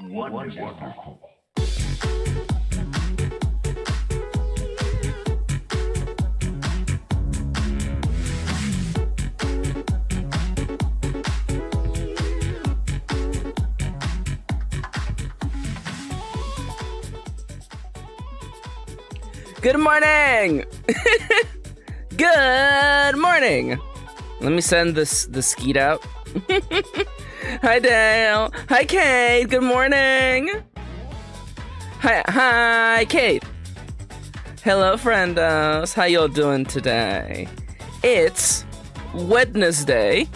Wonderful. Good morning! Good morning! Let me send the skeet out. Hi Dale! Hi Kate! Good morning! Hi Kate! Hello friendos! How y'all doing today? It's Wednesday,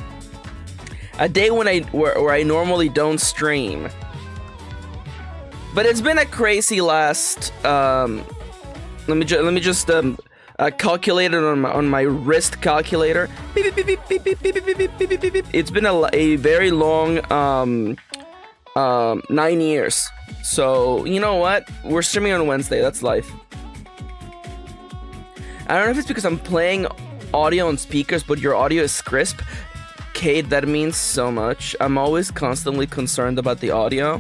a day where I normally don't stream. But it's been a crazy last let me just calculate it on my wrist calculator. Beep, beep, beep, beep, beep, beep, beep, beep, beep, beep, beep. It's been a very long 9 years. So you know what? We're streaming on Wednesday. That's life. I don't know if it's because I'm playing audio on speakers, but your audio is crisp. Kate, that means so much. I'm always constantly concerned about the audio.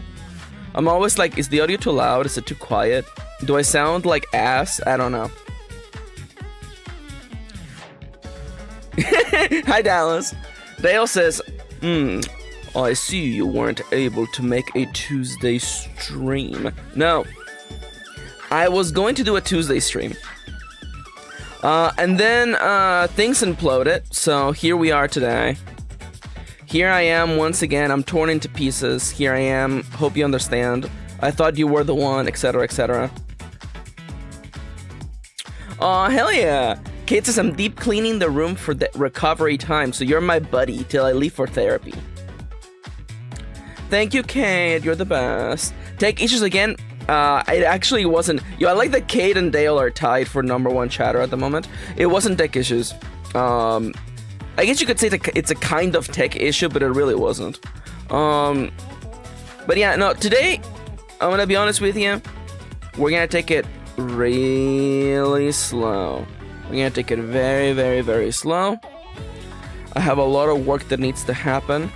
I'm always like, is the audio too loud? Is it too quiet? Do I sound like ass? I don't know. Hi, Dallas. Dale says, I see you weren't able to make a Tuesday stream. No. I was going to do a Tuesday stream. And then things imploded, so here we are today. Here I am once again. I'm torn into pieces. Here I am. Hope you understand. I thought you were the one, etc., etc. Aw, hell yeah. Kate says, I'm deep cleaning the room for the recovery time, so you're my buddy till I leave for therapy. Thank you, Kate. You're the best. Take issues again. It actually wasn't. Yo, I like that Kate and Dale are tied for #1 chatter at the moment. It wasn't tech issues. I guess you could say it's a kind of tech issue, but it really wasn't. But yeah, no, today, I'm gonna be honest with you. We're gonna take it really slow. We're gonna take it very, very, very slow. I have a lot of work that needs to happen.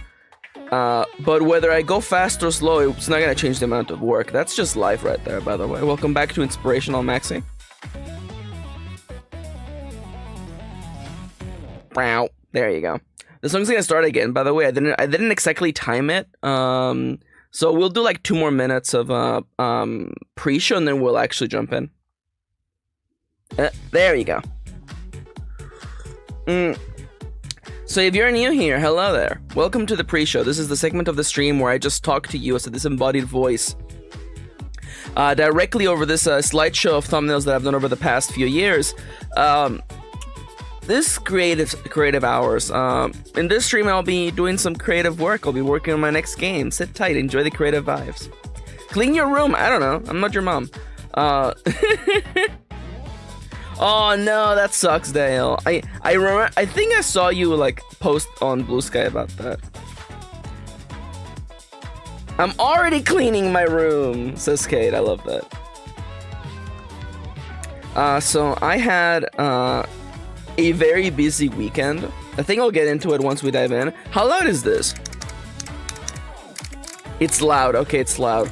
But whether I go fast or slow, it's not gonna change the amount of work. That's just life right there, by the way. Welcome back to Inspirational Maxi. Wow, there you go. The song's gonna start again. By the way, I didn't exactly time it. So we'll do like 2 more minutes of pre-show, and then we'll actually jump in. There you go. So if you're new here, hello there. Welcome to the pre-show. This is the segment of the stream where I just talk to you as a disembodied voice. Directly over this slideshow of thumbnails that I've done over the past few years. This creative hours. In this stream, I'll be doing some creative work. I'll be working on my next game. Sit tight, enjoy the creative vibes. Clean your room. I don't know. I'm not your mom. Oh no, that sucks, Dale. I remember. I think I saw you like post on Blue Sky about that. I'm already cleaning my room, says Kate. I love that. So I had a very busy weekend. I think I'll get into it once we dive in. How loud is this? It's loud. Okay, it's loud.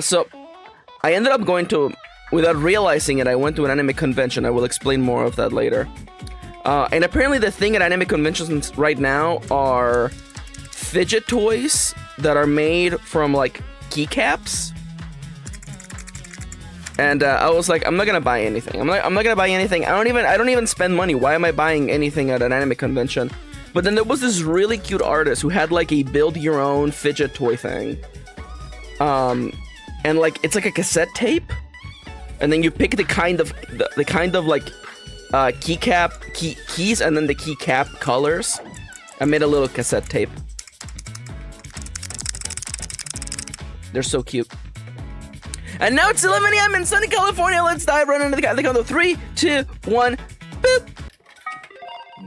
So I ended up going to, without realizing it, I went to an anime convention. I will explain more of that later. And apparently the thing at anime conventions right now are fidget toys that are made from like keycaps. And I was like, I'm not gonna buy anything. I'm not gonna buy anything. I don't even spend money. Why am I buying anything at an anime convention? But then there was this really cute artist who had like a build your own fidget toy thing. And like it's like a cassette tape. And then you pick the kind of like keys and then the keycap colors. I made a little cassette tape. They're so cute. And now it's 11 a.m. in sunny California. Let's dive right into the count of 3, 2, 1, boop.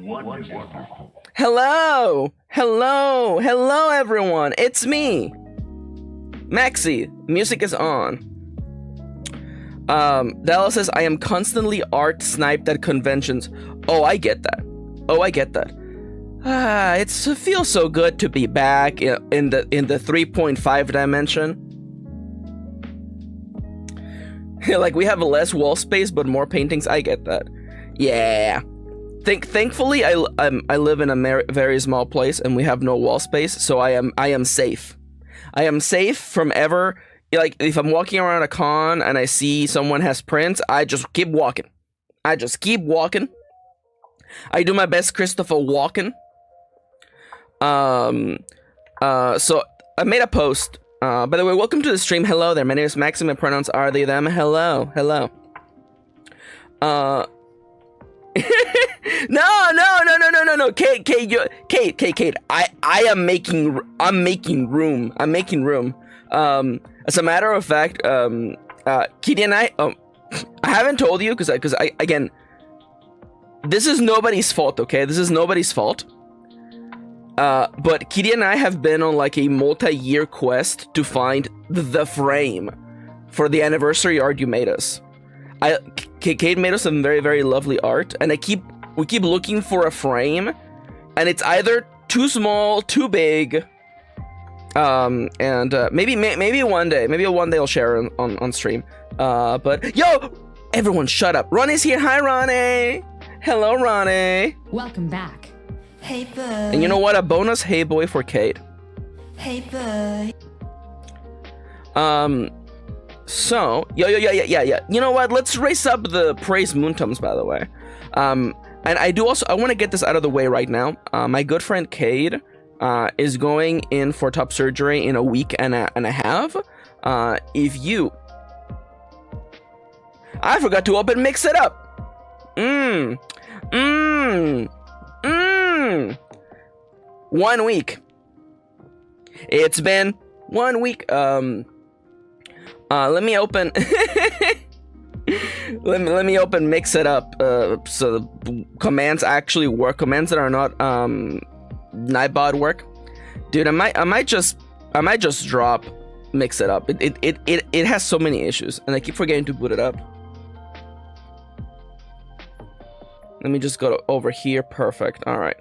Wonderful. Hello, everyone. It's me, Maxi. Music is on. Dallas says, I am constantly art sniped at conventions. Oh, I get that. It feels so good to be back in the 3.5 dimension. Like, we have less wall space but more paintings. I get that. Yeah. Thankfully, I live in a very small place and we have no wall space, so I am safe. I am safe from ever, like, if I'm walking around a con and I see someone has prints, I just keep walking. I do my best Christopher Walken. So I made a post. By the way, welcome to the stream. Hello there. My name is Maxi. My pronouns are they, them. Hello. No. Kate. I'm making room. As a matter of fact, Kitty and I haven't told you because I again, this is nobody's fault, okay? This is nobody's fault. But Kitty and I have been on like a multi-year quest to find the frame for the anniversary art you made us. Kate made us some very, very lovely art, and we keep looking for a frame, and it's either too small, too big, and maybe one day I'll share on stream. But yo, everyone, shut up! Ronnie's here. Hi, Ronnie. Hello, Ronnie. Welcome back. Hey, boy. And you know what? A bonus hey boy for Kate. Hey, boy. So, yeah. You know what? Let's race up the praise Moontums, by the way. And I want to get this out of the way right now. My good friend Cade is going in for top surgery in a week and a half. I forgot to open Mix It Up. 1 week. It's been 1 week. Let me open. let me open Mix It Up. So the commands actually work. Commands that are not Nightbot work. Dude, I might just drop Mix It Up. It has so many issues, and I keep forgetting to boot it up. Let me just go over here. Perfect. All right.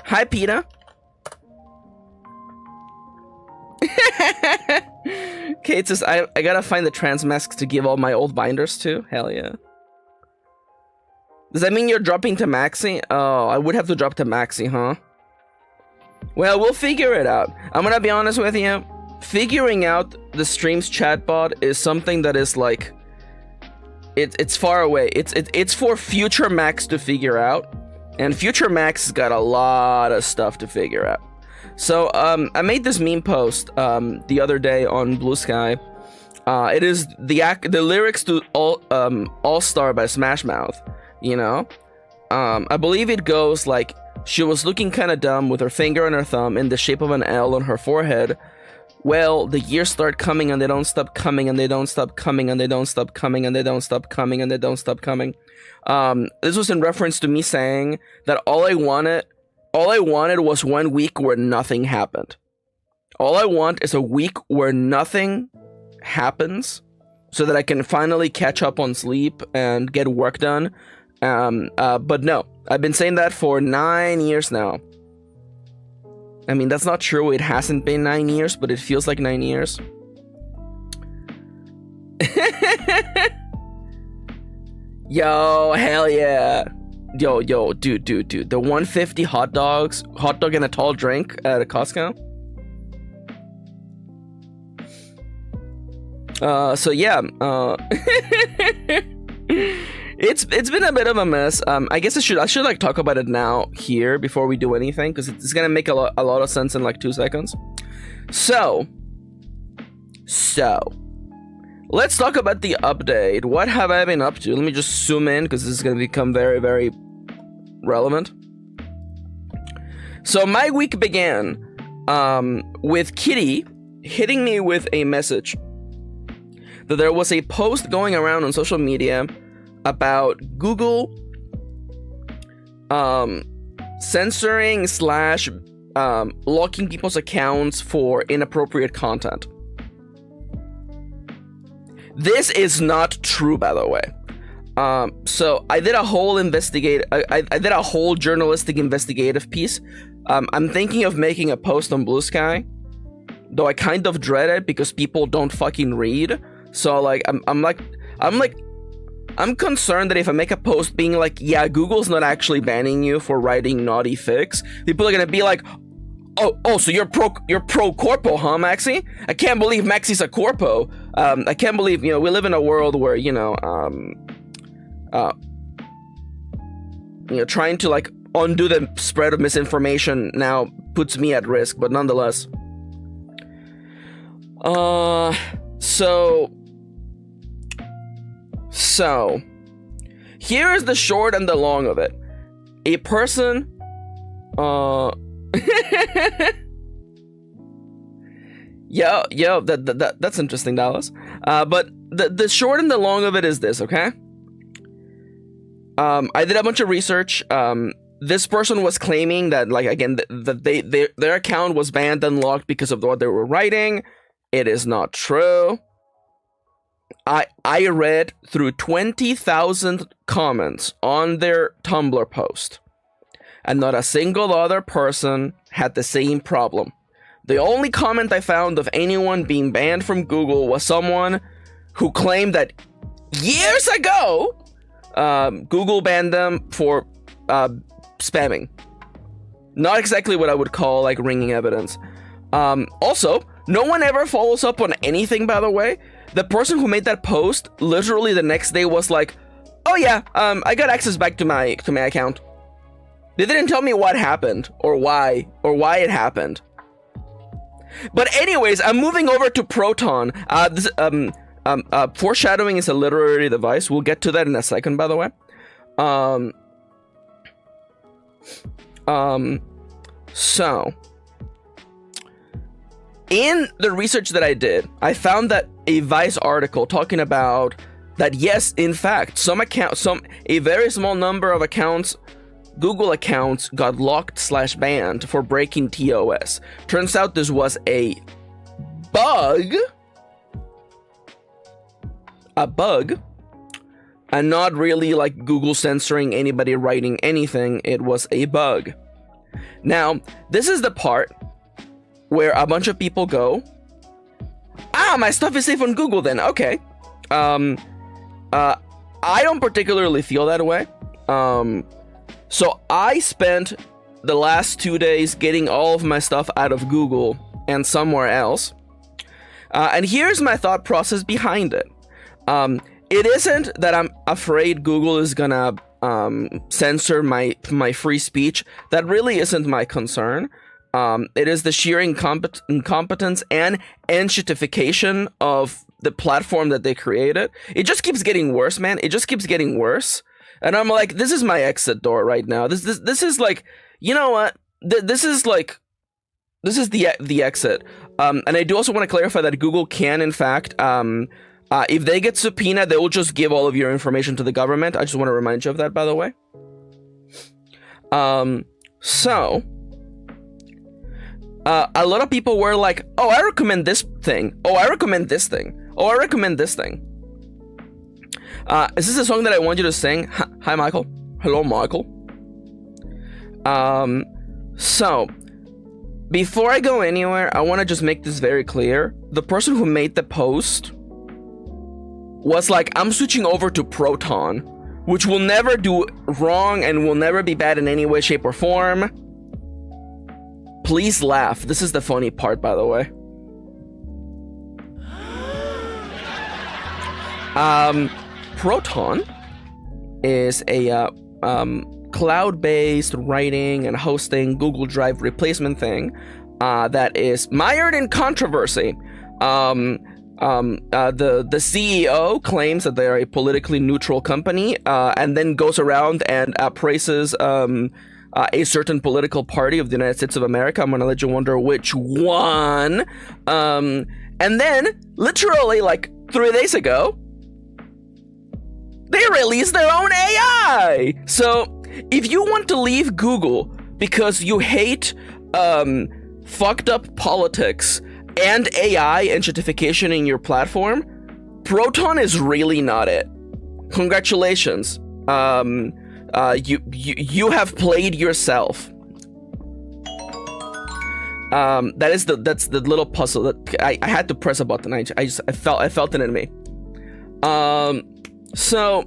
Hi, Peter. Kate says, I gotta find the trans masks to give all my old binders to. Hell yeah. Does that mean you're dropping to Maxi? Oh, I would have to drop to Maxi, huh? Well, we'll figure it out. I'm gonna be honest with you. Figuring out the stream's chatbot is something that is like... It's far away. It's for future Max to figure out. And future Max has got a lot of stuff to figure out. So, I made this meme post the other day on Blue Sky. It is the lyrics to All Star by Smash Mouth, you know? I believe it goes like, she was looking kinda dumb with her finger and her thumb in the shape of an L on her forehead. Well, the years start coming and they don't stop coming and they don't stop coming and they don't stop coming and they don't stop coming and they don't stop coming. This was in reference to me saying that all I wanted was 1 week where nothing happened. All I want is a week where nothing happens so that I can finally catch up on sleep and get work done. But no, I've been saying that for 9 years now. I mean, that's not true. It hasn't been 9 years, but it feels like 9 years. Yo, hell yeah. Yo, dude. The 150 hot dog and a tall drink at a Costco. So yeah, it's been a bit of a mess. I guess I should like talk about it now here before we do anything, because it's gonna make a lot of sense in like 2 seconds. So let's talk about the update. What have I been up to? Let me just zoom in, because this is gonna become very, very relevant. So my week began with Kitty hitting me with a message that there was a post going around on social media about Google censoring / locking people's accounts for inappropriate content. This is not true, by the way. So I did a whole I did a whole journalistic investigative piece. I'm thinking of making a post on Blue Sky, though I kind of dread it because people don't fucking read. So like I'm concerned that if I make a post being like, yeah, Google's not actually banning you for writing naughty fics, people are gonna be like, oh, so you're pro corpo, huh, Maxi? I can't believe Maxi's a corpo. I can't believe, we live in a world where, trying to like undo the spread of misinformation now puts me at risk, but nonetheless. So here is the short and the long of it. A person, that's interesting, Dallas. But the short and the long of it is this, okay? I did a bunch of research. This person was claiming that, like, again, that their account was banned and locked because of what they were writing. It is not true. I read through 20,000 comments on their Tumblr post, and not a single other person had the same problem. The only comment I found of anyone being banned from Google was someone who claimed that years ago, Google banned them for spamming. Not exactly what I would call like ringing evidence. Also, no one ever follows up on anything, by the way. The person who made that post literally the next day was like, oh yeah, I got access back to my account. They didn't tell me what happened or why it happened. But anyways, I'm moving over to Proton. Foreshadowing is a literary device. We'll get to that in a second, by the way. So in the research that I did, I found that a Vice article talking about that, yes, in fact, a very small number of accounts, Google accounts, got locked/banned for breaking TOS. Turns out this was a bug, and not really like Google censoring anybody writing anything. It was a bug. Now, this is the part where a bunch of people go, my stuff is safe on Google then, okay. I don't particularly feel that way. So I spent the last 2 days getting all of my stuff out of Google and somewhere else. And here's my thought process behind it. It isn't that I'm afraid Google is gonna censor my free speech. That really isn't my concern. It is the sheer incompetence and enshittification of the platform that they created. It just keeps getting worse, man. It just keeps getting worse. And I'm like, this is my exit door right now. This is like, you know what? This is the exit. And I do also want to clarify that Google can, in fact, if they get subpoenaed, they will just give all of your information to the government. I just want to remind you of that, by the way. So a lot of people were like, oh, I recommend this thing. Oh, I recommend this thing. Oh, I recommend this thing. Is this a song that I want you to sing? Hi, Michael. Hello, Michael. So before I go anywhere, I want to just make this very clear. The person who made the post was like, I'm switching over to Proton, which will never do wrong and will never be bad in any way, shape, or form. Please laugh. This is the funny part, by the way. Proton is a cloud-based writing and hosting Google Drive replacement thing that is mired in controversy. The CEO claims that they are a politically neutral company, and then goes around and praises a certain political party of the United States of America. I'm gonna let you wonder which one. And then, literally, like 3 days ago, they released their own AI. So, if you want to leave Google because you hate fucked up politics and AI and certification in your platform, Proton is really not it. Congratulations. You have played yourself. That's the little puzzle that I had to press a button. I felt it in me. So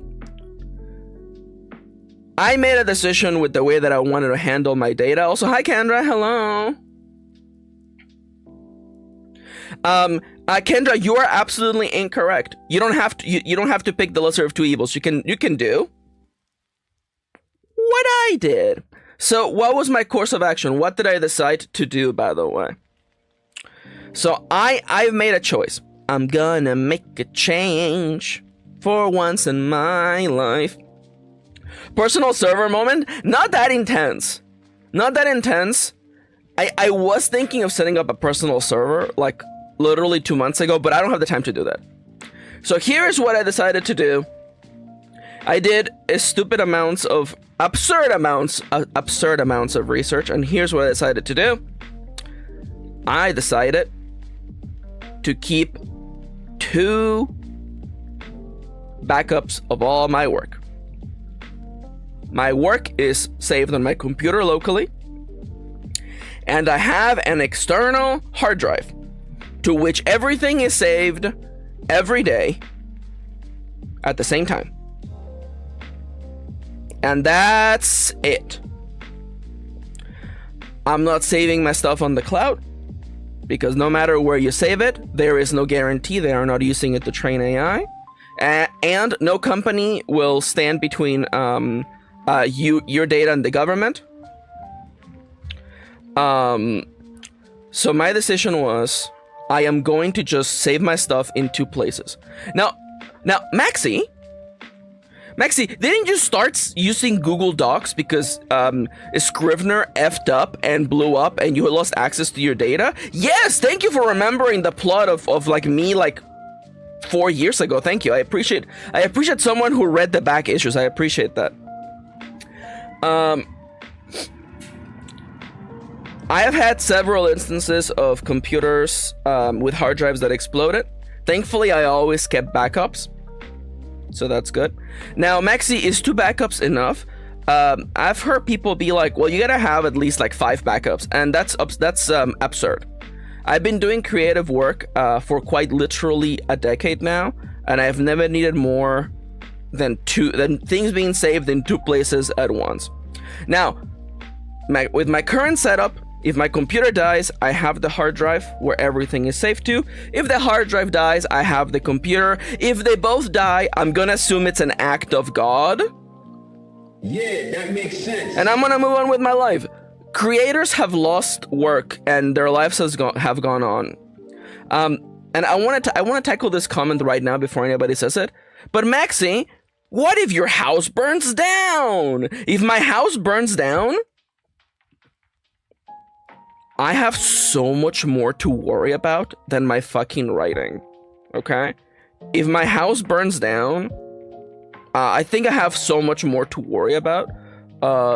I made a decision with the way that I wanted to handle my data. Also, hi Kendra, hello. Kendra, you are absolutely incorrect. You don't have to. You don't have to pick the lesser of two evils. You can do what I did. So, what was my course of action? What did I decide to do? By the way, so I've made a choice. I'm gonna make a change for once in my life. Personal server moment. Not that intense. Not that intense. I was thinking of setting up a personal server like literally 2 months ago, but I don't have the time to do that. So here's what I decided to do. I did absurd amounts of research, and here's what I decided to do. I decided to keep 2 backups of all my work. My work is saved on my computer locally, and I have an external hard drive to which everything is saved every day at the same time. And that's it. I'm not saving my stuff on the cloud because no matter where you save it, there is no guarantee they are not using it to train AI. And no company will stand between your data and the government. So my decision was I am going to just save my stuff in 2 places. Now, Maxi, didn't you start using Google Docs because Scrivener effed up and blew up and you lost access to your data? Yes, thank you for remembering the plot of like me like 4 years ago. Thank you. I appreciate someone who read the back issues. I appreciate that. I have had several instances of computers with hard drives that exploded. Thankfully, I always kept backups, so that's good. Now, Maxi, is 2 backups enough? I've heard people be like, well, you gotta have at least like 5 backups, and that's absurd. I've been doing creative work for quite literally a decade now, and I've never needed more than things being saved in 2 places at once. Now, with my current setup, if my computer dies, I have the hard drive where everything is saved to. If the hard drive dies, I have the computer. If they both die, I'm gonna assume it's an act of God. Yeah, that makes sense. And I'm gonna move on with my life. Creators have lost work and their lives have gone on. And I want to tackle this comment right now before anybody says it. But Maxi, what if your house burns down? If my house burns down, I have so much more to worry about than my fucking writing, okay? If my house burns down, I think I have so much more to worry about.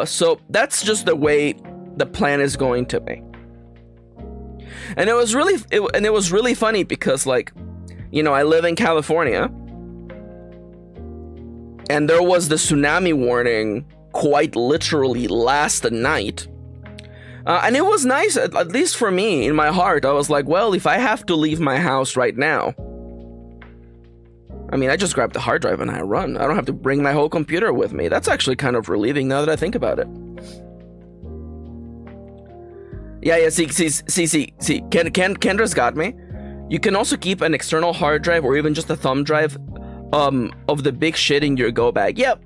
So that's just the way the plan is going to be. And it was really funny because, like, you know, I live in California, and there was the tsunami warning quite literally last night. And it was nice, at least for me, in my heart. I was like, well, if I have to leave my house right now, I mean, I just grab the hard drive and I run. I don't have to bring my whole computer with me. That's actually kind of relieving now that I think about it. Yeah, see, Kendra's got me. You can also keep an external hard drive or even just a thumb drive of the big shit in your go bag. Yep.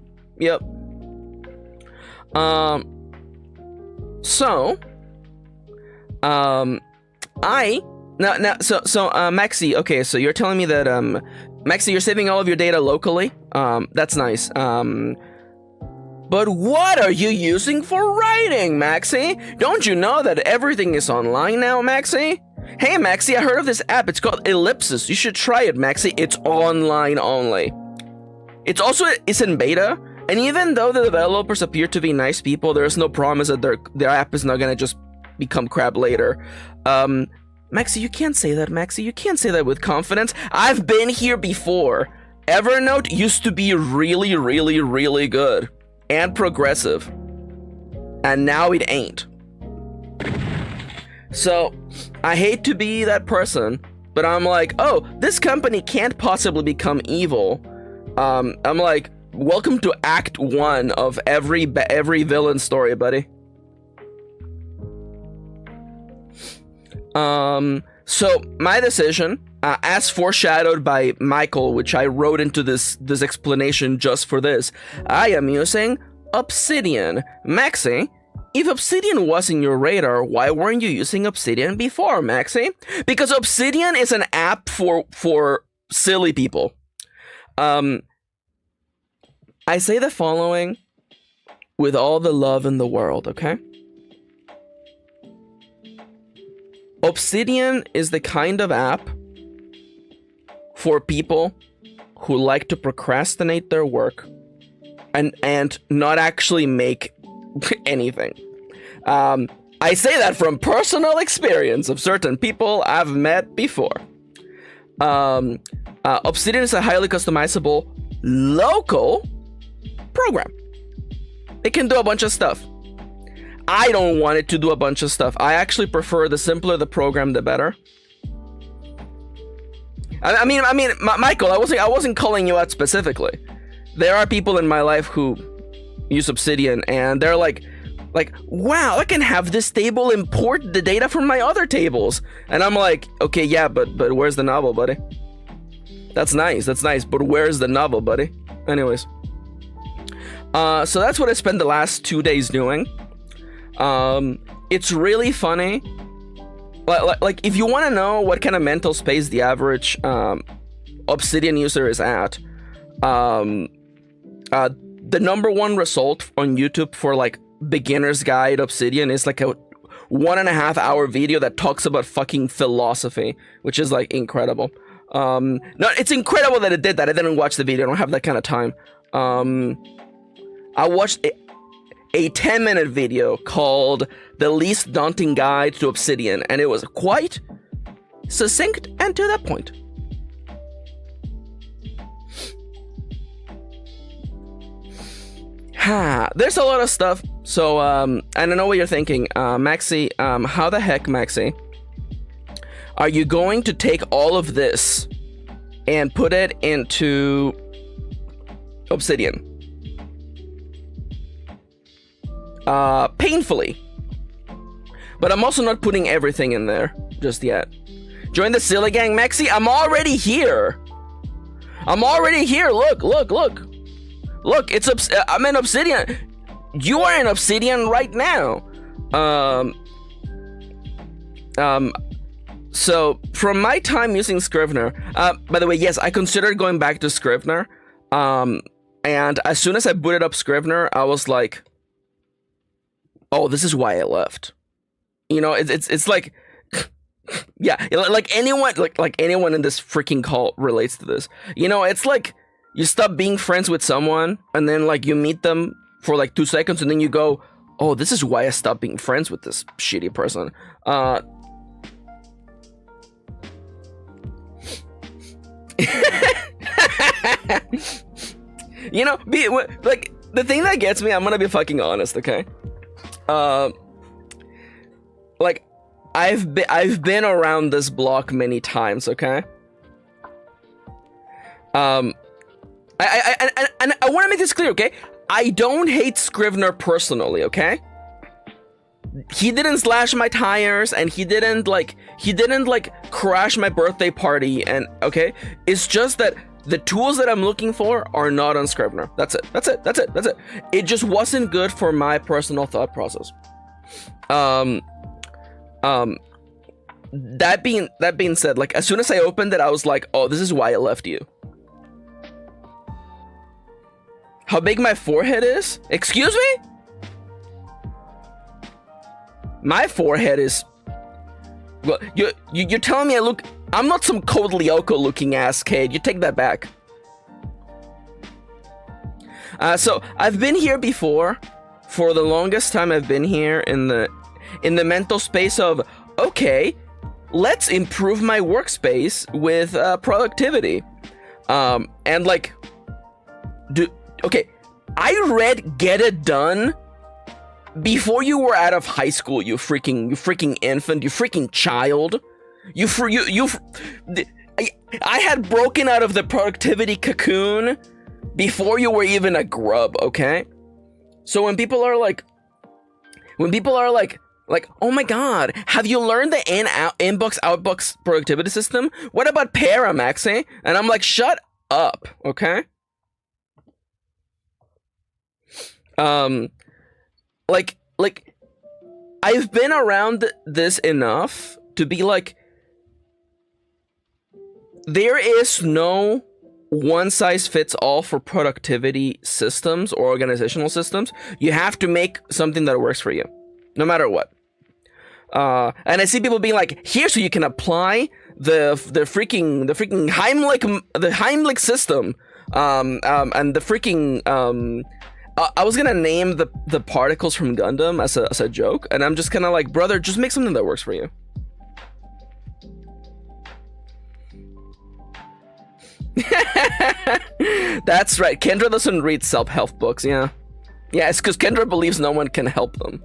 Maxi, okay, so you're telling me that Maxi, you're saving all of your data locally. That's nice. But what are you using for writing, Maxi? Don't you know that everything is online now, Maxi? Hey, Maxi, I heard of this app. It's called Ellipsis. You should try it, Maxi. It's online only. It's in beta. And even though the developers appear to be nice people, there's no promise that their app is not gonna just become crap later. Maxi, you can't say that, Maxi. You can't say that with confidence. I've been here before. Evernote used to be really, really, really good and progressive, and now it ain't. So I hate to be that person, but I'm like, oh, this company can't possibly become evil. I'm like, welcome to Act 1 of every villain story, buddy. So my decision, as foreshadowed by Michael, which I wrote into this explanation just for this, I am using Obsidian. Maxi, if Obsidian was in your radar, why weren't you using Obsidian before, Maxi? Because Obsidian is an app for silly people. I say the following with all the love in the world, okay? Obsidian is the kind of app for people who like to procrastinate their work and not actually make anything. I say that from personal experience of certain people I've met before. Obsidian is a highly customizable local program. It can do a bunch of stuff. I don't want it to do a bunch of stuff. I actually prefer the simpler the program, the better. I mean, Michael, I wasn't calling you out specifically. There are people in my life who use Obsidian, and they're like, wow, I can have this table import the data from my other tables. And I'm like, okay, yeah, but where's the novel, buddy? That's nice, but where's the novel, buddy? Anyways. So that's what I spent the last 2 days doing. It's really funny. Like if you want to know what kind of mental space the average Obsidian user is at, the #1 result on YouTube for like beginner's guide Obsidian is like a 1.5 hour video that talks about fucking philosophy, which is like incredible. No, it's incredible that it did that. I didn't watch the video. I don't have that kind of time. I watched a 10-minute video called The Least Daunting Guide to Obsidian, and it was quite succinct and to the point. There's a lot of stuff. So, and I know what you're thinking. Maxi, how the heck, Maxi, are you going to take all of this and put it into Obsidian? Painfully. But I'm also not putting everything in there just yet. Join the Silly Gang, Maxi. I'm already here. Look, I'm in Obsidian. You are in Obsidian right now. So from my time using Scrivener, by the way, yes, I considered going back to Scrivener. And as soon as I booted up Scrivener, I was like, oh, this is why I left. You know, it's like, yeah, like anyone in this freaking call relates to this. You know, it's like you stop being friends with someone, and then like you meet them for like 2 seconds, and then you go, oh, this is why I stopped being friends with this shitty person. You know, like the thing that gets me, I'm gonna be fucking honest, okay? Like I've been around this block many times, okay? I want to make this clear, okay? I don't hate Scrivener personally, okay? He didn't slash my tires, and he didn't crash my birthday party, and okay? It's just that the tools that I'm looking for are not on Scrivener. That's it. It just wasn't good for my personal thought process. That being said, like as soon as I opened it, I was like, oh, this is why I left you. How big my forehead is? Excuse me? My forehead is... Well, you're telling me I'm not some Code Lyoko looking ass kid. You take that back. So I've been here before. For the longest time I've been here in the mental space of, okay, let's improve my workspace with productivity. And like, okay, I read Get It Done before you were out of high school, you freaking infant, you freaking child. I had broken out of the productivity cocoon before you were even a grub, okay? So when people are like, oh my god, have you learned the inbox outbox productivity system? What about Para, Maxi? And I'm like, shut up, okay? Like I've been around this enough to be like, there is no one size fits all for productivity systems or organizational systems. You have to make something that works for you, no matter what. And I see people being like, here, so you can apply the freaking Heimlich system, and the freaking I was gonna name the particles from Gundam as a joke, and I'm just kind of like, brother, just make something that works for you. That's right. Kendra doesn't read self-help books. Yeah, it's because Kendra believes no one can help them.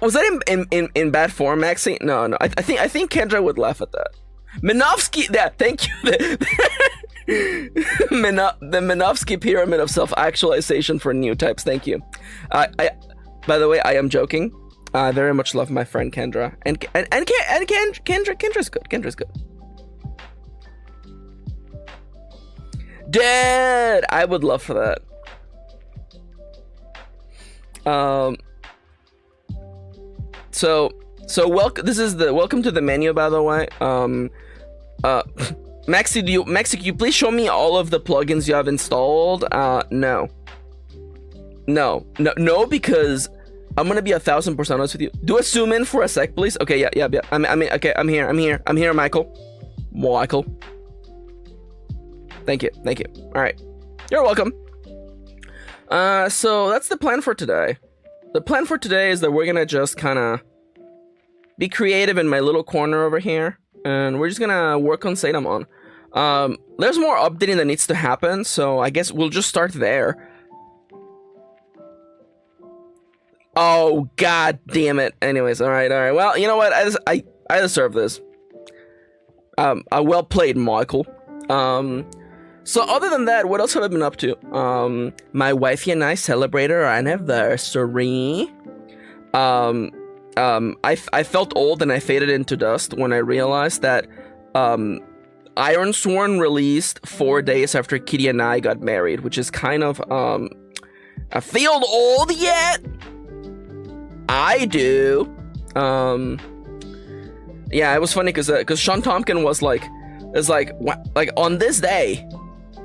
Was that in bad form, Maxi? No. I think Kendra would laugh at that. Minovsky. Yeah, thank you. The Minovsky pyramid of self-actualization for new types. Thank you. By the way, I am joking. I very much love my friend Kendra, and Kendra's good. Kendra's good. Dead. I would love for that. So welcome. This is the welcome to the menu, by the way. Maxi, can you please show me all of the plugins you have installed? No, because I'm gonna be 1000% honest with you. Do a zoom in for a sec, please. Okay, yeah. Okay, I'm here, Michael. Thank you. All right, you're welcome. So that's the plan for today. The plan for today is that we're gonna just kind of be creative in my little corner over here, and we're just gonna work on Zetamon. There's more updating that needs to happen, so I guess we'll just start there. Oh, god damn it. Anyways, all right. Well, you know what? I deserve this. Well played, Michael. So other than that, what else have I been up to? My wifey and I celebrated our anniversary. I felt old and I faded into dust when I realized that Iron Sworn released 4 days after Kitty and I got married, which is kind of I feel old yet. I do. Yeah, it was funny because Sean Tompkin was like on this day,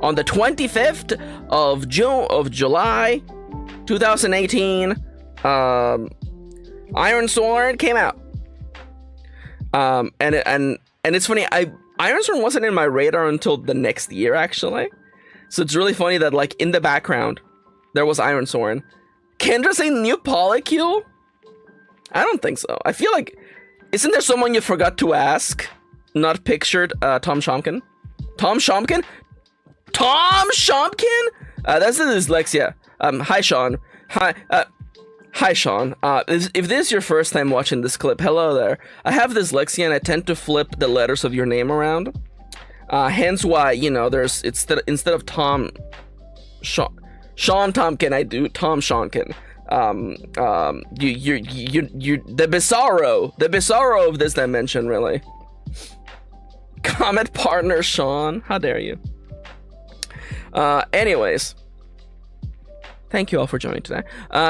on the 25th of July 2018, Iron Sword came out. And it's funny, Iron Sword wasn't in my radar until the next year, actually. So it's really funny that like in the background there was Iron Sword. Kendra saying new polycule? I don't think so. I feel like, isn't there someone you forgot to ask? Not pictured, Tom Shomkin? Tom Shomkin? That's the dyslexia. Hi, Sean. Hi, Sean. If this is your first time watching this clip, hello there. I have dyslexia and I tend to flip the letters of your name around. Hence why, you know, there's, instead of Tom Sean Tompkin, I do Tom Shonkin. You're the bizarro of this dimension, really. Comet partner Sean, how dare you? Anyways, thank you all for joining today.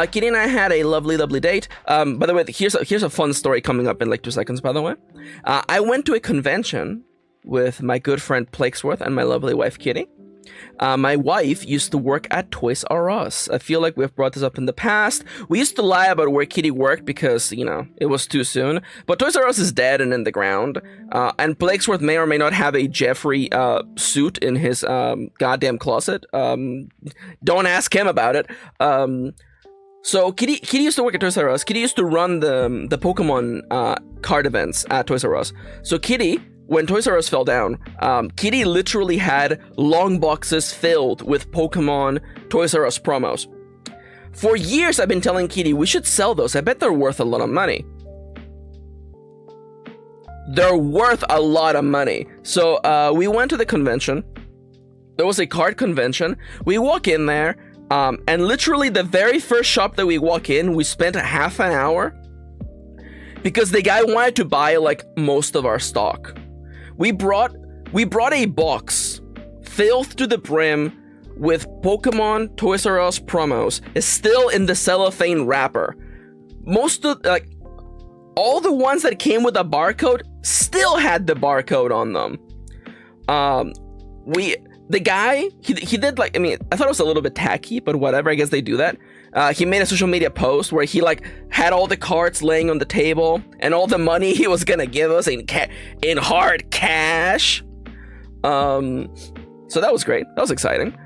Kitty and I had a lovely date. By the way, here's a fun story coming up in like 2 seconds. By the way, I went to a convention with my good friend Plakesworth and my lovely wife Kitty. My wife used to work at Toys R Us. I feel like we've brought this up in the past. We used to lie about where Kitty worked because, you know, it was too soon. But Toys R Us is dead and in the ground. And Blakesworth may or may not have a Jeffrey suit in his goddamn closet. Don't ask him about it. So Kitty used to work at Toys R Us. Kitty used to run the Pokemon card events at Toys R Us. So Kitty when Toys R Us fell down, Kitty literally had long boxes filled with Pokemon Toys R Us promos. For years, I've been telling Kitty we should sell those. I bet they're worth a lot of money. They're worth a lot of money. So we went to the convention. There was a card convention. We walk in there, and literally the very first shop that we walk in, we spent a half an hour because the guy wanted to buy like most of our stock. We brought a box filled to the brim with Pokemon Toys R Us promos. It's still in the cellophane wrapper. Most of all the ones that came with a barcode still had the barcode on them. The guy, he did like, I mean, I thought it was a little bit tacky, but whatever, I guess they do that. He made a social media post where he like had all the cards laying on the table and all the money he was gonna give us in hard cash. So that was great. That was exciting.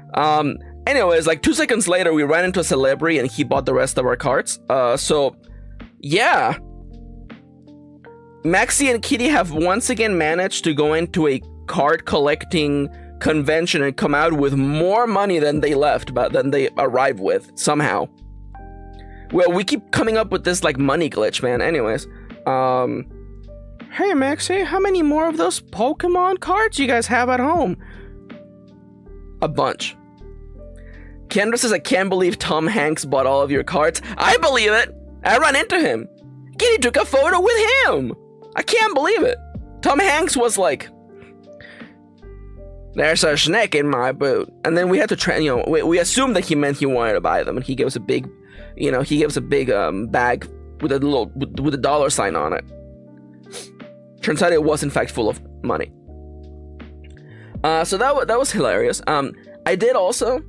Anyways, like 2 seconds later, we ran into a celebrity and he bought the rest of our cards. So yeah. Maxi and Kitty have once again managed to go into a card collecting convention and come out with more money than they left, but than they arrived with somehow. Well, we keep coming up with this like money glitch, man. Anyways, hey Maxi, how many more of those Pokemon cards you guys have at home? A bunch. Kendra says, I can't believe Tom Hanks bought all of your cards. I believe it. I ran into him. Kitty took a photo with him. I can't believe it. Tom Hanks was like, there's a snake in my boot. And then we had to we assumed that he meant he wanted to buy them, and he gave us a big, bag with a dollar sign on it. Turns out it was in fact full of money. So that was hilarious. I did also.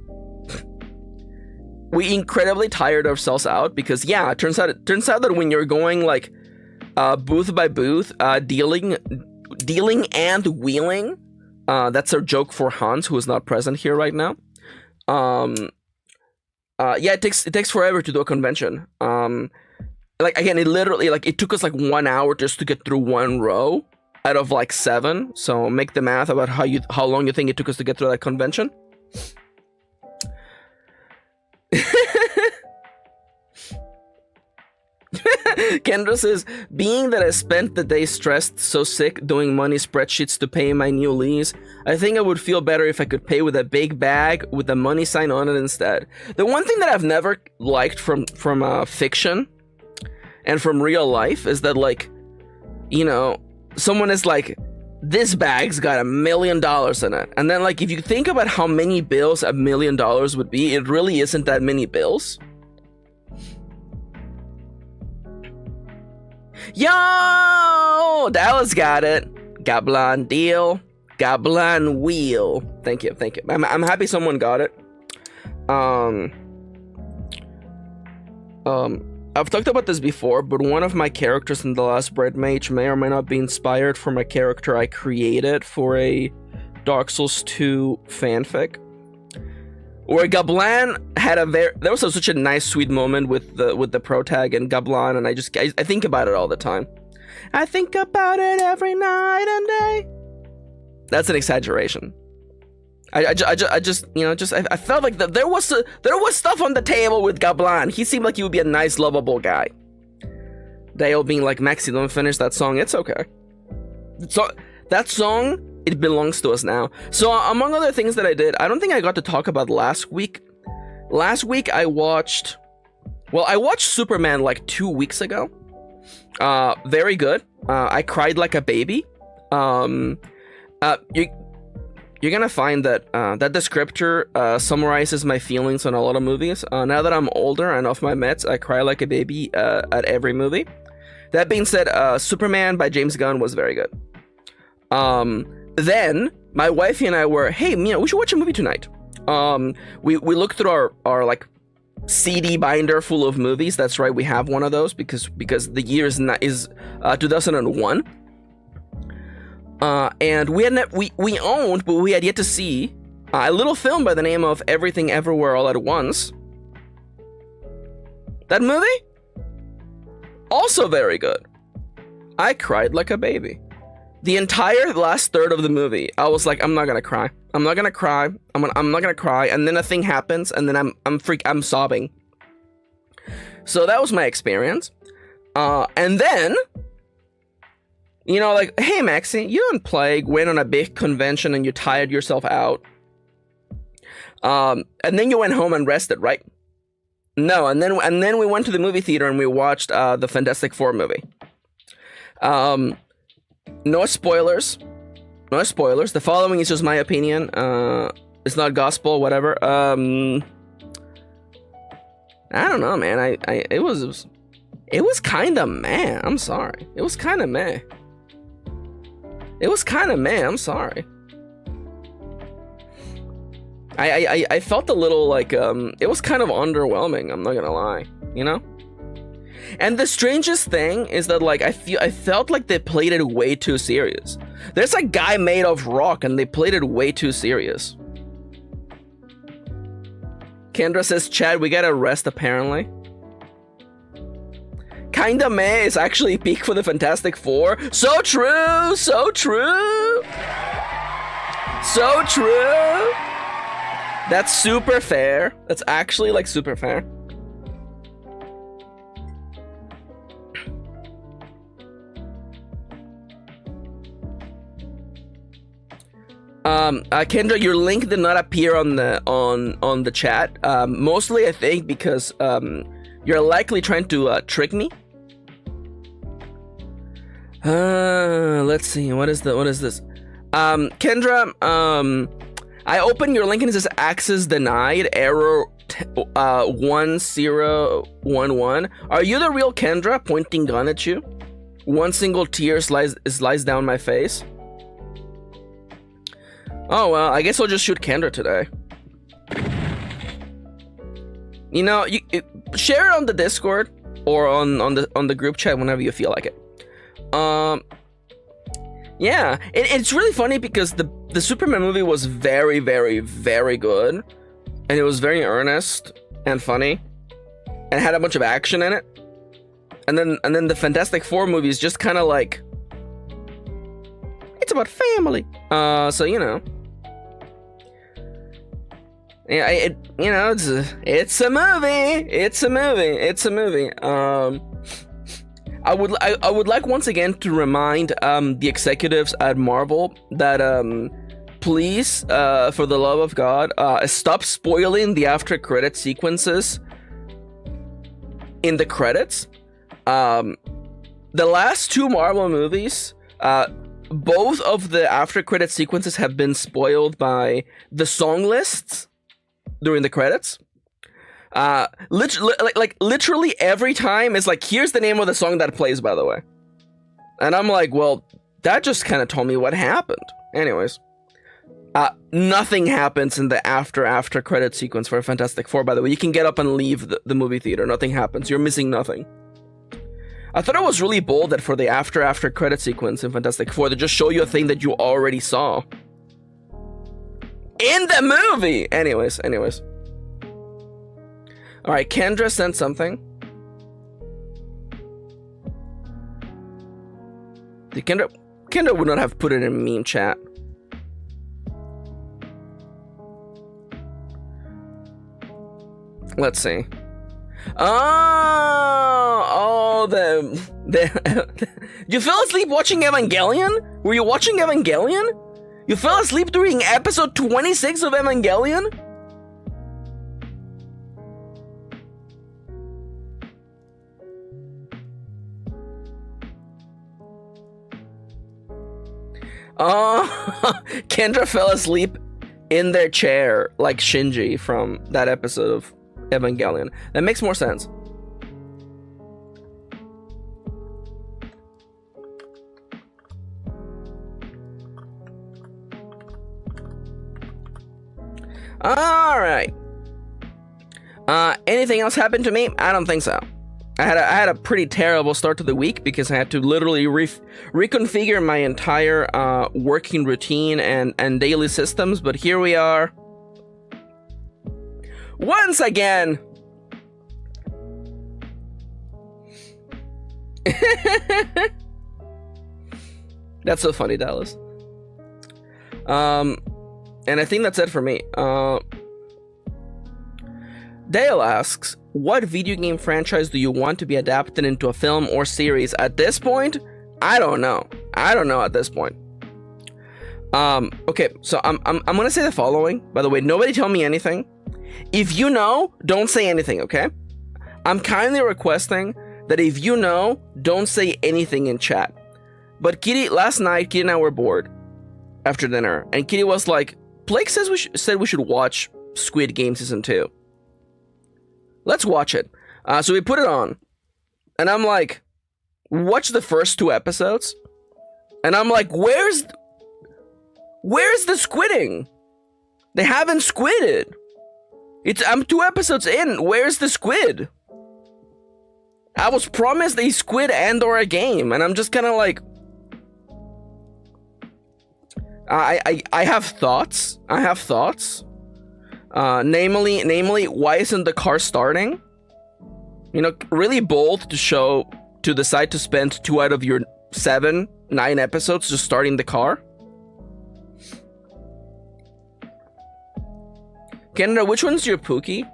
We incredibly tired ourselves out because it turns out that when you're going like booth by booth, dealing and wheeling. That's a joke for Hans, who is not present here right now. It takes forever to do a convention. It took us like 1 hour just to get through one row out of like 7. So make the math about how long you think it took us to get through that convention. Kendra says, being that I spent the day stressed, so sick, doing money spreadsheets to pay my new lease, I think I would feel better if I could pay with a big bag with the money sign on it instead. The one thing that I've never liked from fiction and from real life is that, like, someone is like, this bag's got $1 million in it. And then, like, if you think about how many bills $1 million would be, it really isn't that many bills. Yo! Dallas got it. Gablan deal. Gablan wheel. Thank you. I'm happy someone got it. I've talked about this before, but one of my characters in The Last Bread Mage may or may not be inspired from a character I created for a Dark Souls 2 fanfic. Where Gablan had there was such a nice, sweet moment with the protag and Gablan, and I think about it all the time. I think about it every night and day. That's an exaggeration. I felt like there was stuff on the table with Gablan. He seemed like he would be a nice, lovable guy. Dale being like, Maxi, don't finish that song. It's okay. So that song, it belongs to us now. So among other things that I did, I don't think I got to talk about last week. Last week I watched Superman like 2 weeks ago. Very good. I cried like a baby. You're gonna find that that descriptor summarizes my feelings on a lot of movies. Now that I'm older and off my meds, I cry like a baby at every movie. That being said, Superman by James Gunn was very good. Then my wifey and I were, hey, we should watch a movie tonight. We looked through our like CD binder full of movies. That's right, we have one of those because the year is 2001. And we owned, but we had yet to see a little film by the name of Everything Everywhere All at Once. That movie? Also very good. I cried like a baby. The entire last third of the movie, I was like, I'm not gonna cry. I'm not gonna cry. I'm not gonna cry. And then a thing happens, and then I'm sobbing. So that was my experience. And then, you know, like, hey Maxi, you and Plague went on a big convention and you tired yourself out. And then you went home and rested, right? No, and then we went to the movie theater and we watched the Fantastic Four movie. No spoilers. No spoilers. The following is just my opinion. It's not gospel, whatever. I don't know, man. It was kind of meh. I'm sorry. It was kind of meh. I'm sorry. I felt a little like it was kind of underwhelming. I'm not gonna lie, you know. And the strangest thing is that, like, I felt like they played it way too serious. There's a guy made of rock, and they played it way too serious. Kendra says, Chad, we gotta rest, apparently. Kinda meh is actually peak for the Fantastic Four. So true! So true! So true! That's super fair. That's actually, like, super fair. Kendra, your link did not appear on the chat. Mostly, I think, because you're likely trying to trick me. Let's see. What is this? Kendra, I opened your link and it says access denied, error 1011. Are you the real Kendra? Pointing gun at you. One single tear slides down my face. Oh well, I guess I'll just shoot Kendra today. You know, share it on the Discord or on the group chat whenever you feel like it. Yeah, it's really funny because the Superman movie was very, very, very good, and it was very earnest and funny, and had a bunch of action in it. And then the Fantastic Four movie is just kind of like, it's about family. So you know, yeah, it's a movie. It's a movie. I would like once again to remind the executives at Marvel that please, for the love of God, stop spoiling the after credit sequences in the credits. The last two Marvel movies, both of the after credit sequences have been spoiled by the song lists during the credits. Literally every time is like, here's the name of the song that plays, by the way. And I'm like, well, that just kind of told me what happened. Anyways, nothing happens in the after credit sequence for Fantastic Four, by the way. You can get up and leave the movie theater. Nothing happens. You're missing nothing. I thought it was really bold that for the after credit sequence in Fantastic Four, they just show you a thing that you already saw in the movie. Anyways. All right, Kendra sent something. Kendra would not have put it in meme chat. Let's see. You fell asleep watching Evangelion? Were you watching Evangelion? You fell asleep during episode 26 of Evangelion? Kendra fell asleep in their chair like Shinji from that episode of Evangelion. That makes more sense. Alright. Anything else happened to me? I don't think so. I had a pretty terrible start to the week because I had to literally reconfigure my entire working routine and daily systems, but here we are. Once again. That's so funny, Dallas. And I think that's it for me. Dale asks, what video game franchise do you want to be adapted into a film or series? At this point, I don't know. I don't know at this point. Okay, so I'm gonna say the following. By the way, nobody tell me anything. If you know, don't say anything, okay? I'm kindly requesting that if you know, don't say anything in chat. But Kitty, last night, Kitty and I were bored after dinner, and Kitty was like, Blake said we should watch Squid Game Season 2. Let's watch it. So we put it on, and I'm like, watch the first 2 episodes, and I'm like, where's the squidding? They haven't squidded. I'm 2 episodes in. Where's the squid? I was promised a squid and or a game, and I'm just kind of like, I have thoughts. I have thoughts. Namely, why isn't the car starting? You know, really bold to decide to spend 2 out of your 9 episodes just starting the car. Kendra, which one's your Pookie?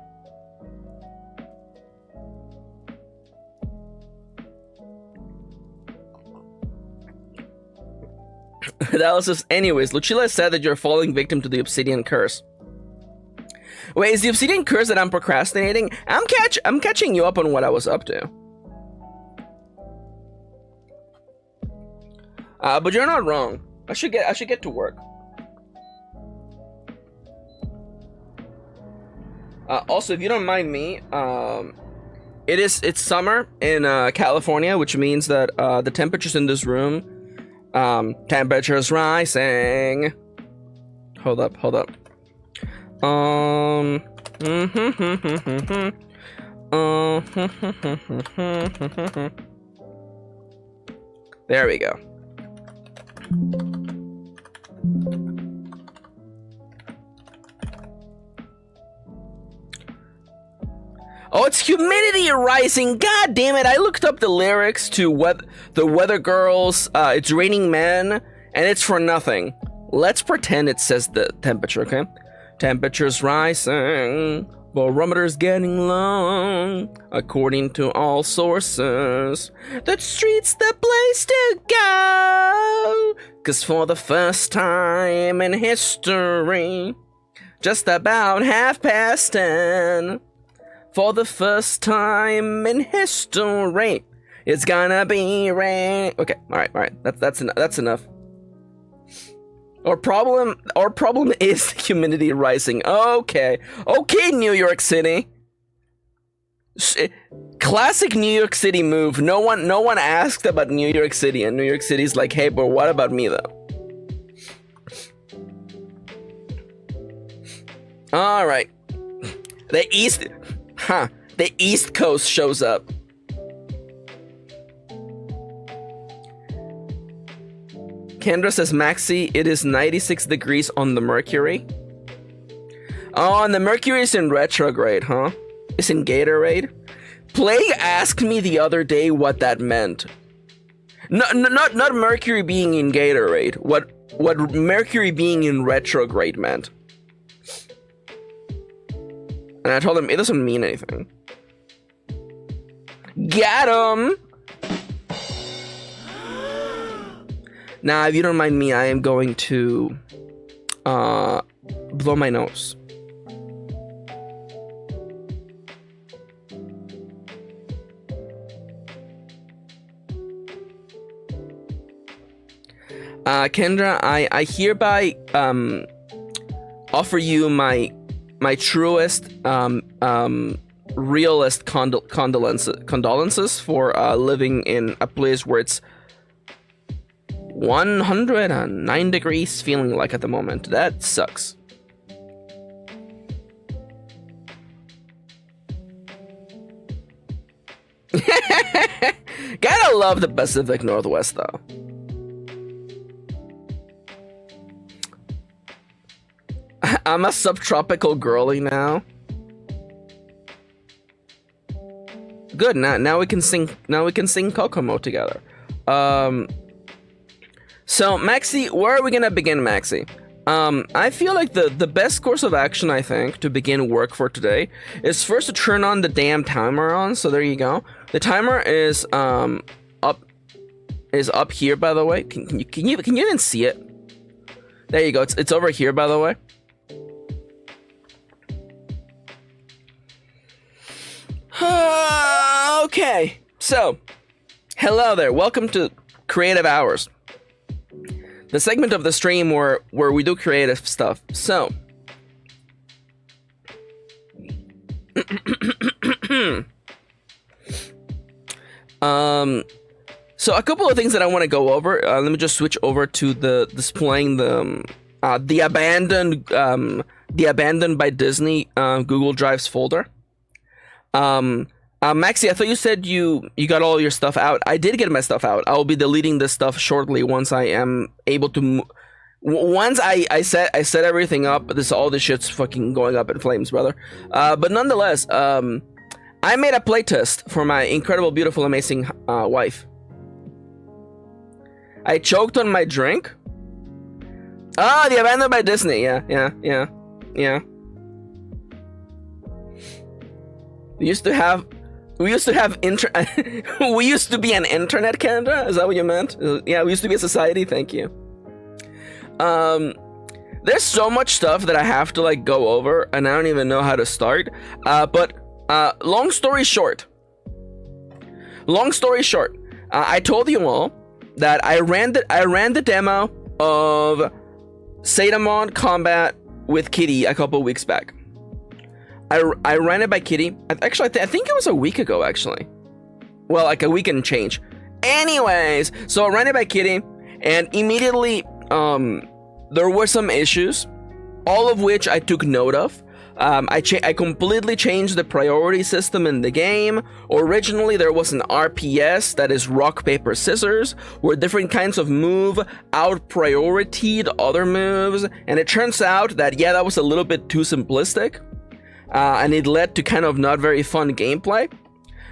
Dallas says, anyways, Lucilla said that you're falling victim to the Obsidian Curse. Wait, is the Obsidian Curse that I'm procrastinating? I'm catching you up on what I was up to. But you're not wrong. I should get to work. Also, if you don't mind me, it's summer in California, which means that the temperatures in this room, temperatures rising. Hold up. There we go. Oh, it's humidity rising. God damn it. I looked up the lyrics to the Weather Girls, It's Raining Men, and it's for nothing. Let's pretend it says the temperature, okay? Temperatures rising, barometers getting low, according to all sources. The street's the place to go, 'cause for the first time in history, just about 10:30. For the first time in history, it's gonna be rain. Okay, all right. That's enough. Our problem is humidity rising. Okay, New York City. Classic New York City move. No one asked about New York City, and New York City's like, hey, but what about me though? All right, the East Coast shows up. Kendra says, Maxi, it is 96 degrees on the Mercury. Oh, and the Mercury is in retrograde, huh? It's in Gatorade. Plague asked me the other day what that meant. Not Mercury being in Gatorade. What Mercury being in retrograde meant. And I told him it doesn't mean anything. Got him! Now, if you don't mind me, I am going to blow my nose. Kendra, I hereby offer you my truest, realest condolences for living in a place where it's 109 degrees feeling like at the moment. That sucks. Gotta love the Pacific Northwest though. I'm a subtropical girly now. Good, now we can sing Kokomo together. So, Maxi, where are we gonna begin, Maxi? I feel like the best course of action, I think, to begin work for today is first to turn on the damn timer on. So there you go. The timer is up here, by the way. Can you even see it? There you go. It's over here, by the way. Okay. So, hello there. Welcome to Creative Hours, the segment of the stream where we do creative stuff. So, so a couple of things that I want to go over. Let me just switch over to the displaying the abandoned by Disney Google Drives folder. Maxi, I thought you said you got all your stuff out. I did get my stuff out. I will be deleting this stuff shortly once I am able to. Once I set everything up, all this shit's fucking going up in flames, brother. But nonetheless, I made a playtest for my incredible, beautiful, amazing wife. I choked on my drink. The Abandoned by Disney. Yeah. We used to be an internet Canada. Is that what you meant? Yeah, we used to be a society. Thank you. There's so much stuff that I have to like go over, and I don't even know how to start. But long story short, I told you all that I ran the demo of Zetamon Combat with Kitty a couple weeks back. I ran it by Kitty. Actually, I think it was a week ago, actually. Well, like a week and change. Anyways, so I ran it by Kitty, and immediately, there were some issues, all of which I took note of. I completely changed the priority system in the game. Originally, there was an RPS, that is rock, paper, scissors, where different kinds of move out-prioritied other moves, and it turns out that, yeah, that was a little bit too simplistic. And it led to kind of not very fun gameplay.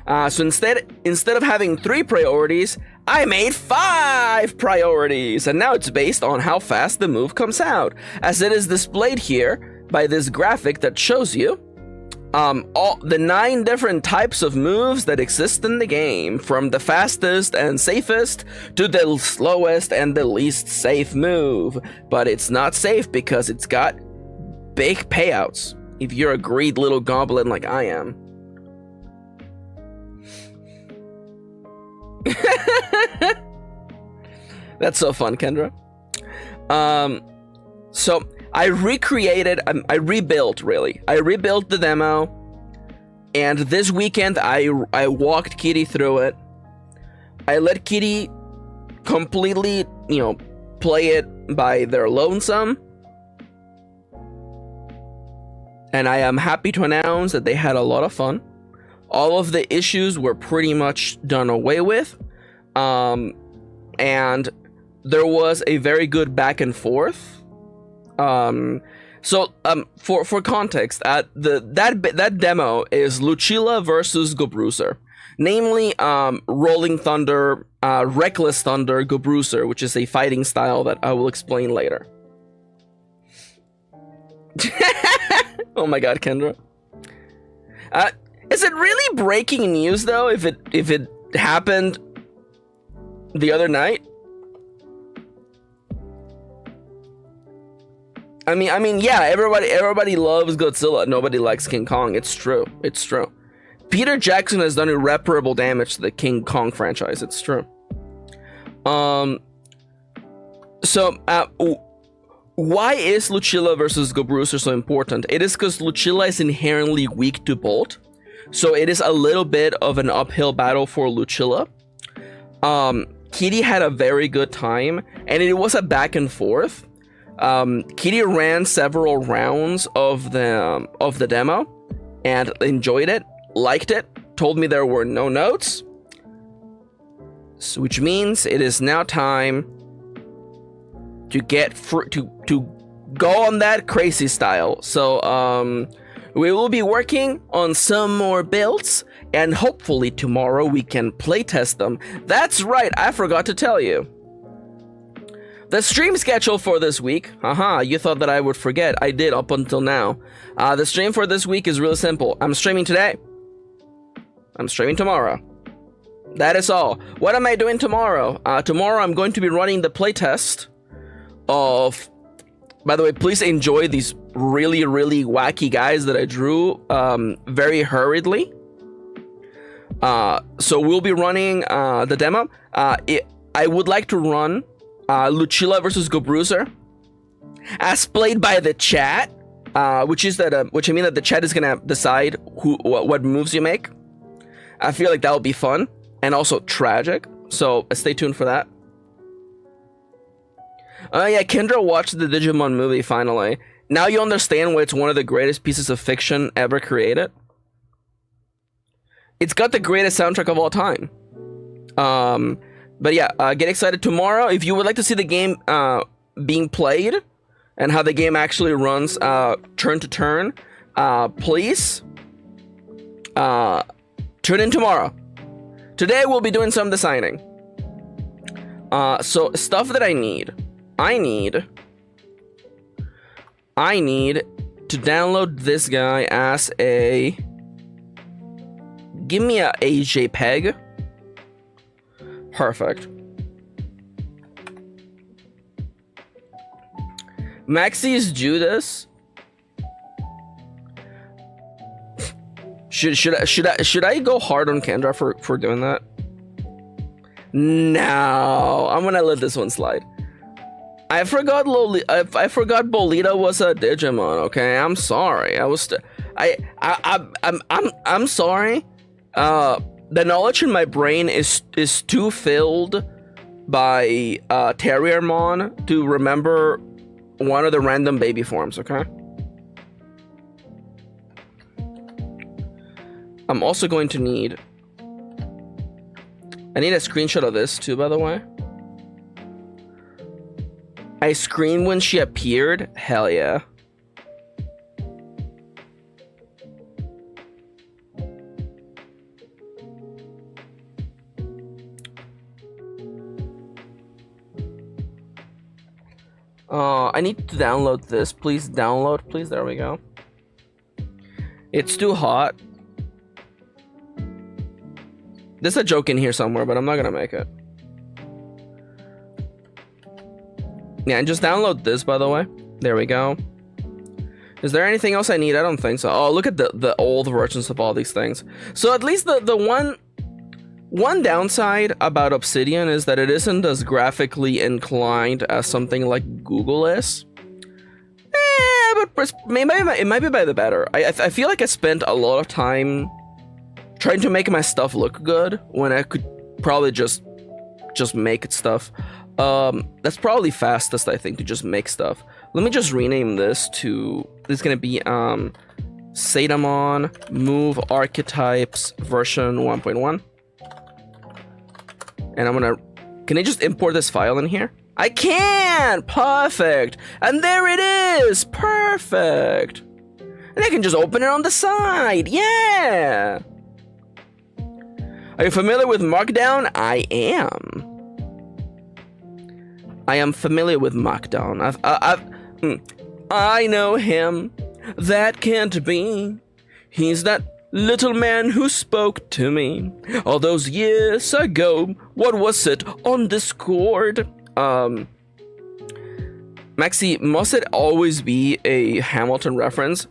So instead of having 3 priorities, I made 5 priorities, and now it's based on how fast the move comes out, as it is displayed here by this graphic that shows you all the 9 different types of moves that exist in the game, from the fastest and safest to the slowest and the least safe move. But it's not safe because it's got big payouts if you're a greedy little goblin like I am. That's so fun, Kendra. So I rebuilt the demo, and this weekend I walked Kitty through it. I let Kitty completely, play it by their lonesome. And I am happy to announce that they had a lot of fun. All of the issues were pretty much done away with. And there was a very good back and forth. So for context, that demo is Lucilla versus Gobrucer. Namely, Rolling Thunder, Reckless Thunder, Gobrucer, which is a fighting style that I will explain later. Oh my god, Kendra. Is it really breaking news though if it happened the other night? I mean, yeah, everybody loves Godzilla. Nobody likes King Kong. It's true. Peter Jackson has done irreparable damage to the King Kong franchise. It's true. Why is Lucilla versus Gobrucer so important? It is because Lucilla is inherently weak to Bolt, so it is a little bit of an uphill battle for Lucilla. Kitty had a very good time, and it was a back and forth. Kitty ran several rounds of the demo, and enjoyed it, liked it, told me there were no notes, which means it is now time to to go on that crazy style. So we will be working on some more builds, and hopefully tomorrow we can playtest them. That's right, I forgot to tell you. The stream schedule for this week. Haha, you thought that I would forget. I did up until now. The stream for this week is really simple. I'm streaming today. I'm streaming tomorrow. That is all. What am I doing tomorrow? Tomorrow I'm going to be running the playtest of... By the way, please enjoy these really, really wacky guys that I drew very hurriedly. So we'll be running the demo. I would like to run Lucilla versus Gobruiser as played by the chat, which I mean that the chat is gonna decide what moves you make. I feel like that will be fun and also tragic, so stay tuned for that. Yeah, Kendra watched the Digimon movie finally. Now you understand why it's one of the greatest pieces of fiction ever created. It's got the greatest soundtrack of all time. But yeah, get excited tomorrow. If you would like to see the game being played and how the game actually runs turn to turn, please tune in tomorrow. Today we'll be doing some designing. So stuff that I need to download this guy as a... Give me a JPEG. Perfect. Maxi's Judas. Should I go hard on Kendra for doing that? No, I'm gonna let this one slide. I forgot I forgot Bolita was a Digimon. Okay, I'm sorry. I'm sorry. The knowledge in my brain is too filled by Terriermon to remember one of the random baby forms. Okay. I'm also going to need... I need a screenshot of this too, by the way. I screamed when she appeared. Hell yeah. I need to download this. Please download, please. There we go. It's too hot. There's a joke in here somewhere, but I'm not gonna make it. Yeah, and just download this, by the way. There we go. Is there anything else I need? I don't think so. Oh, look at the old versions of all these things. So at least the one downside about Obsidian is that it isn't as graphically inclined as something like Google is. But it might be by the better. I feel like I spent a lot of time trying to make my stuff look good when I could probably just make stuff. That's probably fastest, I think, to just make stuff. Let me just rename this to... This is gonna be Zetamon Move Archetypes version 1.1. And I'm gonna... Can I just import this file in here? I can! Perfect! And there it is! Perfect! And I can just open it on the side! Yeah! Are you familiar with Markdown? I am. I am familiar with Markdown. I know him. That can't be. He's that little man who spoke to me all those years ago. What was it on Discord? Maxi, must it always be a Hamilton reference?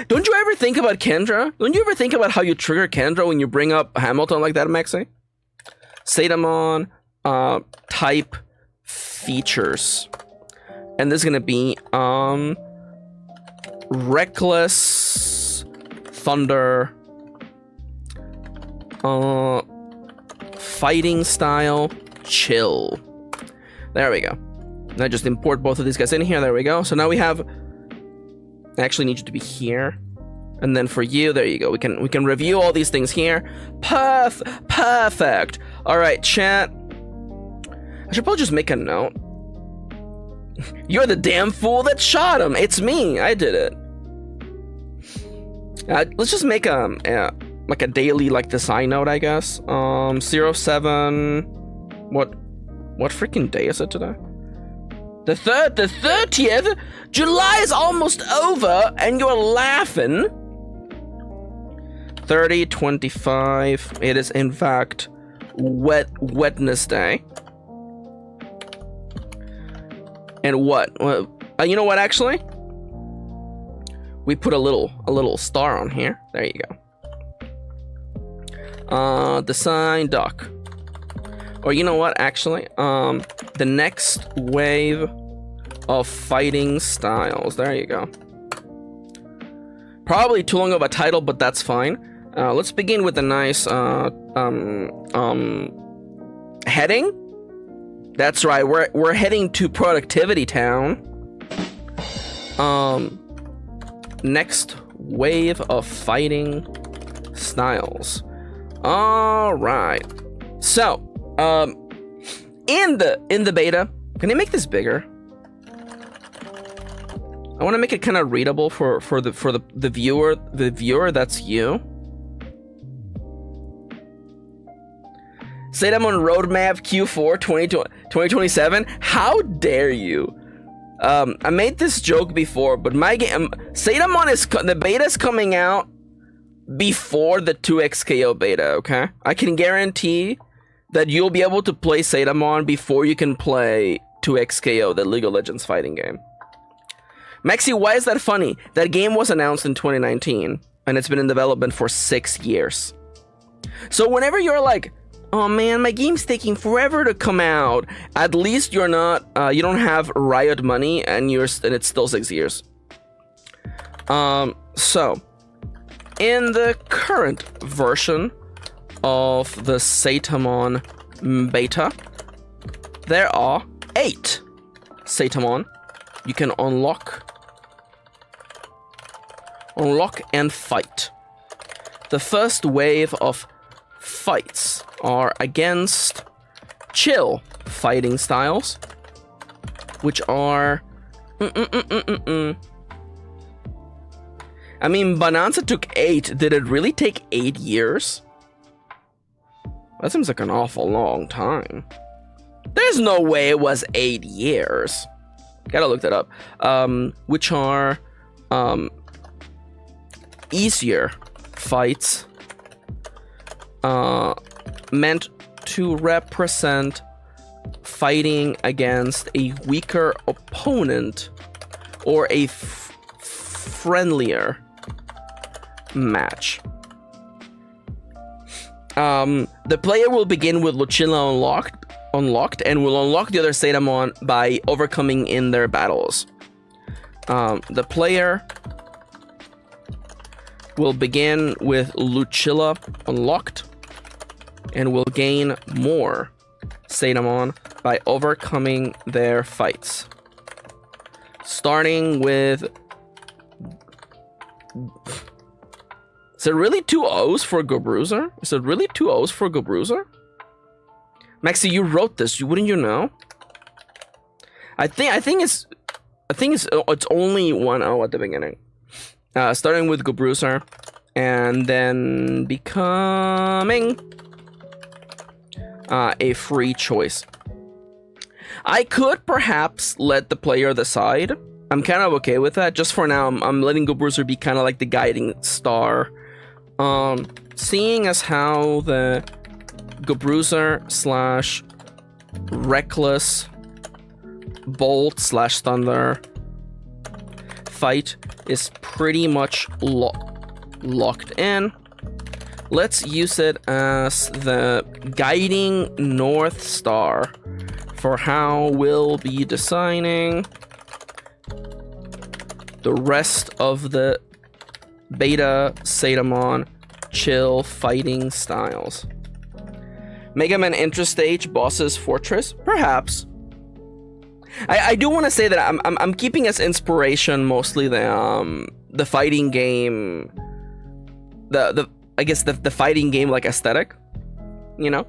Don't you ever think about Kendra? Don't you ever think about how you trigger Kendra when you bring up Hamilton like that, Maxi? Zetamon, type features. And this is gonna be Reckless Thunder, fighting style, chill. There we go. Now just import both of these guys in here. There we go. So now we have... I actually need you to be here. And then for you, there you go. We can review all these things here. Perfect. All right, chat. I should probably just make a note. You're the damn fool that shot him. It's me. I did it. Let's just make like a daily design note, I guess. 07. What freaking day is it today? The 30th? July is almost over and you're laughing. 30, 25. It is in fact Wednesday. And what? You know what, actually? We put a little star on here. There you go. Design doc. Or you know what, actually? The next wave of fighting styles. There you go. Probably too long of a title, but that's fine. Let's begin with a nice heading. That's right, we're heading to Productivity Town. Next wave of fighting styles. All right. So, in the beta, can I make this bigger? I want to make it kind of readable for the viewer. The viewer, that's you. Zetamon Roadmap Q4 2027. How dare you? I made this joke before, but my game Zetamon the beta is coming out before the 2XKO beta. Okay, I can guarantee that you'll be able to play Zetamon before you can play 2XKO, the League of Legends fighting game. Maxi, why is that funny? That game was announced in 2019, and it's been in development for 6 years. So whenever you're like, oh man, my game's taking forever to come out, at least you're not, you don't have Riot money, and it's still 6 years. So, in the current version of the Zetamon beta, there are 8 Zetamon you can unlock and fight. The first wave of fights are against chill fighting styles, which are I mean, Bonanza took 8. Did it really take 8 years? That seems like an awful long time. There's no way it was 8 years. Gotta look that up. Which are easier fights meant to represent fighting against a weaker opponent or a friendlier match. The player will begin with Lucilla unlocked and will unlock the other Zetamon by overcoming in their battles. The player will begin with Lucilla unlocked and will gain more Zetamon by overcoming their fights. Starting with... Is it really 2 O's for Gobruiser? Is it really 2 O's for Gobruiser? Maxi, you wrote this. Wouldn't you know? I think it's only 1 O at the beginning. Starting with Gobruiser and then becoming a free choice. I could perhaps let the player decide. I'm kind of okay with that. Just for now, I'm letting Gobruiser be kind of like the guiding star. Seeing as how the Gobruiser / Reckless Bolt / Thunder fight is pretty much locked in, let's use it as the guiding North Star for how we'll be designing the rest of the beta Zetamon chill fighting styles. Mega Man Interstage Boss's Fortress? Perhaps. I do want to say that I'm keeping as inspiration mostly the fighting game, I guess the fighting game like aesthetic, you know.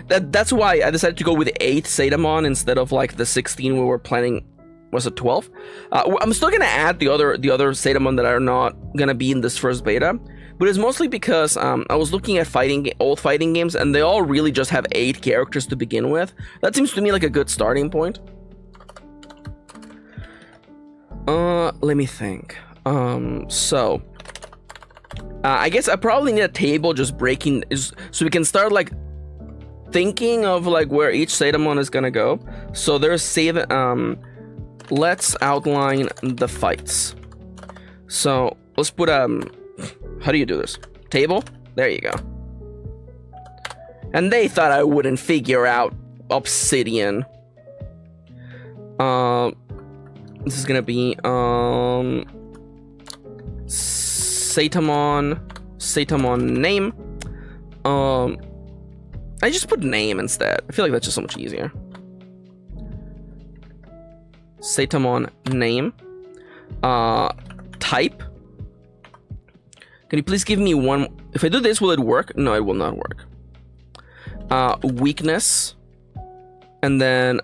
That's why I decided to go with 8 Zetamon instead of like the 16 we were planning. Was it 12? I'm still gonna add the other Zetamon that are not gonna be in this first beta, but it's mostly because I was looking at old fighting games and they all really just have 8 characters to begin with. That seems to me like a good starting point. Let me think. So I guess I probably need a table just breaking so we can start like thinking of like where each Zetamon is gonna go. So there's let's outline the fights. So let's put how do you do this? Table? There you go. And they thought I wouldn't figure out obsidian. This is gonna be Zetamon name. I just put name instead. I feel like that's just so much easier. Zetamon name. Type. Can you please give me one? If I do this, will it work? No, it will not work. Weakness. And then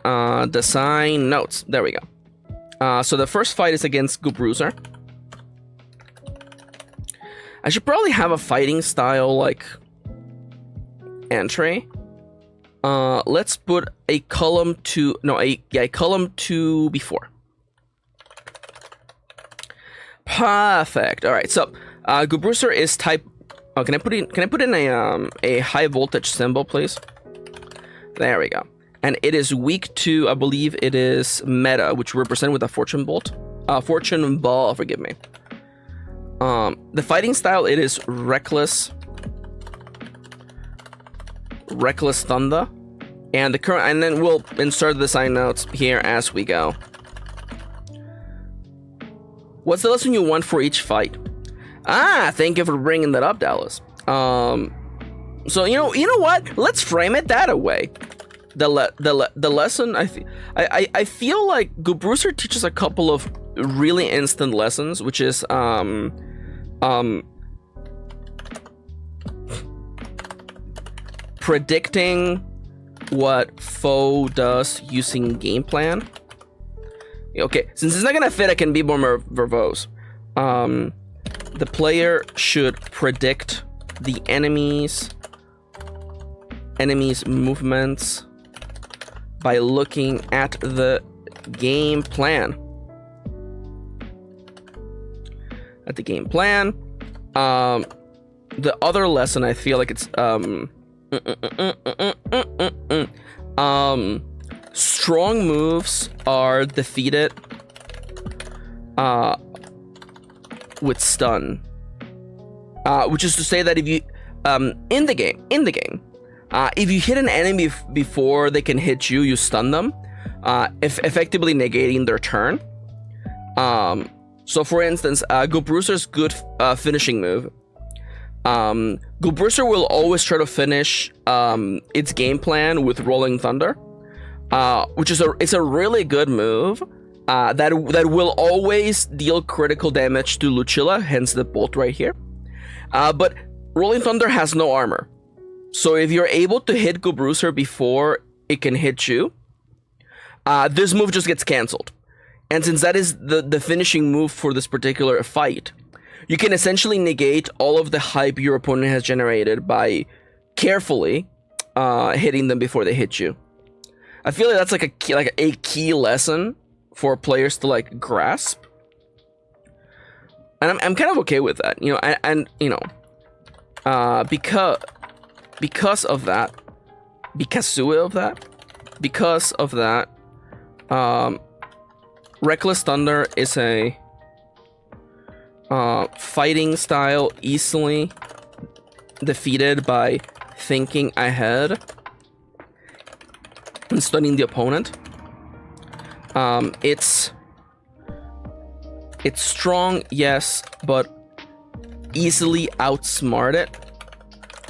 design notes. There we go. So the first fight is against Gubruiser. I should probably have a fighting style like entry. Let's put a column to a column to before. Perfect. All right. So Gubruiser is type. Oh, can I put in a high voltage symbol, please? There we go. And it is weak to, I believe it is meta, which represent with a fortune bolt. Fortune ball, forgive me. The fighting style, it is reckless thunder. And the current, and then we'll insert the design notes here as we go. What's the lesson you want for each fight? Thank you for bringing that up, Dallas. So you know what? Let's frame it that way. The lesson, I feel like Gubruiser teaches a couple of really instant lessons, which is predicting what foe does using game plan. Okay, since it's not gonna fit, I can be more verbose. The player should predict the enemy's movements by looking at the game plan. The other lesson, I feel like it's strong moves are defeated with stun, which is to say that if you in the game, if you hit an enemy before they can hit you, you stun them, effectively negating their turn. So for instance, Gubruiser's good finishing move. Gubruiser will always try to finish its game plan with Rolling Thunder, which is a really good move that will always deal critical damage to Lucilla, hence the bolt right here. But Rolling Thunder has no armor. So if you're able to hit Gubruiser before it can hit you, this move just gets cancelled. And since that is the finishing move for this particular fight, you can essentially negate all of the hype your opponent has generated by carefully hitting them before they hit you. I feel like that's like a key lesson for players to like grasp. And I'm kind of okay with that, you know, and you know, because of that, Reckless Thunder is a fighting style easily defeated by thinking ahead and stunning the opponent. It's strong, yes, but easily outsmarted,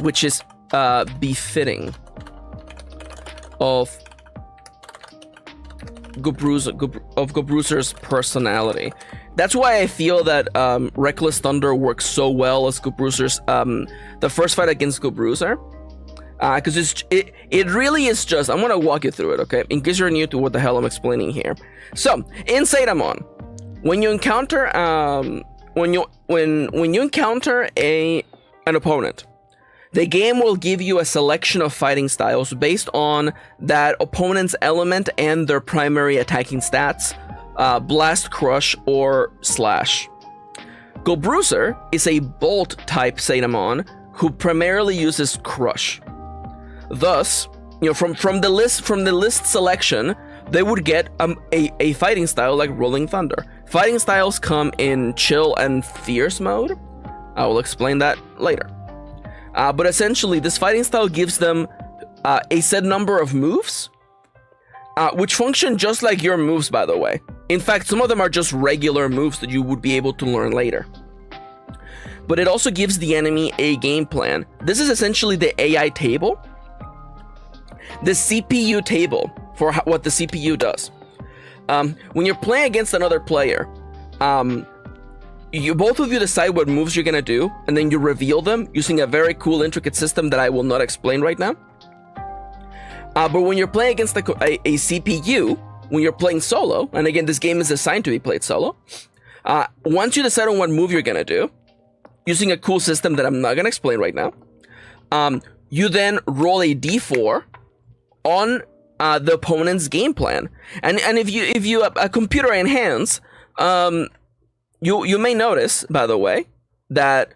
which is befitting of Gubruiser's personality. That's why I feel that Reckless Thunder works so well as Gubruiser's the first fight against Gubruiser, because it really is just, I'm gonna walk you through it, okay, in case you're new to what the hell I'm explaining here. So in Zetamon, when you encounter when you encounter an opponent, the game will give you a selection of fighting styles based on that opponent's element and their primary attacking stats. Blast, Crush, or Slash. Go Bruiser is a Bolt type Zetamon who primarily uses Crush. Thus, from the list selection, they would get a fighting style like Rolling Thunder. Fighting styles come in Chill and Fierce mode. I will explain that later. But essentially, this fighting style gives them a set number of moves, which function just like your moves, by the way. In fact, some of them are just regular moves that you would be able to learn later. But it also gives the enemy a game plan. This is essentially the AI table, the CPU table for what the CPU does. When you're playing against another player, both of you decide what moves you're gonna do, and then you reveal them using a very cool, intricate system that I will not explain right now. But when you're playing against a CPU, when you're playing solo, and again, this game is designed to be played solo, once you decide on what move you're gonna do, using a cool system that I'm not gonna explain right now, you then roll a d4 on the opponent's game plan, and if you have a computer in hands, you may notice, by the way, that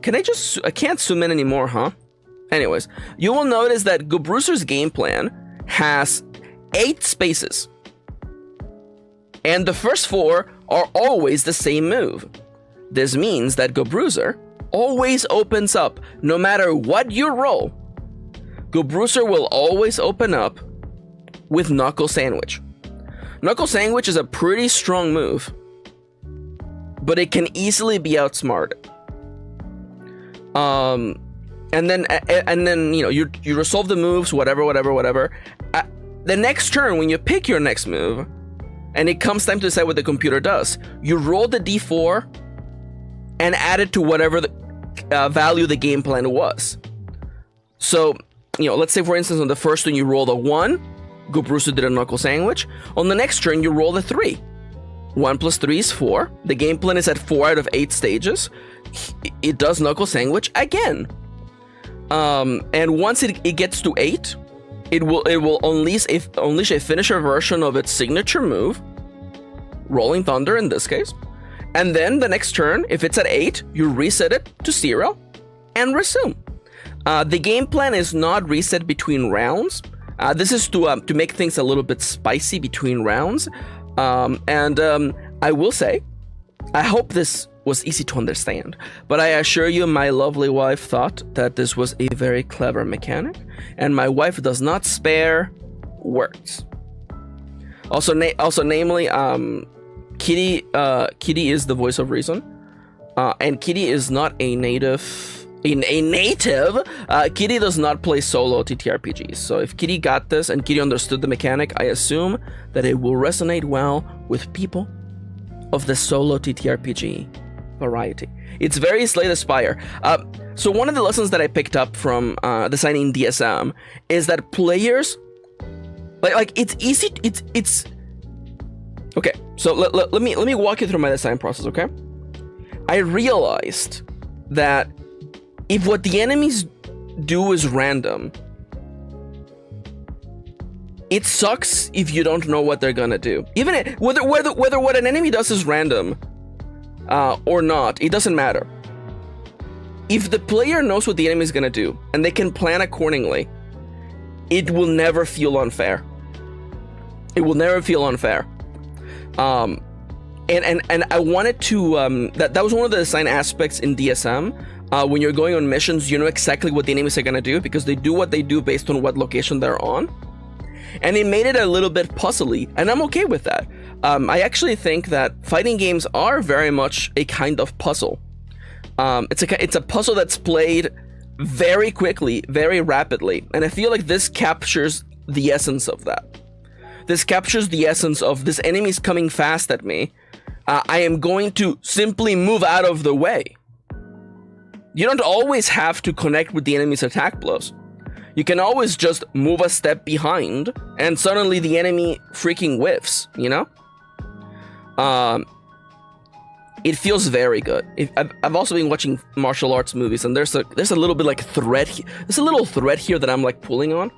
I can't zoom in anymore, huh? Anyways, you will notice that Go Bruiser's game plan has 8 spaces, and the first 4 are always the same move. This means that Go Bruiser always opens up, no matter what you roll. Go Bruiser will always open up with Knuckle Sandwich. Knuckle Sandwich is a pretty strong move, but it can easily be outsmarted. And then you resolve the moves, whatever. The next turn, when you pick your next move, and it comes time to decide what the computer does, you roll the d4 and add it to whatever the value the game plan was. So, let's say for instance on the first one you roll a 1, Go Bruiser did a Knuckle Sandwich. On the next turn you roll a 3. 1 plus 3 is 4. The game plan is at 4 out of 8 stages. It does Knuckle Sandwich again. And once it gets to 8, it will unleash a finisher version of its signature move, Rolling Thunder in this case. And then the next turn, if it's at 8, you reset it to 0 and resume. The game plan is not reset between rounds. This is to make things a little bit spicy between rounds. I will say, I hope this was easy to understand, but I assure you my lovely wife thought that this was a very clever mechanic, and my wife does not spare words. Also, namely, Kitty is the voice of reason, and Kitty is not a native. Kitty does not play solo TTRPGs, so if Kitty got this and Kitty understood the mechanic, I assume that it will resonate well with people of the solo TTRPG variety. It's very Slay the Spire. So one of the lessons that I picked up from designing DSM is that players, like it's easy. It's okay. So let me walk you through my design process. Okay, I realized that if what the enemies do is random, it sucks if you don't know what they're gonna do. Even whether what an enemy does is random or not, it doesn't matter. If the player knows what the enemy is gonna do and they can plan accordingly, it will never feel unfair. It will never feel unfair. And I wanted to that was one of the design aspects in DSM. When you're going on missions, you know exactly what the enemies are gonna do because they do what they do based on what location they're on. And it made it a little bit puzzly, and I'm okay with that. I actually think that fighting games are very much a kind of puzzle. It's a puzzle that's played very quickly, very rapidly, and I feel like this captures the essence of that. This captures the essence of this enemy's coming fast at me. I am going to simply move out of the way. You don't always have to connect with the enemy's attack blows. You can always just move a step behind and suddenly the enemy freaking whiffs, you know? It feels very good. I've also been watching martial arts movies and there's a little bit like thread. There's a little thread here that I'm like pulling on.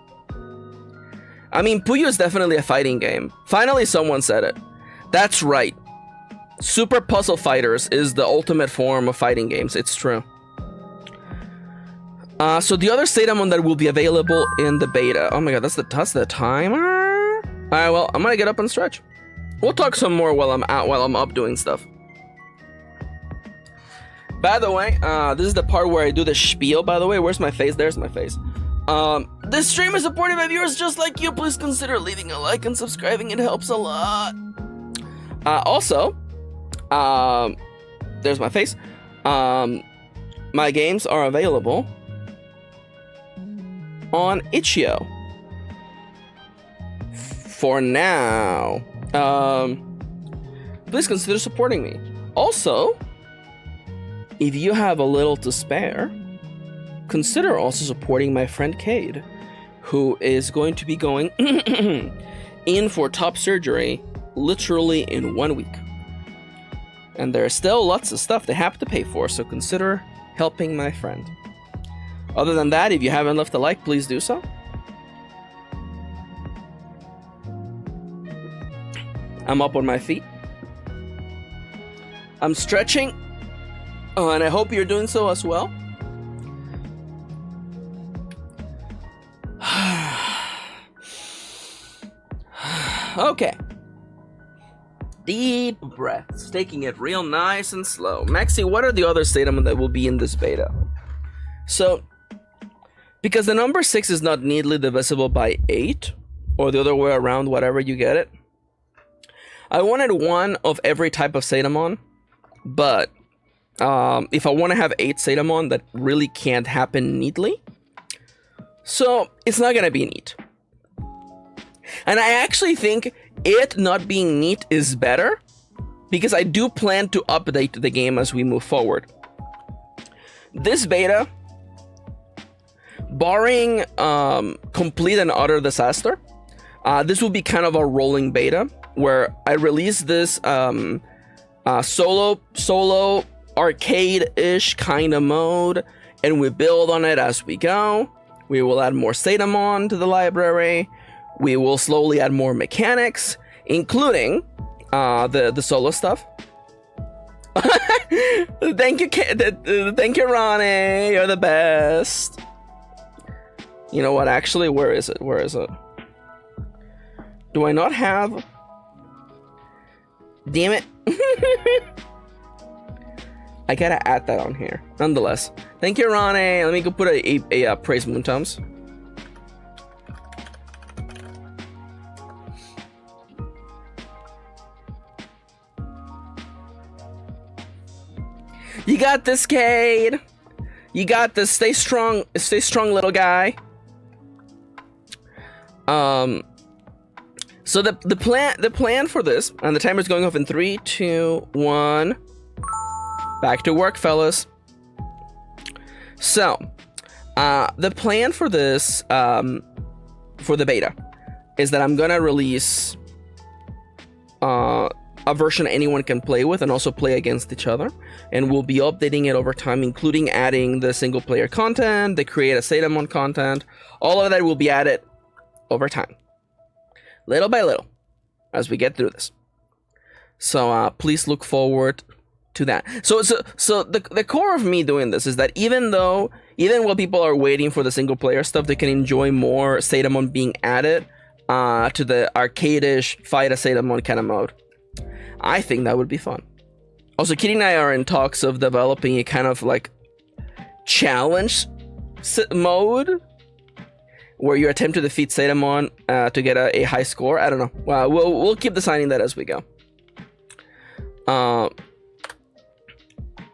I mean, Puyo is definitely a fighting game. Finally, someone said it. That's right. Super Puzzle Fighters is the ultimate form of fighting games. It's true. So the other Zetamon that will be available in the beta. Oh my god, that's the timer. All right, well, I'm gonna get up and stretch. We'll talk some more while I'm up doing stuff. By the way, this is the part where I do the spiel. By the way, where's my face? There's my face. This stream is supported by viewers just like you. Please consider leaving a like and subscribing. It helps a lot. Also, there's my face. My games are available on itch.io for now. Please consider supporting me. Also, if you have a little to spare, consider also supporting my friend Cade, who is going to be going in for top surgery literally in 1 week. And there are still lots of stuff they have to pay for, so consider helping my friend. Other than that, if you haven't left a like, please do so. I'm up on my feet. I'm stretching. And I hope you're doing so as well. Okay. Deep breaths, taking it real nice and slow. Maxi, what are the other Zetamon that will be in this beta? So, because the number 6 is not neatly divisible by 8, or the other way around, whatever you get it, I wanted one of every type of Zetamon, but if I want to have 8 Zetamon, that really can't happen neatly. So, it's not gonna be neat. And I actually think it not being neat is better, because I do plan to update the game as we move forward. This beta, barring complete and utter disaster, this will be kind of a rolling beta where I release this solo arcade-ish kind of mode, and we build on it as we go. We will add more Zetamon to the library. We will slowly add more mechanics, including the solo stuff. Thank you, Ronnie. You're the best. You know what? Actually, where is it? Where is it? Do I not have? Damn it. I gotta add that on here. Nonetheless, thank you, Ronnie. Let me go put a praise moon toms. You got this, Cade. You got this. Stay strong, little guy. So the plan for this, and the timer's going off in 3, 2, 1. Back to work, fellas. So, the plan for this, for the beta, is that I'm gonna release a version anyone can play with and also play against each other, and we'll be updating it over time, including adding the single player content, the create a Zetamon content. All of that will be added over time, little by little, as we get through this. So please look forward to that. So the core of me doing this is that even while people are waiting for the single player stuff, they can enjoy more Zetamon being added to the arcade-ish fight a Zetamon kind of mode. I think that would be fun. Also, Kirin and I are in talks of developing a kind of like challenge mode where you attempt to defeat Zetamon to get a high score. I don't know. We'll keep designing that as we go.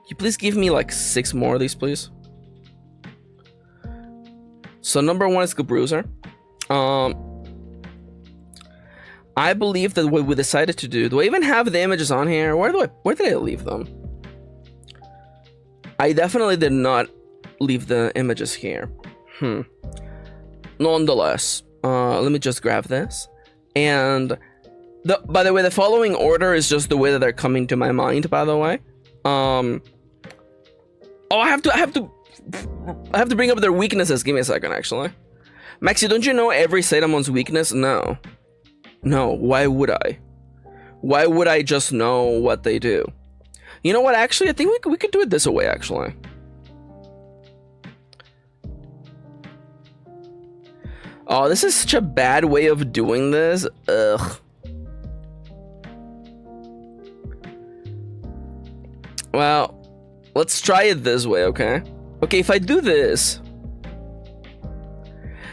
You please give me like 6 more of these, please. So number 1 is Bruiser. I believe that what we decided to do I even have the images on here? Where did I leave them? I definitely did not leave the images here. Nonetheless, let me just grab this. And by the way, the following order is just the way that they're coming to my mind, by the way. I have to bring up their weaknesses. Give me a second, actually. Maxi, don't you know every Zetamon's weakness? No, why would I? Why would I just know what they do? You know what? Actually, I think we could do it this way. Actually, oh, this is such a bad way of doing this. Ugh. Well, let's try it this way, okay? Okay, if I do this,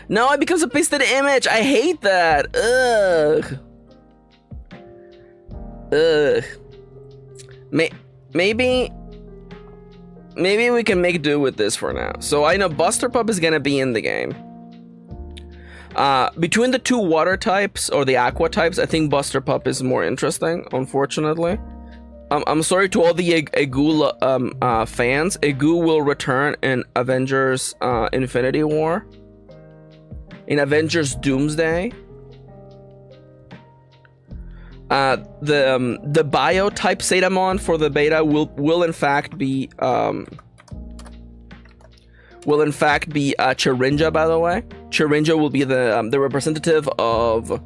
no, it becomes a pasted image. I hate that. Ugh. Ugh. Maybe we can make do with this for now. So I know Buster Pup is gonna be in the game. Between the two water types or the aqua types, I think Buster Pup is more interesting, unfortunately. I'm sorry to all the Egu fans. Egu will return in Avengers Infinity War. In Avengers Doomsday. The bio type Zetamon for the beta will in fact be Chirinja, by the way. Chirinja will be the representative of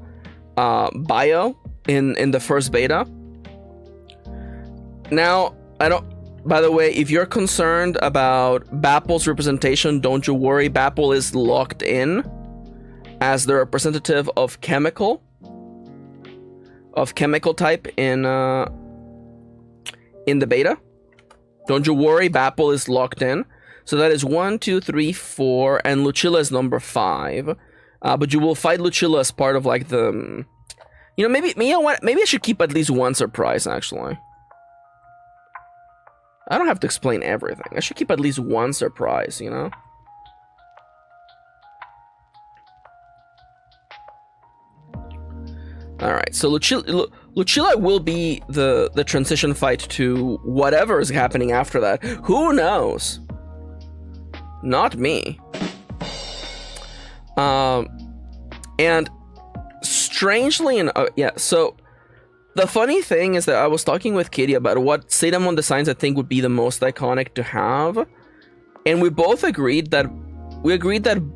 bio in the first beta. Now, by the way, if you're concerned about Bapple's representation, don't you worry. Bapple is locked in as the representative of chemical type in the beta. Don't you worry, Bapple is locked in. So that is 1, 2, 3, 4, and Lucilla is number 5. But you will fight Lucilla as part of like the, you know, maybe I should keep at least one surprise actually. I don't have to explain everything. I should keep at least one surprise, you know? Alright, so Lucilla will be the transition fight to whatever is happening after that. Who knows? Not me. And strangely, yeah, so the funny thing is that I was talking with Katie about what Zetamon designs I think would be the most iconic to have. And we both agreed that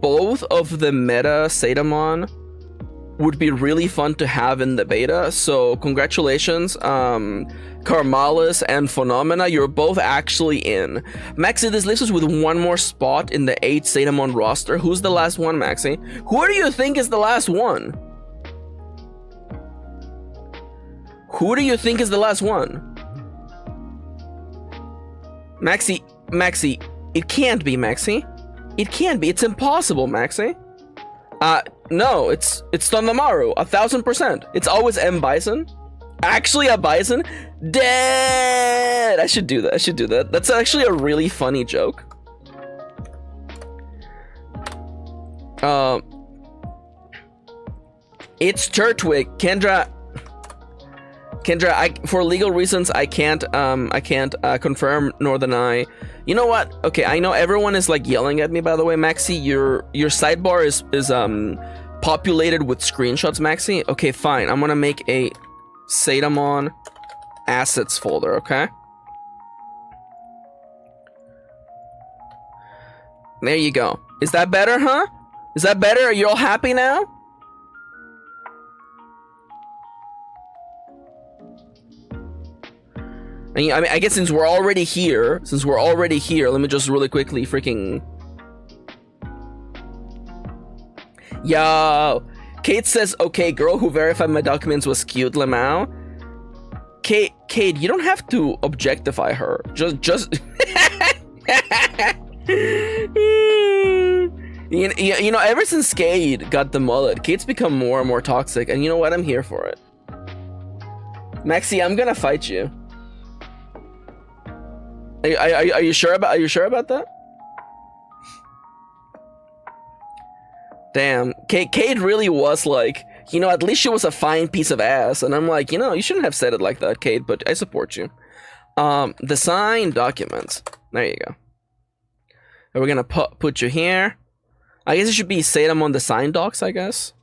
both of the meta Zetamon would be really fun to have in the beta. So congratulations, Carmalis and Phenomena, you're both actually in. Maxi, this leaves us with one more spot in the 8 Zetamon roster. Who's the last one, Maxi? Who do you think is the last one? Who do you think is the last one? Maxi, it can't be, Maxi. It can't be, it's impossible, Maxi. No, it's Thundermaru, 1000%. It's always M. Bison. Actually a Bison? Dead! I should do that. That's actually a really funny joke. It's Turtwig. Kendra, for legal reasons, I can't confirm nor deny. You know what? Okay, I know everyone is like yelling at me. By the way, Maxi, your sidebar is populated with screenshots. Maxi, okay, fine. I'm gonna make a Zetamon assets folder. Okay. There you go. Is that better, huh? Is that better? Are you all happy now? I mean, I guess since we're already here, let me just really quickly freaking... Yo! Kate says, okay, girl who verified my documents was cute, Lemao. Kate, you don't have to objectify her. Just... you know, ever since Kate got the mullet, Kate's become more and more toxic, and you know what? I'm here for it. Maxi, I'm gonna fight you. Are you sure about that? Damn, Kate really was like, you know, at least she was a fine piece of ass, and I'm like, you know, you shouldn't have said it like that, Kate, but I support you. The signed documents. There you go. And we're gonna put you here. I guess it should be Zetamon the signed docs, I guess.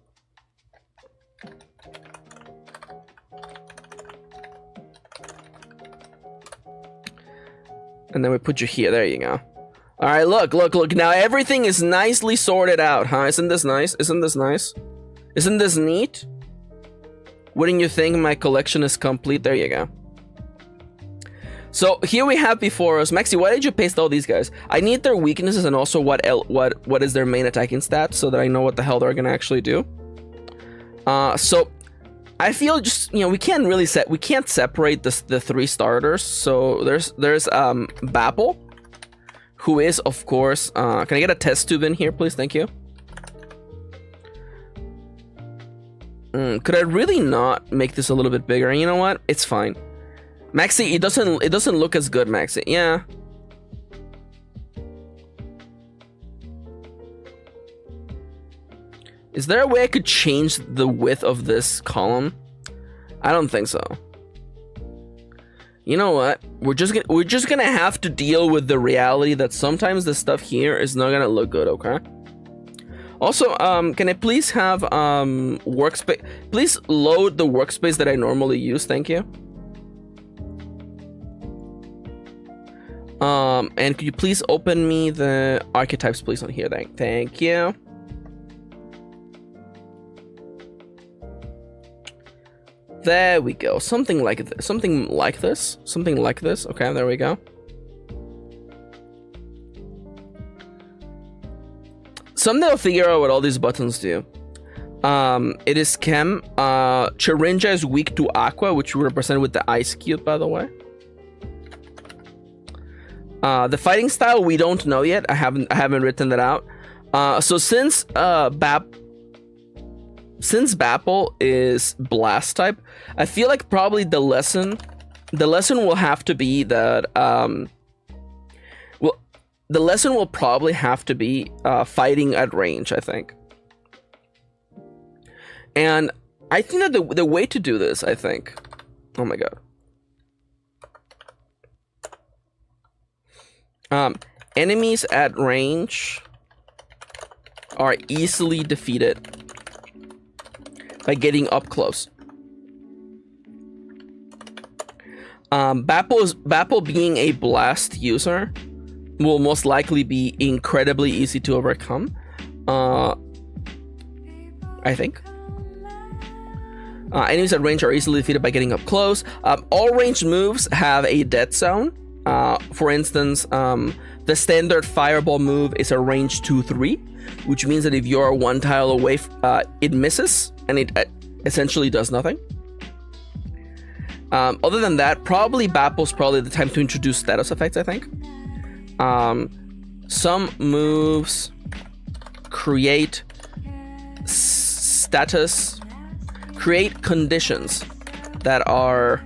And then we put you here. There you go. All right, look. Now everything is nicely sorted out, huh? Isn't this nice? Isn't this nice? Isn't this neat? Wouldn't you think my collection is complete? There you go. So here we have before us, Maxi, why did you paste all these guys? I need their weaknesses and also what is their main attacking stats so that I know what the hell they're gonna actually do. So I feel just, you know, we can't separate the 3 starters. So there's Bapple, who is of course, can I get a test tube in here, please? Thank you. Could I really not make this a little bit bigger? You know what? It's fine. Maxi, it doesn't look as good, Maxi. Yeah. Is there a way I could change the width of this column? I don't think so. You know what? We're just gonna have to deal with the reality that sometimes the stuff here is not gonna look good, okay? Also, can I please have workspace? Please load the workspace that I normally use, thank you. And could you please open me the archetypes, please, on here? Thank you. There we go. Something like this. Something like this. Something like this. Okay, there we go. Someday I'll figure out what all these buttons do. It is Chem. Chirinja is weak to Aqua, which we represent with the ice cube, by the way. The fighting style we don't know yet. I haven't written that out. So since Bapple is blast type, I feel like probably the lesson will have to be that the lesson will probably have to be fighting at range, I think. And I think that the way to do this, I think, oh my god. Enemies at range are easily defeated by getting up close. Bapple being a blast user will most likely be incredibly easy to overcome. I think. Enemies at range are easily defeated by getting up close. All ranged moves have a dead zone. For instance, the standard fireball move is a range 2-3, which means that if you're 1 tile away, it misses and it essentially does nothing. Other than that, probably Bapple's probably the time to introduce status effects, I think. Some moves create create conditions that are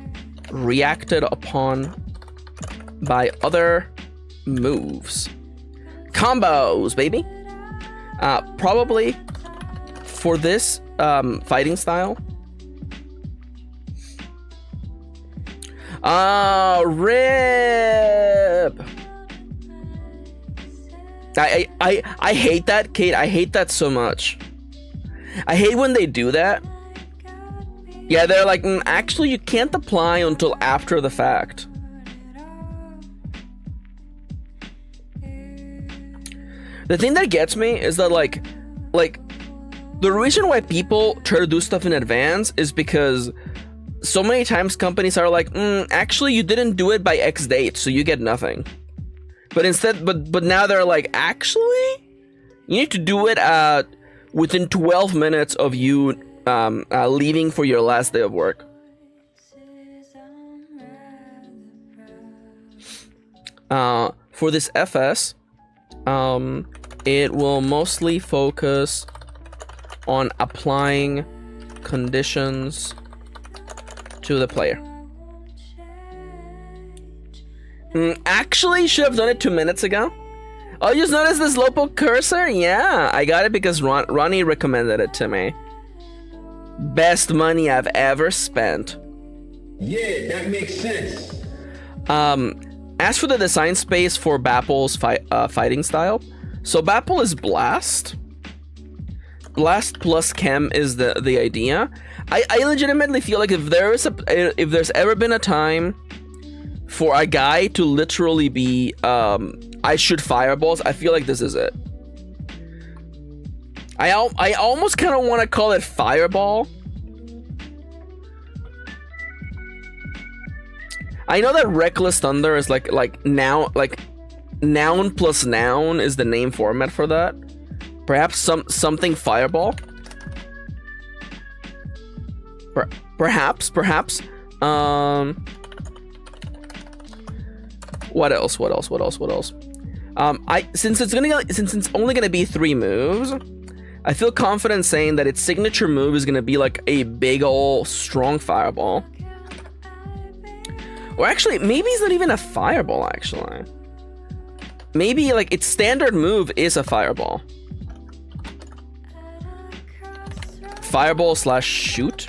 reacted upon by other moves. Combos, baby. Probably for this fighting style. Rip. I hate that, Kate. I hate that so much. I hate when they do that. Yeah, they're like, actually, you can't apply until after the fact. The thing that gets me is that like the reason why people try to do stuff in advance is because so many times companies are like, actually you didn't do it by X date, so you get nothing. But instead, but now they're like, actually, you need to do it within 12 minutes of you leaving for your last day of work. For this FS, it will mostly focus on applying conditions to the player. Actually, should have done it 2 minutes ago. Oh, you just noticed this Lopo cursor? Yeah, I got it because Ronnie recommended it to me. Best money I've ever spent. Yeah, that makes sense. As for the design space for Bapple's fighting style, so Bapple is blast. Blast plus chem is the idea. I legitimately feel like if there's ever been a time for a guy to literally be I shoot fireballs, I feel like this is it. I almost kind of want to call it fireball, I know that Reckless Thunder is like noun plus noun is the name format for that. Perhaps something Fireball. Perhaps. What else? Since it's only gonna be 3 moves, I feel confident saying that its signature move is gonna be like a big ol' strong Fireball. Or actually, maybe it's not even a Fireball, actually. Maybe like its standard move is a Fireball. Fireball / shoot.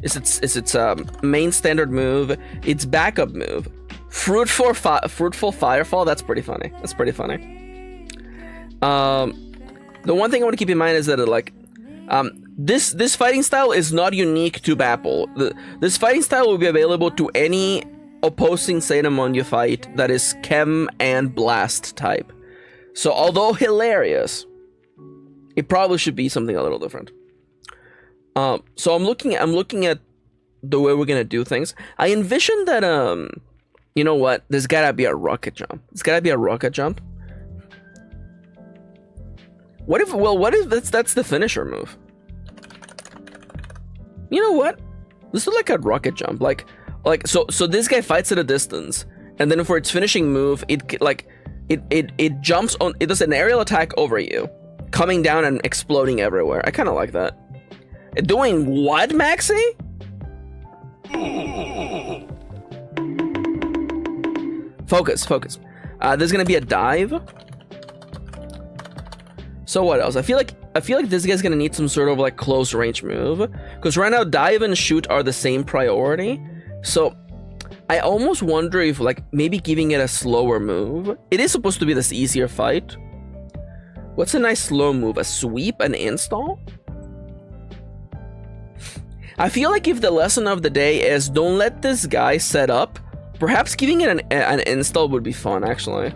Is its main standard move, its backup move. Fruitful Firefall, that's pretty funny. The one thing I want to keep in mind is that this fighting style is not unique to Bapple. This fighting style will be available to any opposing Zetamon you fight that is Chem and Blast type. So although hilarious, it probably should be something a little different. So I'm looking at the way we're gonna do things. I envision that you know what? There's gotta be a rocket jump. What if that's the finisher move? You know what? Let's do like a rocket jump. So this guy fights at a distance, and then for its finishing move, it jumps on. It does an aerial attack over you, coming down and exploding everywhere. I kind of like that. Doing what, Maxi? Focus. There's gonna be a dive. So what else? I feel like this guy's gonna need some sort of like close range move, because right now dive and shoot are the same priority. So I almost wonder if like maybe giving it a slower move. It is supposed to be this easier fight. What's a nice slow move? A sweep, an install? I feel like if the lesson of the day is don't let this guy set up, perhaps giving it an install would be fun, actually.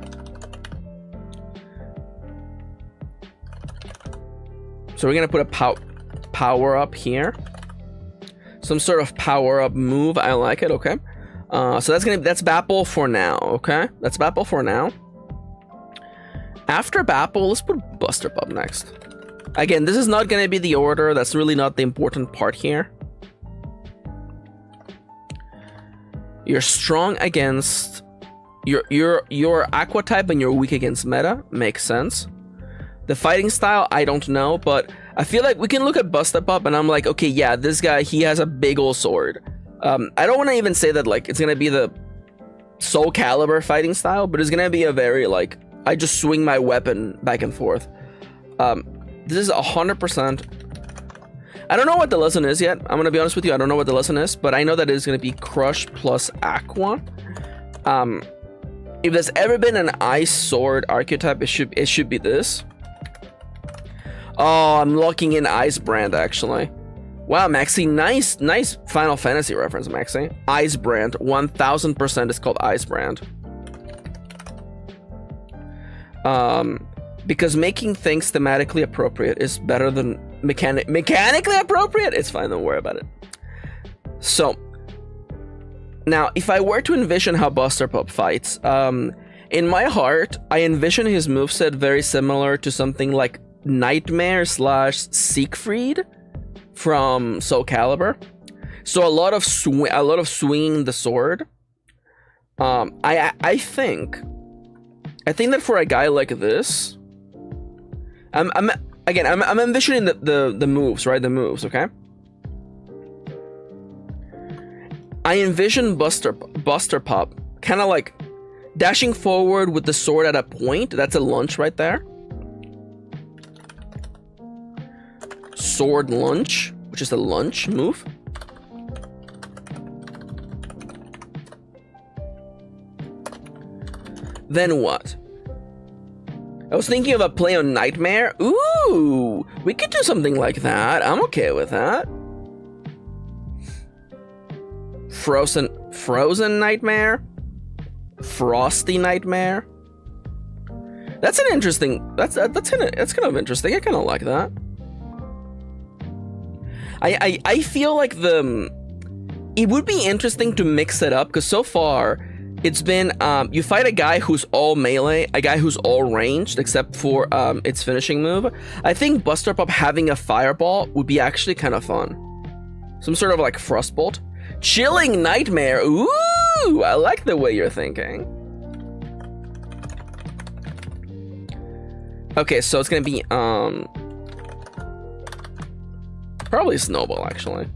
So we're gonna put a power up here. Some sort of power up move. I like it. Okay. So that's Bapple for now. Okay, that's Bapple for now. After Bapple, let's put Buster Pup next. Again, this is not gonna be the order. That's really not the important part here. You're strong against you're Aqua type and you're weak against Meta. Makes sense. The fighting style, I don't know, but I feel like we can look at Buster Pup and I'm like, okay, yeah, this guy, he has a big old sword. I don't want to even say that like it's gonna be the Soul Calibur fighting style, but it's gonna be a very like I just swing my weapon back and forth. This is 100%. I don't know what the lesson is yet. I'm gonna be honest with you. I don't know what the lesson is, but I know that it's gonna be Crush plus Aqua. If there's ever been an Ice Sword archetype, it should be this. Oh, I'm locking in Ice Brand actually. Wow, Maxi, nice Final Fantasy reference, Maxi. Ice Brand, 1000% is called Ice Brand. Because making things thematically appropriate is better than mechanically appropriate. It's fine, don't worry about it. So now, if I were to envision how Buster Pup fights, in my heart, I envision his moveset very similar to something like Nightmare / Siegfried from Soul Calibur. So a lot of swinging the sword. I think that for a guy like this, I'm envisioning the moves, right? The moves, okay? I envision Buster Pup kind of like dashing forward with the sword at a point. That's a lunge right there. Sword lunge, which is a lunge move. Then what? I was thinking of a play on Nightmare. Ooh, we could do something like that. I'm okay with that. Frozen Nightmare. Frosty Nightmare. That's an interesting. That's kind of interesting. I kind of like that. I feel like it would be interesting to mix it up, because so far it's been you fight a guy who's all melee, a guy who's all ranged except for its finishing move. I think Buster Pop having a fireball would be actually kind of fun. Some sort of like Frostbolt. Chilling Nightmare. Ooh, I like the way you're thinking. Okay, so it's gonna be probably Snowball, actually.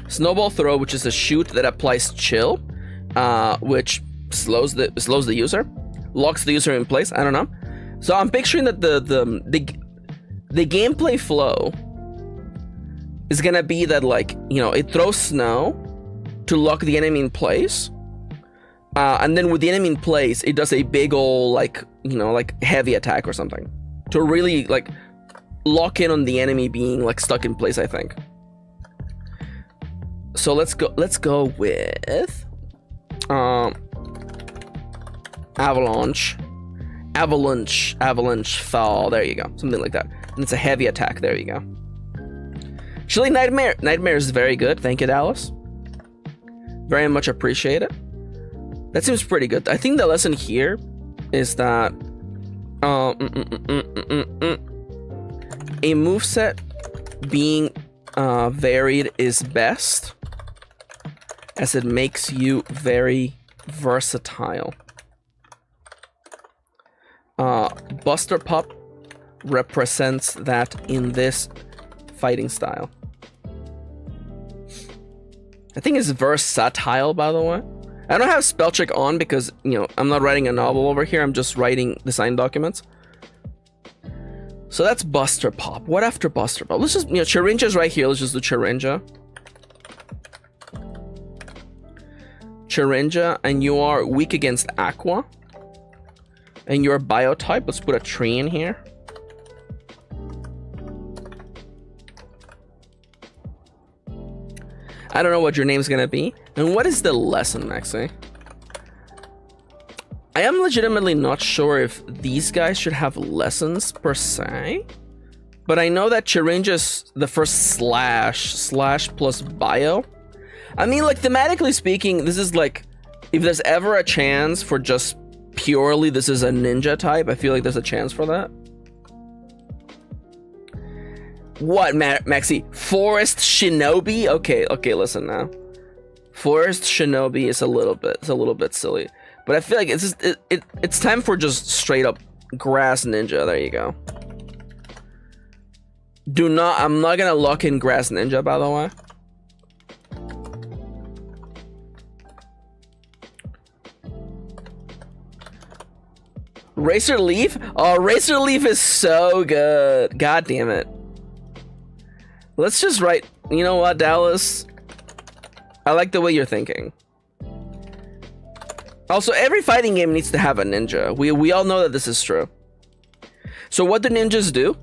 Snowball Throw, which is a shoot that applies chill, which slows the user, locks the user in place. I don't know. So I'm picturing that the gameplay flow is gonna be that, like, you know, it throws snow to lock the enemy in place, and then with the enemy in place, it does a big ol', like, you know, like heavy attack or something to really like lock in on the enemy being like stuck in place, I think. So let's go with avalanche fall. There you go, something like that. And it's a heavy attack. There you go. Chilling Nightmare is very good. Thank you, Dallas. Very much appreciate it. That seems pretty good. I think the lesson here is that a moveset being varied is best, as it makes you very versatile. Buster Pop represents that in this fighting style. I think it's versatile, by the way. I don't have spell check on because, you know, I'm not writing a novel over here. I'm just writing design documents. So that's Buster Pop. What after Buster Pop? Let's just, you know, Chirinja's right here. Let's just do Chirinja. Chirinja, and you are weak against Aqua. And you're Biotype. Let's put a tree in here. I don't know what your name's gonna be. And what is the lesson, Maxi? I am legitimately not sure if these guys should have lessons per se, but I know that Chirinja's the first slash plus bio. I mean, like, thematically speaking, this is like, if there's ever a chance for just purely this is a ninja type, I feel like there's a chance for that. What, Maxi? Forest Shinobi? Okay, listen now. Forest Shinobi is a little bit silly, but I feel like it's just, it's time for just straight up Grass Ninja. There you go. I'm not gonna lock in Grass Ninja, by the way. Racer Leaf? Oh, Racer Leaf is so good. God damn it. Let's just write, you know what, Dallas? I like the way you're thinking. Also, every fighting game needs to have a ninja. We all know that this is true. So what do ninjas do?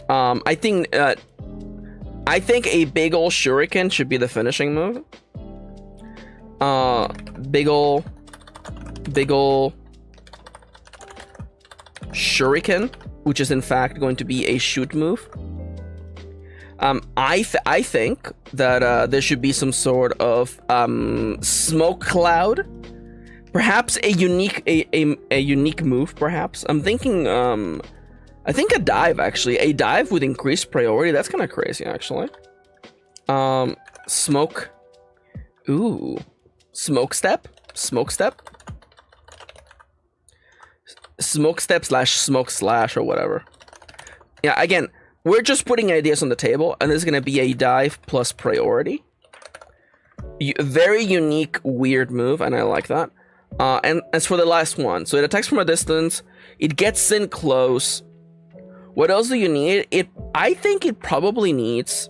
I think a big ol' shuriken should be the finishing move. Big ol' shuriken, which is in fact going to be a shoot move. I think that there should be some sort of smoke cloud, perhaps a unique move. Perhaps I'm thinking I think a dive, actually, a dive with increased priority. That's kind of crazy, actually. Smoke. Ooh, smoke step slash smoke slash or whatever. Yeah, again, we're just putting ideas on the table, and this is going to be a dive plus priority. Very unique, weird move, and I like that. And as for the last one, so it attacks from a distance, it gets in close. What else do you need? I think it probably needs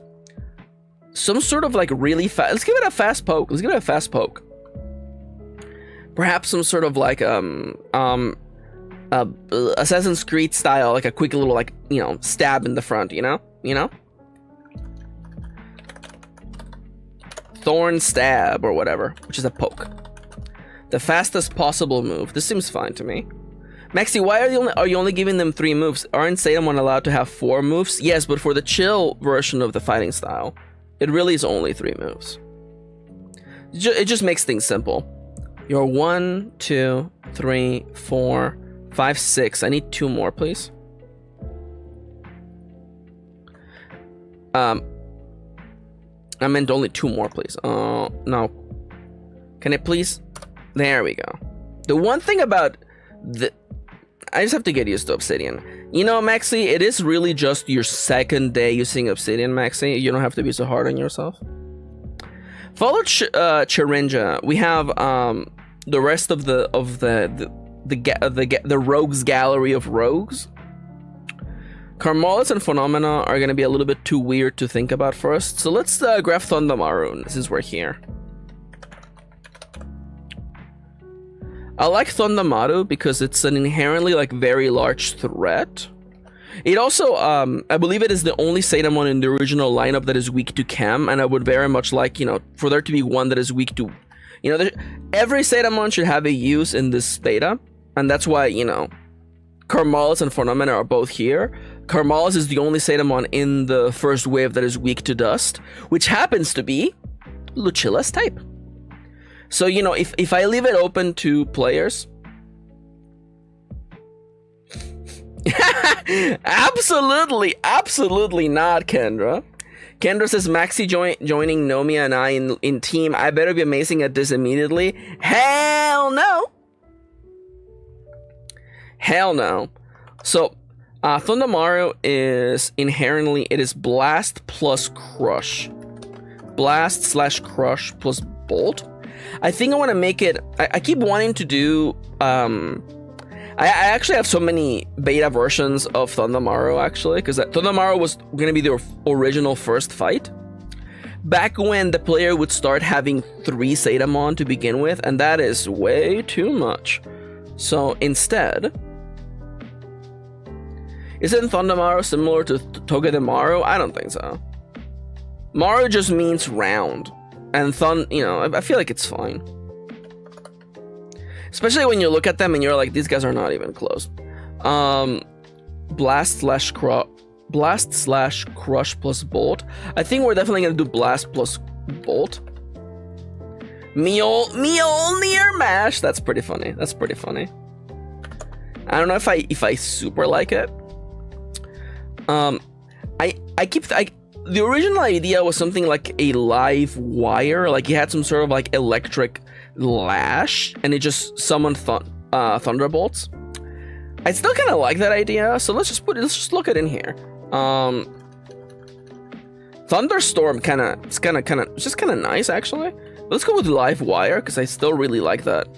some sort of like really fast. Let's give it a fast poke. Perhaps some sort of like Assassin's Creed style, like a quick little, like, you know, stab in the front, you know? Thorn stab or whatever, which is a poke. The fastest possible move. This seems fine to me. Maxi, why are you only giving them 3 moves? Aren't Zetamon allowed to have 4 moves? Yes, but for the chill version of the fighting style, It really is only 3 moves. It just makes things simple. You're 1, 2, 3, 4, 5, 6. I need 2 more, please. I meant only 2 more, please. No. Can it please? There we go. The one thing about I just have to get used to Obsidian. You know, Maxi, it is really just your 2nd day using Obsidian, Maxi. You don't have to be so hard on yourself. Follow Chirinja. We have the rest of the rogues gallery of rogues. Carmolis and Phenomena are gonna be a little bit too weird to think about first. So let's grab Thundermaru since we're here. I like Thundermaru because it's an inherently like very large threat. It also, I believe it is the only Zetamon in the original lineup that is weak to Chem, and I would very much like, you know, for there to be one that is weak to, you know, every Zetamon should have a use in this beta, and that's why, you know, Carmolis and Phenomena are both here. Carmolis is the only Zetamon in the first wave that is weak to Dust, which happens to be Lucilla's type. So, you know, if I leave it open to players... absolutely not, Kendra. Kendra says, Maxi joining Nomiya and I in team. I better be amazing at this immediately. Hell no! Hell no. So, Thundermaru is inherently... It is Blast plus Crush. Blast/Crush plus Bolt. I think I want to make it... I keep wanting to do... I actually have so many beta versions of Thundermaru, actually, because Thundermaru was going to be the original first fight. Back when the player would start having 3 Zetamon to begin with, and that is way too much. So instead... Isn't Thundermaru similar to Togedemaru? I don't think so. Maru just means round. And you know, I feel like it's fine. Especially when you look at them and you're like, these guys are not even close. Blast/Crush plus Bolt. I think we're definitely gonna do Blast plus Bolt. Mjolnir Mash. That's pretty funny. That's pretty funny. I don't know if I super like it. The original idea was something like a live wire, like you had some sort of like electric lash, and it just summoned thunderbolts. I still kind of like that idea, so let's just look it in here. Thunderstorm it's just kind of nice actually. Let's go with live wire because I still really like that.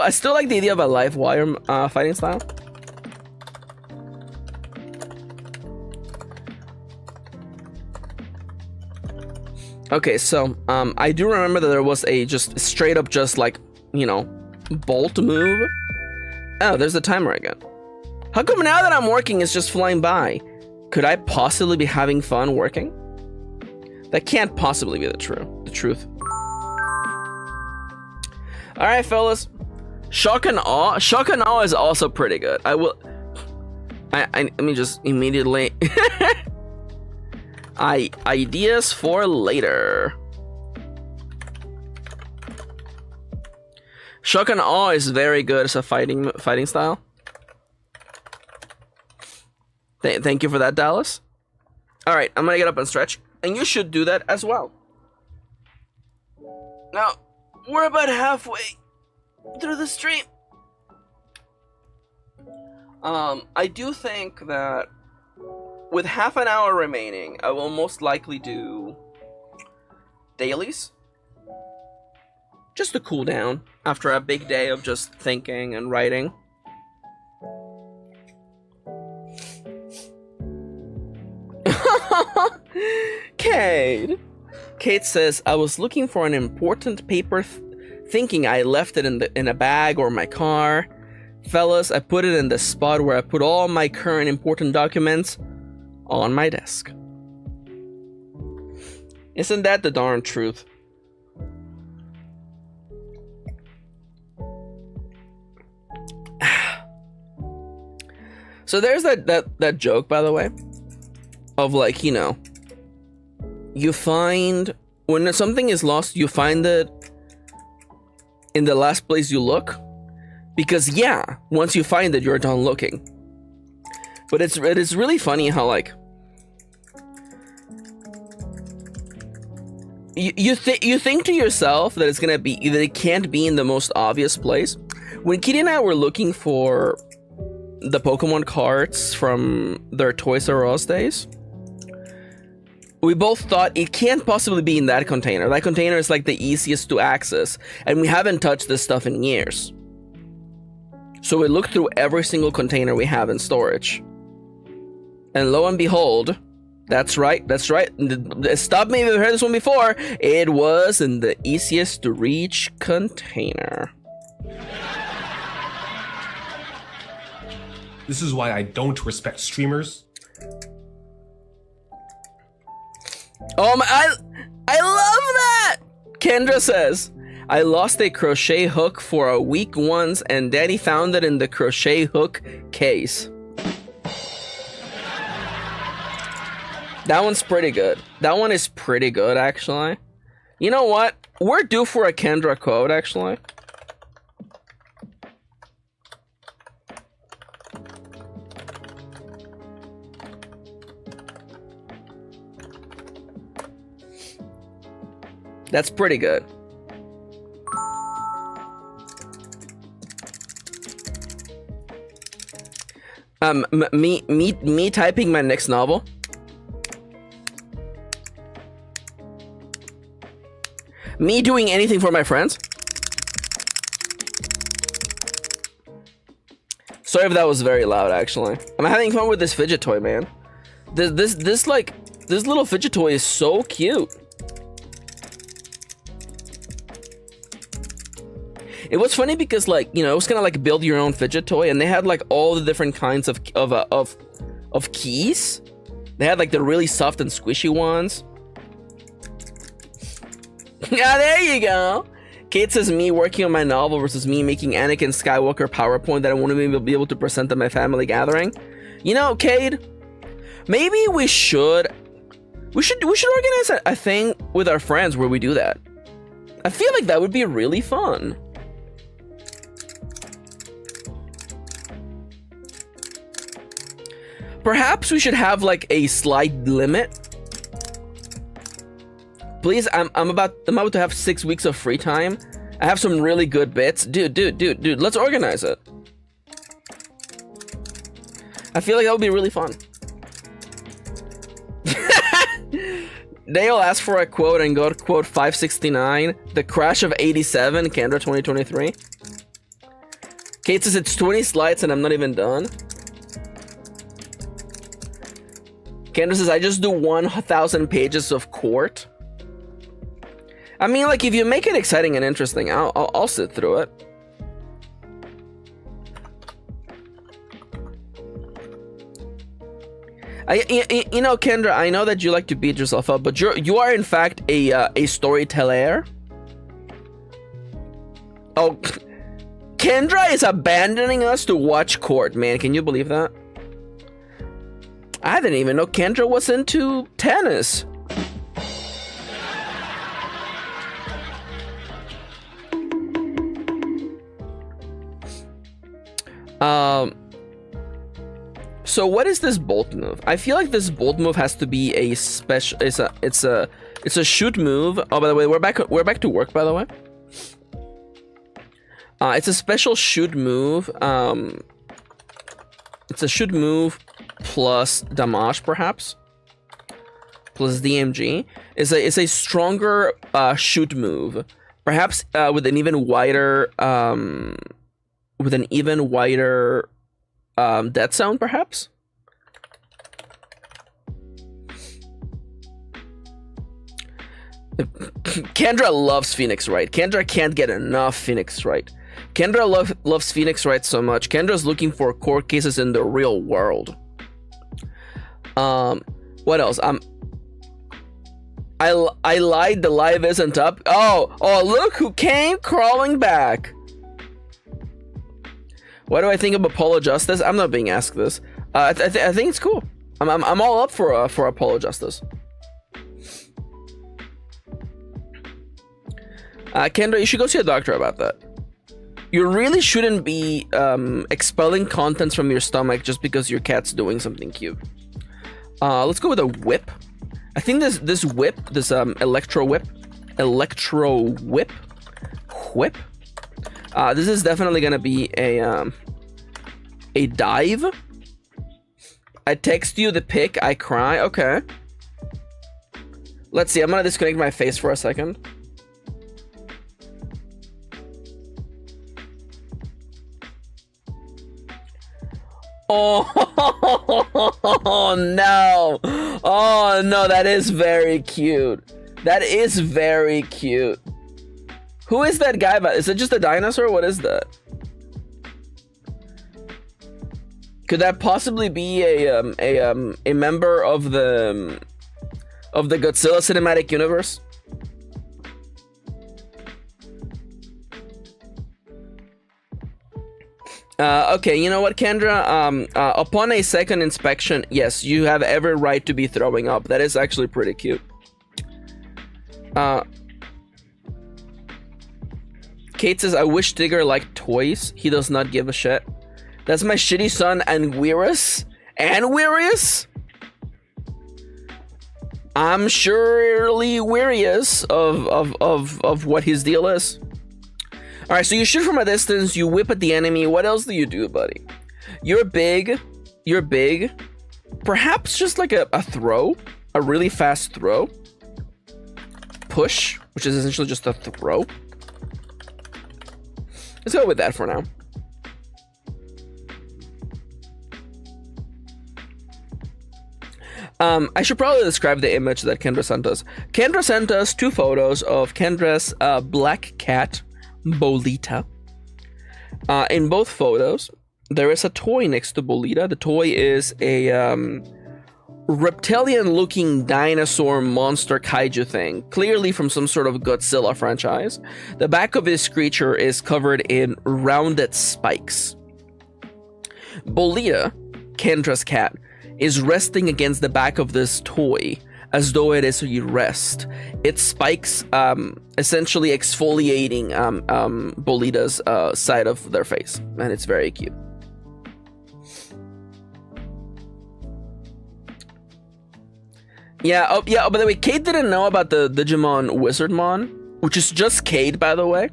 I still like the idea of a live wire fighting style. Okay, so I do remember that there was a just straight up just like, you know, bolt move. Oh, there's the timer again. How come now that I'm working it's just flying by? Could I possibly be having fun working? That can't possibly be the truth. All right, fellas. Shock and Awe. Shock and Awe is also pretty good. Let me just immediately... Ideas for later. Shock and Awe is very good as a fighting style. Thank you for that, Dallas. All right, I'm gonna get up and stretch, and you should do that as well. Now, we're about halfway through the stream. I do think that with half an hour remaining, I will most likely do dailies. Just to cool down after a big day of just thinking and writing. Kate says, I was looking for an important paper thinking I left it in a bag or my car. Fellas, I put it in the spot where I put all my current important documents, on my desk. Isn't that the darn truth? So there's that joke, by the way, of like, you know, you find when something is lost, you find it in the last place you look, because yeah, once you find it, you're done looking. But it is really funny how like you think to yourself that it's gonna be that it can't be in the most obvious place. When Kirin and I were looking for the Pokemon cards from their Toys R Us days, we both thought it can't possibly be in that container. That container is like the easiest to access, and we haven't touched this stuff in years. So we looked through every single container we have in storage. And lo and behold, that's right. Stop me if you've heard this one before. It was in the easiest to reach container. This is why I don't respect streamers. Oh my, I love that! Kendra says, I lost a crochet hook for a week once and Daddy found it in the crochet hook case. That one's pretty good. That one is pretty good, actually. You know what? We're due for a Kendra quote, actually. That's pretty good. Me typing my next novel. Me doing anything for my friends. Sorry if that was very loud, actually. I'm having fun with this fidget toy, man. This little fidget toy is so cute. It was funny because, like, you know, it was kind of like build your own fidget toy, and they had like all the different kinds of keys. They had like the really soft and squishy ones. Yeah, there you go. Kate says me working on my novel versus me making Anakin Skywalker PowerPoint that I won't even be able to present at my family gathering. You know, Cade, maybe we should organize a thing with our friends where we do that. I feel like that would be really fun. Perhaps we should have like a slight limit. Please, I'm about to have 6 weeks of free time. I have some really good bits. Dude, let's organize it. I feel like that would be really fun. Dale asked for a quote and got quote 569. The crash of 87, Kendra 2023. Kate says it's 20 slides and I'm not even done. Kendra says I just do 1,000 pages of court. I mean, like, if you make it exciting and interesting, I'll sit through it. You know, Kendra, I know that you like to beat yourself up, but you are in fact a storyteller. Oh, Kendra is abandoning us to watch court, man. Can you believe that? I didn't even know Kendra was into tennis. So what is this bolt move? I feel like this bolt move has to be a special. It's a shoot move. Oh, by the way, we're back to work. By the way, it's a special shoot move. It's a shoot move plus damage, perhaps plus DMG. It's a stronger shoot move, perhaps with an even wider death zone, perhaps. Kendra loves Phoenix Wright. Kendra can't get enough Phoenix Wright. Kendra loves Phoenix Wright so much. Kendra's looking for court cases in the real world. What else? I lied. The live isn't up. Oh, look who came crawling back. What do I think of Apollo Justice? I'm not being asked this. I think it's cool. I'm all up for Apollo Justice. Kendra, you should go see a doctor about that. You really shouldn't be expelling contents from your stomach just because your cat's doing something cute. Let's go with a whip. I think this whip, this electro whip. This is definitely gonna be a dive. I text you the pic, I cry. Okay. Let's see. I'm gonna disconnect my face for a second. Oh no! Oh no, that is very cute. That is very cute. Who is that guy? Is it just a dinosaur? What is that? Could that possibly be a member of the Godzilla cinematic universe? Okay, you know what, Kendra? Upon a second inspection, yes, you have every right to be throwing up. That is actually pretty cute. Kate says, I wish Tigger liked toys. He does not give a shit. That's my shitty son, Anguirus. Anguirus? I'm surely wearious of what his deal is. Alright, so you shoot from a distance, you whip at the enemy. What else do you do, buddy? You're big. You're big. Perhaps just like a throw. A really fast throw. Push, which is essentially just a throw. Let's go with that for now. I should probably describe the image that Kendra sent us. Kendra sent us 2 photos of Kendra's black cat, Bolita. In both photos, there is a toy next to Bolita. The toy is a reptilian-looking dinosaur monster kaiju thing, clearly from some sort of Godzilla franchise. The back of this creature is covered in rounded spikes. Bolita, Kendra's cat, is resting against the back of this toy as though it is a rest. Its spikes essentially exfoliating Bolita's side of their face, and it's very cute. Yeah, oh yeah, by the way, Kate didn't know about the Digimon Wizardmon, which is just Kate, by the way.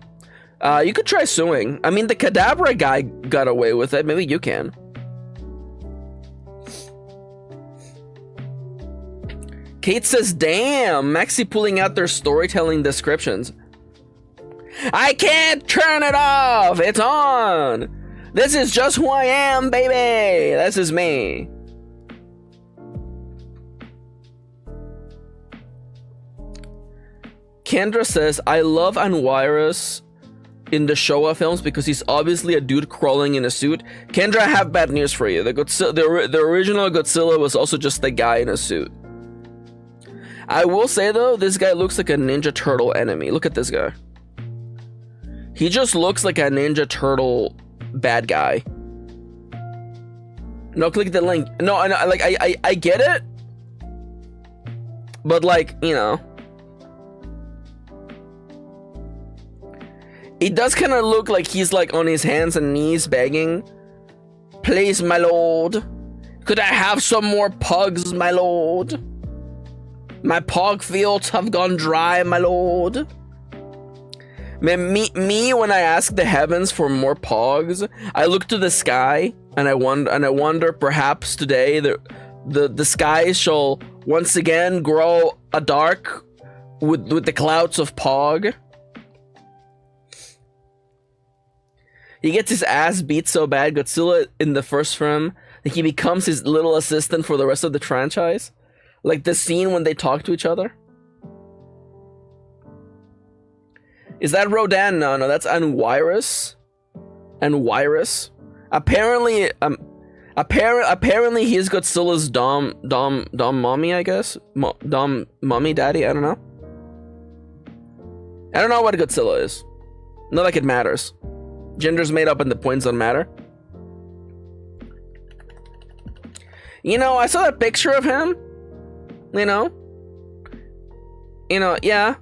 You could try suing. I mean, the Kadabra guy got away with it. Maybe you can. Kate says, damn, Maxi pulling out their storytelling descriptions. I can't turn it off. It's on. This is just who I am, baby. This is me. Kendra says, I love Anguirus in the Showa films because he's obviously a dude crawling in a suit. Kendra, I have bad news for you. The original Godzilla was also just a guy in a suit. I will say, though, this guy looks like a Ninja Turtle enemy. Look at this guy. He just looks like a Ninja Turtle bad guy. No, click the link. No, like, I get it. But, like, you know. It does kind of look like he's, like, on his hands and knees begging. Please, my lord. Could I have some more pugs, my lord? My pog fields have gone dry, my lord. Man, me, when I ask the heavens for more pogs, I look to the sky and I wonder perhaps today the sky shall once again grow a dark with the clouds of pog. He gets his ass beat so bad, Godzilla in the first film, that he becomes his little assistant for the rest of the franchise. Like the scene when they talk to each other. Is that Rodan? No, that's Anguirus. Anguirus. Apparently he's Godzilla's dom mommy, I guess. Dom mommy daddy, I don't know. I don't know what Godzilla is. Not like it matters. Gender's made up and the points don't matter. You know, I saw that picture of him. You know, yeah.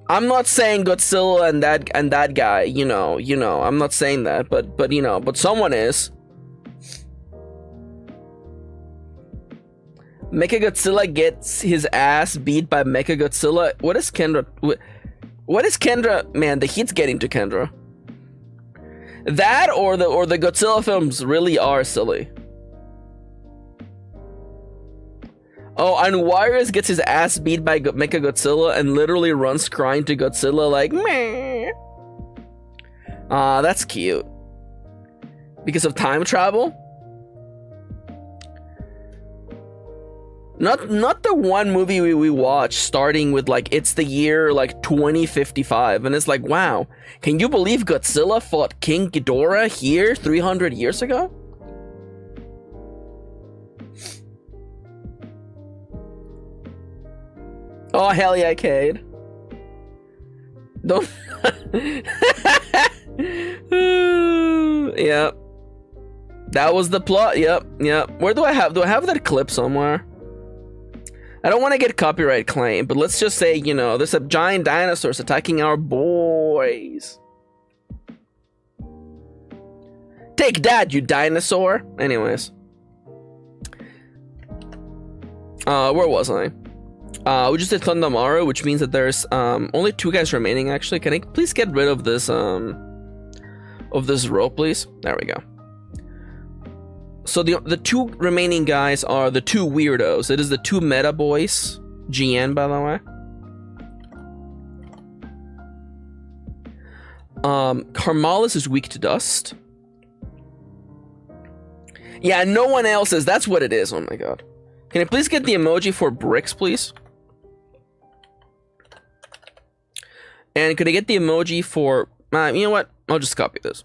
I'm not saying Godzilla and that guy, you know, I'm not saying that, but you know, but someone is. Mechagodzilla gets his ass beat by Mechagodzilla. What is Kendra? What is Kendra? Man, the heat's getting to Kendra. That or the Godzilla films really are silly. Oh, and Warriors gets his ass beat by Mechagodzilla and literally runs crying to Godzilla like, meh. Ah, that's cute. Because of time travel? Not the one movie we watched starting with like it's the year like 2055 and it's like, wow, can you believe Godzilla fought King Ghidorah here 300 years ago? Oh hell yeah, Cade. Don't Yep. That was the plot. Yep. Where do I have that clip somewhere? I don't want to get copyright claim, but let's just say, you know, there's a giant dinosaurs attacking our boys. Take that, you dinosaur. Anyways. Where was I? We just did Thundamaru, which means that there's only 2 guys remaining actually. Can I please get rid of this row, please? There we go. So the 2 remaining guys are the 2 weirdos. It is the 2 meta boys. GN, by the way. Carmalis is weak to dust. Yeah, no one else is. That's what it is. Oh my god. Can I please get the emoji for bricks, please? And could I get the emoji for... you know what? I'll just copy this.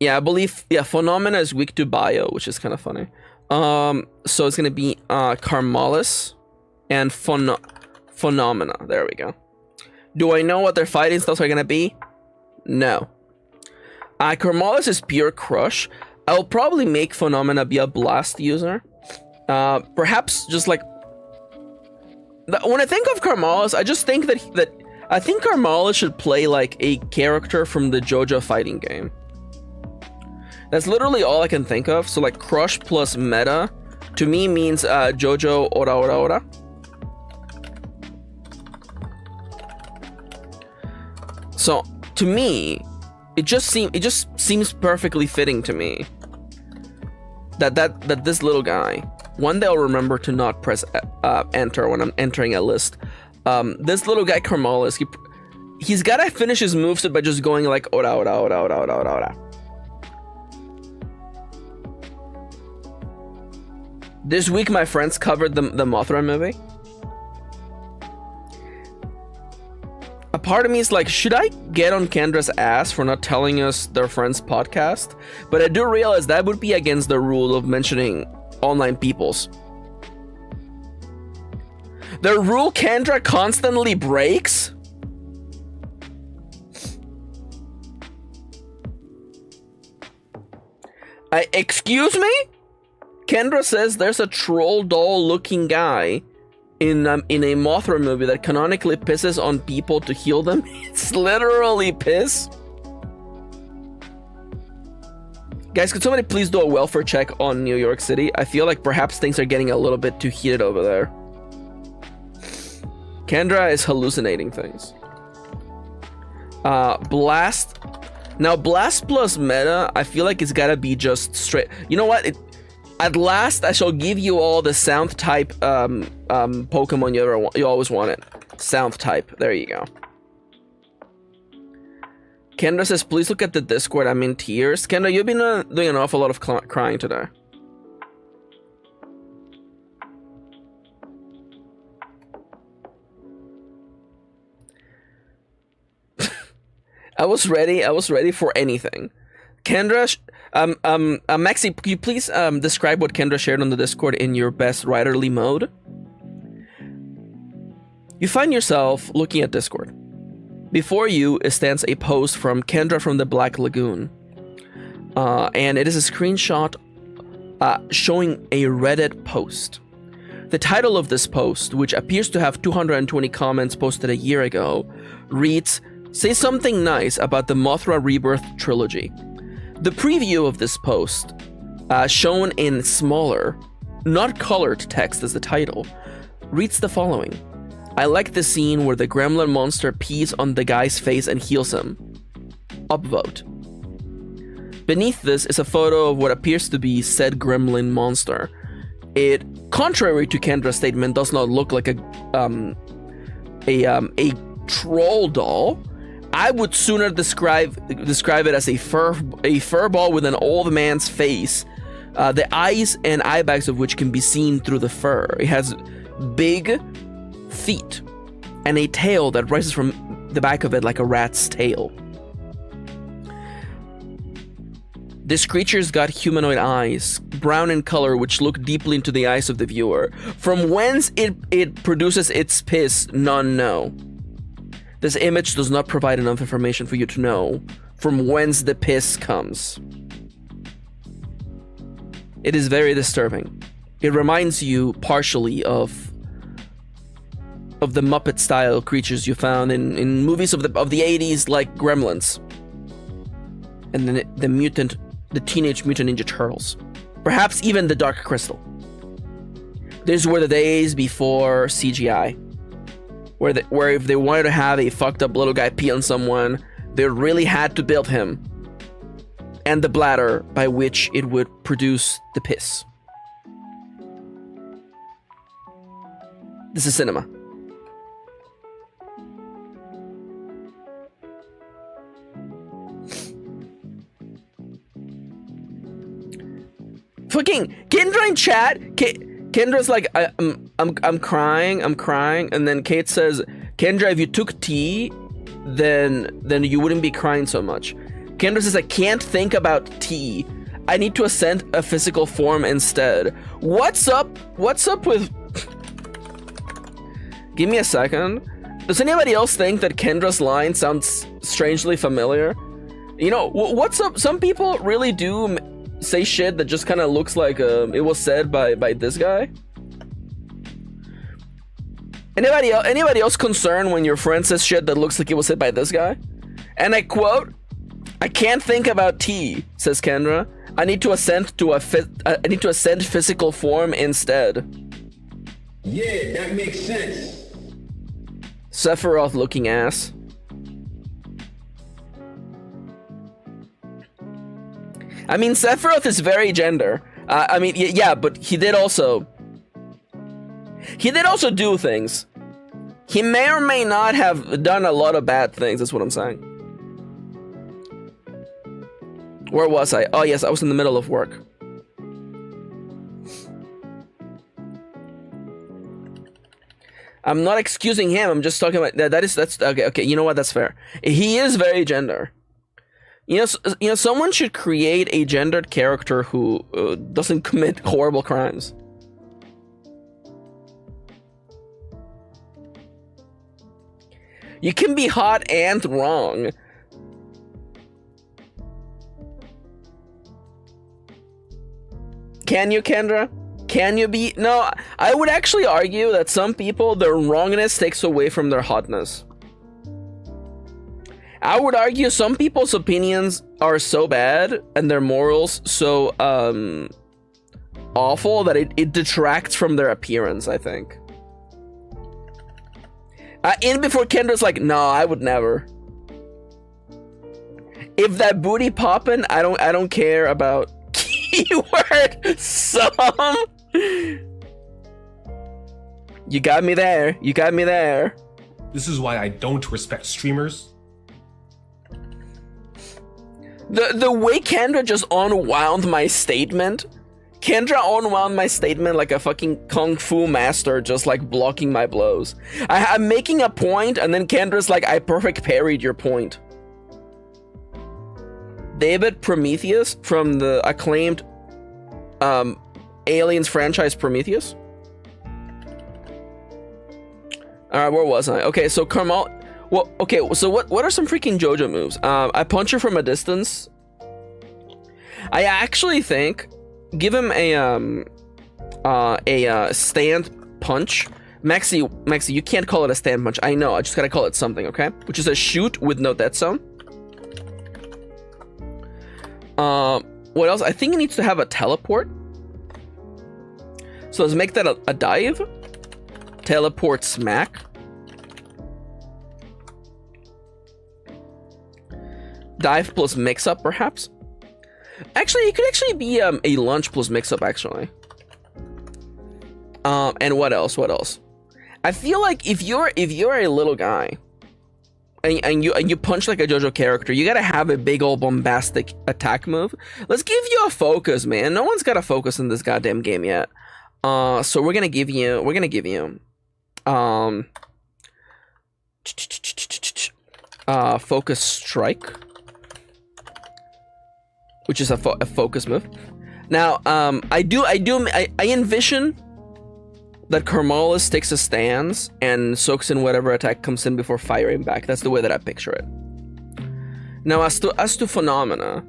Yeah, I believe... Yeah, Phenomena is weak to bio, which is kind of funny. So it's going to be Carmalis and Phenomena. There we go. Do I know what their fighting styles are going to be? No. Carmalis is pure crush. I'll probably make Phenomena be a blast user. Perhaps just like... When I think of Carmalis, I just think that I think Carmalis should play like a character from the JoJo fighting game. That's literally all I can think of. So like crush plus meta to me means JoJo ora ora ora. So to me, it just seems perfectly fitting to me that this little guy, one day I'll remember to not press enter when I'm entering a list. This little guy Carmalis, he's gotta finish his moveset by just going like ora ora ora ora ora ora ora. This week my friends covered the Mothra movie. A part of me is like, should I get on Kendra's ass for not telling us their friend's podcast? But I do realize that would be against the rule of mentioning online peoples. The rule Kendra constantly breaks? Excuse me? Kendra says there's a troll doll looking guy in a Mothra movie that canonically pisses on people to heal them. It's literally piss. Guys, could somebody please do a welfare check on New York City? I feel like perhaps things are getting a little bit too heated over there. Kendra is hallucinating things. Blast. Now, Blast plus meta, I feel like it's gotta be just straight. You know what? At last, I shall give you all the sound type Pokemon you always wanted. Sound type. There you go. Kendra says, please look at the Discord. I'm in tears. Kendra, you've been doing an awful lot of crying today. I was ready for anything. Kendra, Maxi, could you please describe what Kendra shared on the Discord in your best writerly mode? You find yourself looking at Discord. Before you stands a post from Kendra from the Black Lagoon. And it is a screenshot showing a Reddit post. The title of this post, which appears to have 220 comments posted a year ago, reads, "Say something nice about the Mothra Rebirth trilogy." The preview of this post, shown in smaller, not colored text as the title, reads the following. "I like the scene where the gremlin monster pees on the guy's face and heals him. Upvote." Beneath this is a photo of what appears to be said gremlin monster. It, contrary to Kendra's statement, does not look like a troll doll. I would sooner describe it as a fur ball with an old man's face, the eyes and eye bags of which can be seen through the fur. It has big feet and a tail that rises from the back of it like a rat's tail. This creature's got humanoid eyes, brown in color, which look deeply into the eyes of the viewer. From whence it produces its piss, none know. This image does not provide enough information for you to know from whence the piss comes. It is very disturbing. It reminds you partially of the Muppet-style creatures you found in movies of the 80s, like Gremlins, and then the Teenage Mutant Ninja Turtles, perhaps even the Dark Crystal. These were the days before CGI, where if they wanted to have a fucked up little guy pee on someone, they really had to build him and the bladder by which it would produce the piss. This is cinema. Fucking Kendra in chat. Kendra's like, I'm crying, and then Kate says, Kendra, if you took tea, then you wouldn't be crying so much. Kendra says, I can't think about tea. I need to ascend a physical form instead. What's up with... Give me a second. Does anybody else think that Kendra's line sounds strangely familiar? You know, what's up? Some people really do say shit that just kind of looks like it was said by this guy. Anybody else concerned when your friend says shit that looks like it was said by this guy? And I quote, "I can't think about tea," says Kendra. I need to ascend physical form instead. Yeah, that makes sense. Sephiroth looking ass. I mean, Sephiroth is very gender. I mean, yeah, but he did also do things. He may or may not have done a lot of bad things, that's what I'm saying. Where was I? Oh, yes, I was in the middle of work. I'm not excusing him, I'm just talking about... That's okay, you know what, that's fair. He is very gender. You know, someone should create a gendered character who doesn't commit horrible crimes. You can be hot and wrong. Can you, Kendra? Can you be? No, I would actually argue that some people, their wrongness takes away from their hotness. I would argue some people's opinions are so bad and their morals so awful that it detracts from their appearance, I think. In before Kendra's like, no, I would never. If that booty poppin', I don't care about keyword some. You got me there. You got me there. This is why I don't respect streamers. The way Kendra just unwound my statement. Kendra unwound my statement like a fucking kung fu master, just like blocking my blows. I'm making a point, and then Kendra's like, I perfect parried your point. David Prometheus from the acclaimed Aliens franchise Prometheus. Alright, where was I? Okay, so Carmel... Well, okay, so what are some freaking JoJo moves? I punch her from a distance. I actually think... Give him a stand punch. Maxi, you can't call it a stand punch. I know, I just gotta call it something, okay? Which is a shoot with no dead zone. What else? I think it needs to have a teleport. So let's make that a dive. Teleport smack. Dive plus mix-up, perhaps? Actually, it could actually be a lunge plus mix-up, actually. And what else? What else? I feel like if you're a little guy and you punch like a JoJo character, you gotta have a big old bombastic attack move. Let's give you a focus, man. No one's got a focus in this goddamn game yet. So we're gonna give you focus strike, which is a focus move. Now, I envision that Karmalis takes a stance and soaks in whatever attack comes in before firing back. That's the way that I picture it. Now, as to Phenomena,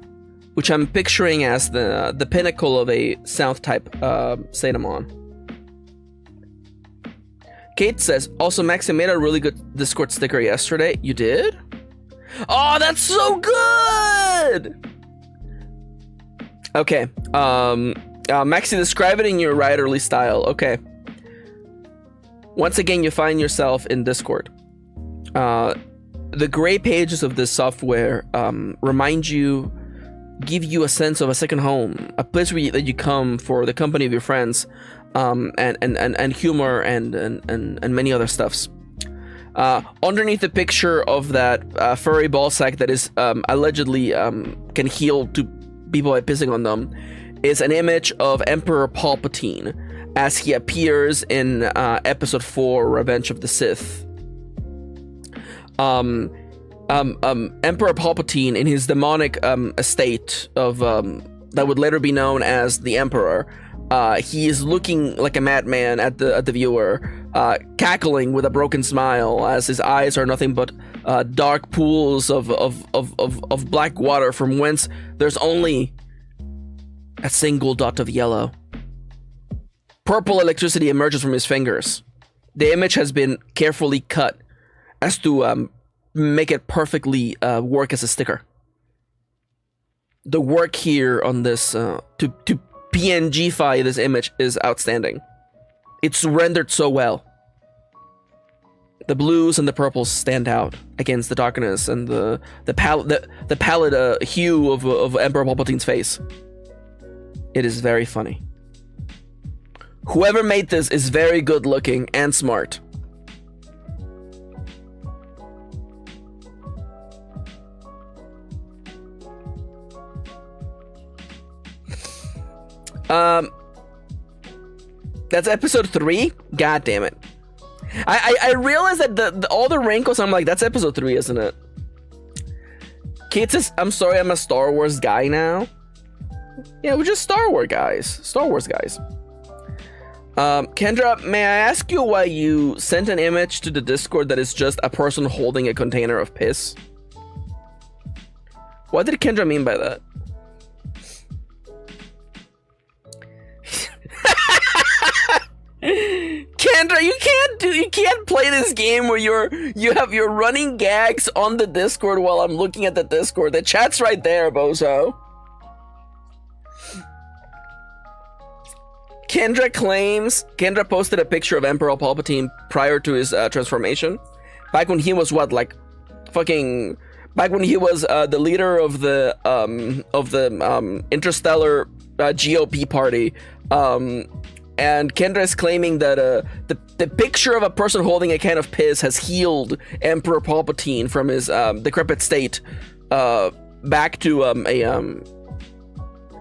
which I'm picturing as the pinnacle of a South type Zetamon. Kate says, also Maxi made a really good Discord sticker yesterday. You did? Oh, that's so good! Okay, Maxi, describe it in your writerly style. Okay. Once again, you find yourself in Discord. The gray pages of this software give you a sense of a second home, a place that you come for the company of your friends, and humor and many other stuffs. Underneath the picture of that furry ball sack that is allegedly can heal to people by pissing on them is an image of Emperor Palpatine as he appears in episode 4, Revenge of the Sith. Emperor Palpatine, in his demonic estate of that would later be known as the Emperor, he is looking like a madman at the viewer, cackling with a broken smile as his eyes are nothing but dark pools of black water from whence there's only a single dot of yellow. Purple electricity emerges from his fingers. The image has been carefully cut as to make it perfectly work as a sticker. The work here on this to PNG-fy this image is outstanding. It's rendered so well. The blues and the purples stand out against the darkness and the pallid hue of Emperor Palpatine's face. It is very funny. Whoever made this is very good looking and smart. That's episode 3? God damn it. I realized that all the wrinkles, I'm like, that's episode 3, isn't it? Kate says, I'm sorry, I'm a Star Wars guy now. Yeah, we're just Star Wars guys. Kendra, may I ask you why you sent an image to the Discord that is just a person holding a container of piss? What did Kendra mean by that? Kendra, you can't play this game where you have your running gags on the Discord while I'm looking at the Discord. The chat's right there, bozo. Kendra posted a picture of Emperor Palpatine prior to his transformation. Back when he was back when he was the leader of the interstellar GOP party. And Kendra is claiming that the picture of a person holding a can of piss has healed Emperor Palpatine from his decrepit state back to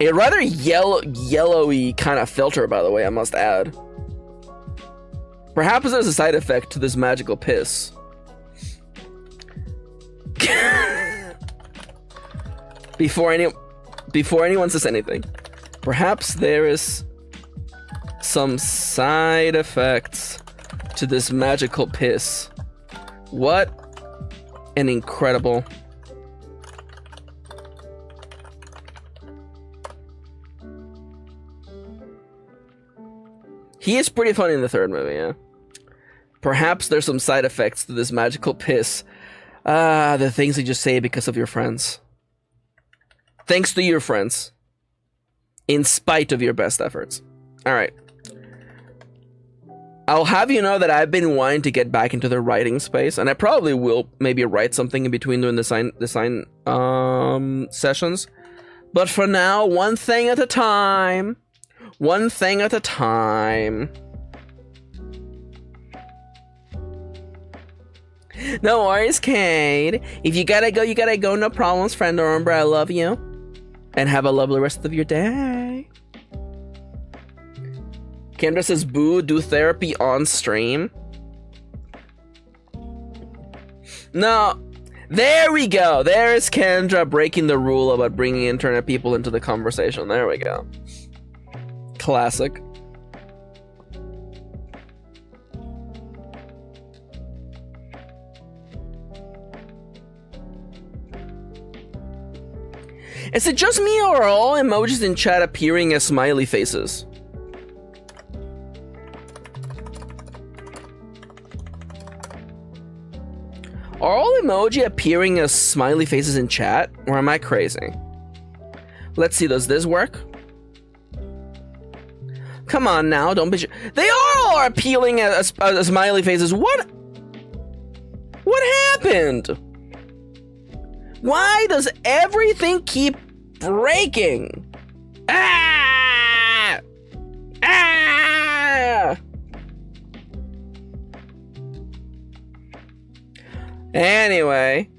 a rather yellowy kind of filter, by the way, I must add. Perhaps there's a side effect to this magical piss. Before anyone says anything, perhaps there is some side effects to this magical piss. What an incredible... He is pretty funny in the third movie, yeah. Perhaps there's some side effects to this magical piss. The things you just say because of your friends. Thanks to your friends. In spite of your best efforts. Alright. I'll have you know that I've been wanting to get back into the writing space, and I probably will maybe write something in between doing the sign sessions. But for now, one thing at a time. One thing at a time. No worries, Cade. If you gotta go, you gotta go. No problems, friend or Umbra. I love you. And have a lovely rest of your day. Kendra says, boo, do therapy on stream. No. There we go. There's Kendra breaking the rule about bringing internet people into the conversation. There we go. Classic. Is it just me, or are all emojis in chat appearing as smiley faces? Are all emoji appearing as smiley faces in chat, or am I crazy? Let's see, does this work? Come on now, don't be... They all are appealing as smiley faces. What happened? Why does everything keep breaking? Ah! Ah! Anyway,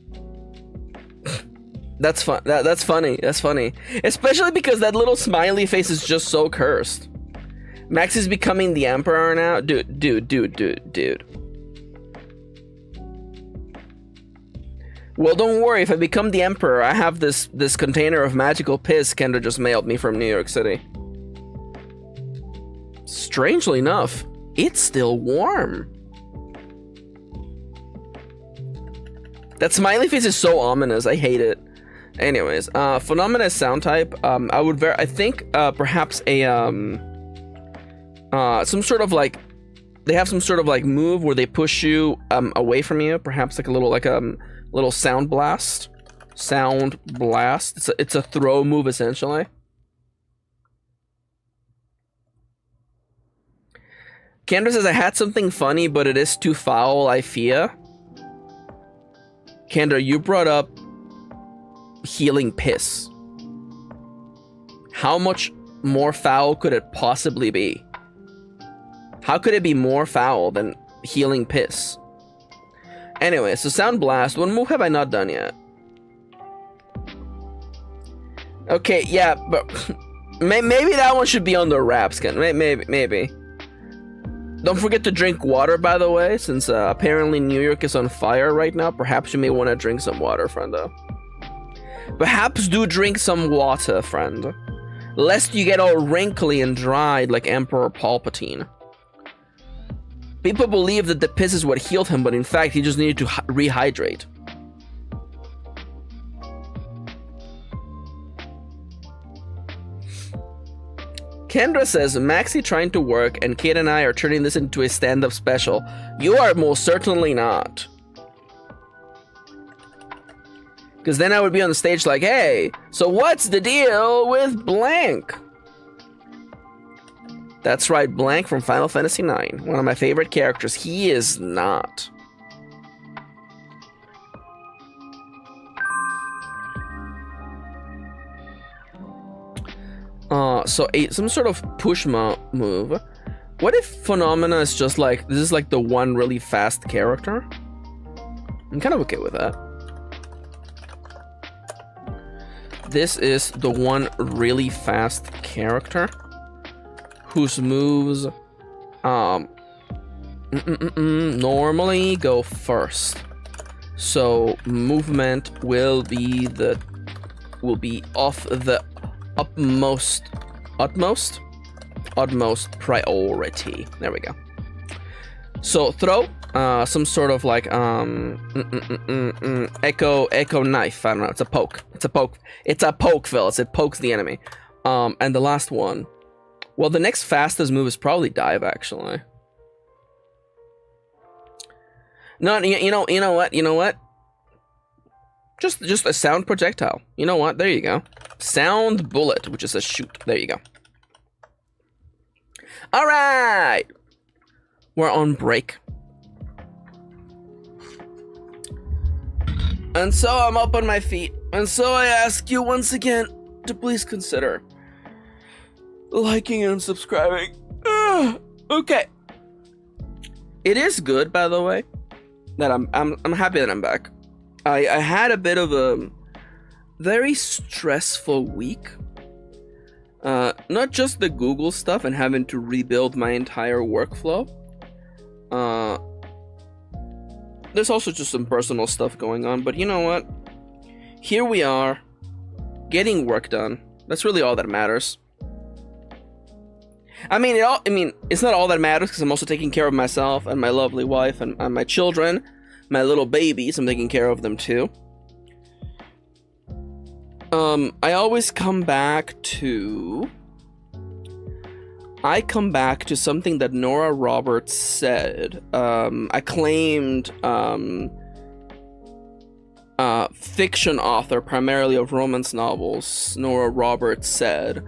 that's fun. That's funny. That's funny, especially because that little smiley face is just so cursed. Max is becoming the emperor now, dude. Well, don't worry. If I become the emperor, I have this container of magical piss Kendra just mailed me from New York City. Strangely enough, it's still warm. That smiley face is so ominous. I hate it. Anyways, Phenomena sound type. I think perhaps a some sort of like, they have some sort of like move where they push you away from you. Perhaps like a little little sound blast. Sound blast. It's a throw move essentially. Kendra says I had something funny, but it is too foul, I fear. Kendra, you brought up healing piss. How much more foul could it possibly be? How could it be more foul than healing piss? Anyway, so Sound Blast. What move have I not done yet? Okay, yeah, but maybe that one should be on the wraps, Ken. Maybe. Don't forget to drink water, by the way, since apparently New York is on fire right now. Perhaps you may want to drink some water, friendo. Perhaps do drink some water, friend. Lest you get all wrinkly and dried like Emperor Palpatine. People believe that the piss is what healed him, but in fact, he just needed to rehydrate. Kendra says, Maxi trying to work, and Kate and I are turning this into a stand-up special. You are most certainly not. Because then I would be on the stage like, hey, so what's the deal with Blank? That's right, Blank from Final Fantasy IX. One of my favorite characters. He is not. So some sort of push move. What if Phenomena is just like, this is like the one really fast character? I'm kind of okay with that. This is the one really fast character whose moves normally go first. So movement will be off the utmost priority. There we go. So throw some sort of like echo knife. I don't know. It's a poke. It's a poke, Phyllis. It pokes the enemy. And the last one, Well, the next fastest move is probably dive, actually. No, you know what? Just a sound projectile. You know what? There you go. Sound bullet, which is a shoot. There you go. All right, we're on break, and so I'm up on my feet, and so I ask you once again to please consider liking and subscribing. Okay. It is good, by the way, that I'm happy that I'm back. I had a bit of a very stressful week. Not just the Google stuff and having to rebuild my entire workflow. There's also just some personal stuff going on, but you know what? Here we are, getting work done. That's really all that matters. I mean, it's not all that matters because I'm also taking care of myself and my lovely wife and my children, my little babies. I'm taking care of them too. I always come back to something that Nora Roberts said. Acclaimed fiction author, primarily of romance novels, Nora Roberts said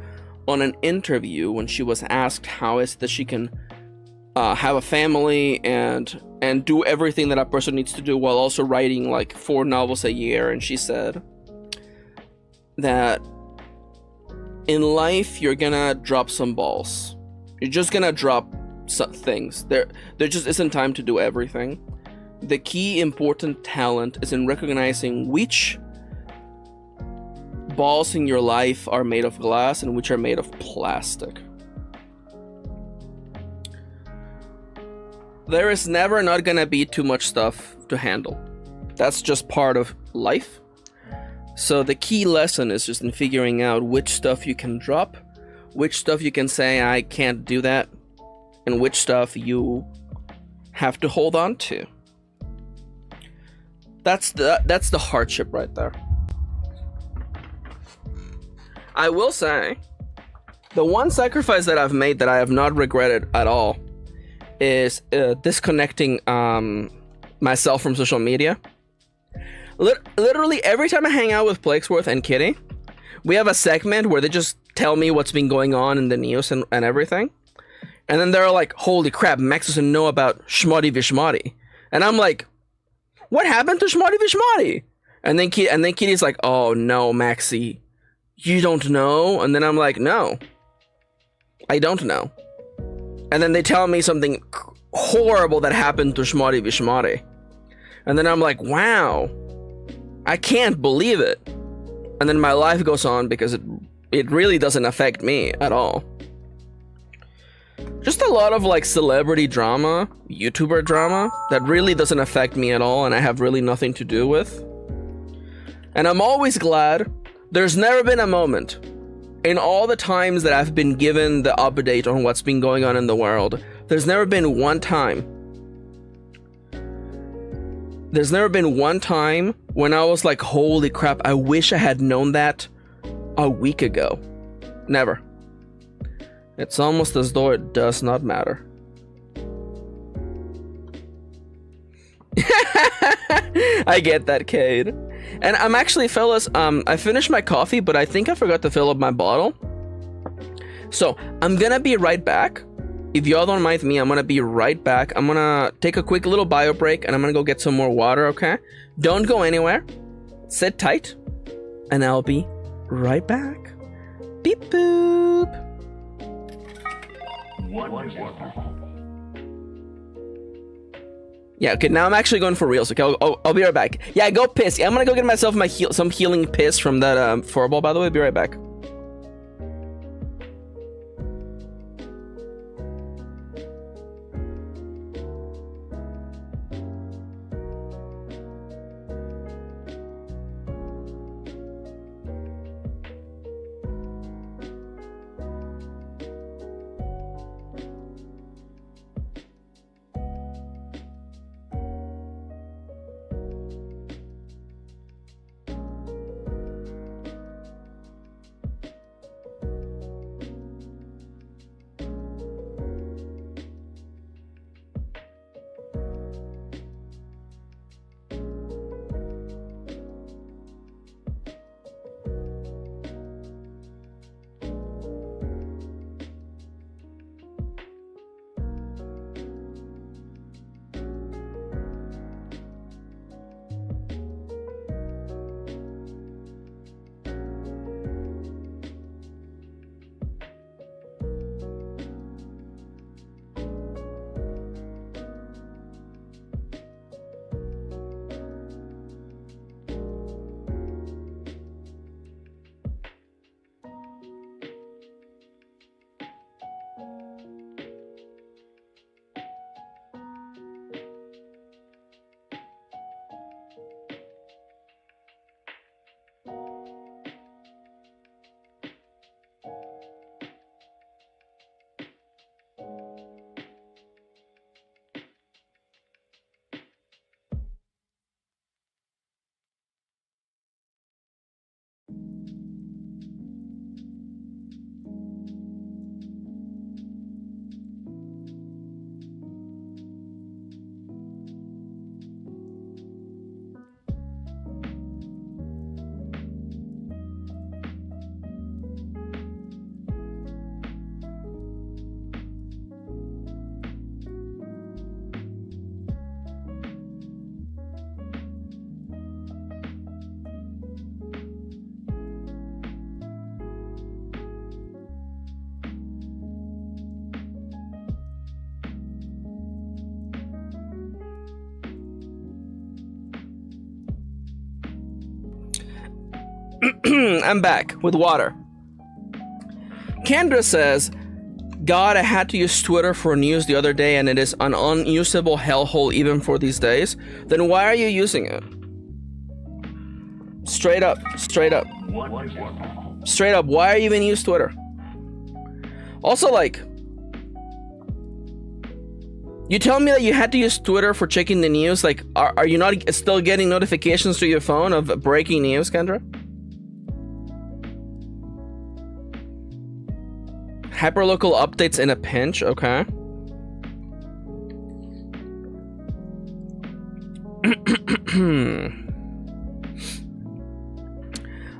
on an interview when she was asked how is that she can have a family and do everything that a person needs to do while also writing like 4 novels a year, and she said that in life you're gonna drop some balls. You're just gonna drop some things. There just isn't time to do everything. The key important talent is in recognizing which balls in your life are made of glass and which are made of plastic. There is never not gonna be too much stuff to handle. That's just part of life. So the key lesson is just in figuring out which stuff you can drop, which stuff you can say I can't do that, and which stuff you have to hold on to. That's the hardship right there. I will say, the one sacrifice that I've made that I have not regretted at all is disconnecting myself from social media. Literally every time I hang out with Plakesworth and Kitty, we have a segment where they just tell me what's been going on in the news and everything. And then they're like, holy crap, Max doesn't know about Schmotty Vishmotty. And I'm like, what happened to Schmotty Vishmotty? And then Kitty's like, oh no, Maxi, you don't know? And then I'm like, no, I don't know. And then they tell me something horrible that happened to Schmotty Vishmotty. And then I'm like, wow, I can't believe it. And then my life goes on because it really doesn't affect me at all. Just a lot of like celebrity drama, YouTuber drama that really doesn't affect me at all and I have really nothing to do with. And I'm always glad there's never been a moment in all the times that I've been given the update on what's been going on in the world, there's never been one time when I was like, holy crap, I wish I had known that a week ago. Never. It's almost as though it does not matter. I get that, Cade. And I'm actually, fellas, I finished my coffee, but I think I forgot to fill up my bottle. So, I'm gonna be right back. If y'all don't mind me, I'm gonna be right back. I'm gonna take a quick little bio break, and I'm gonna go get some more water, okay? Don't go anywhere. Sit tight, and I'll be right back. Beep boop. Yeah, okay, now I'm actually going for reals, okay? I'll be right back. Yeah, go piss. Yeah, I'm gonna go get myself some healing piss from that furball, by the way. Be right back. I'm back with water. Kendra says, God, I had to use Twitter for news the other day and it is an unusable hellhole even for these days. Then why are you using it? Straight up, straight up. Straight up, why are you even use Twitter? Also, like, you tell me that you had to use Twitter for checking the news. Like, are you not still getting notifications to your phone of breaking news, Kendra? Hyperlocal updates in a pinch, okay.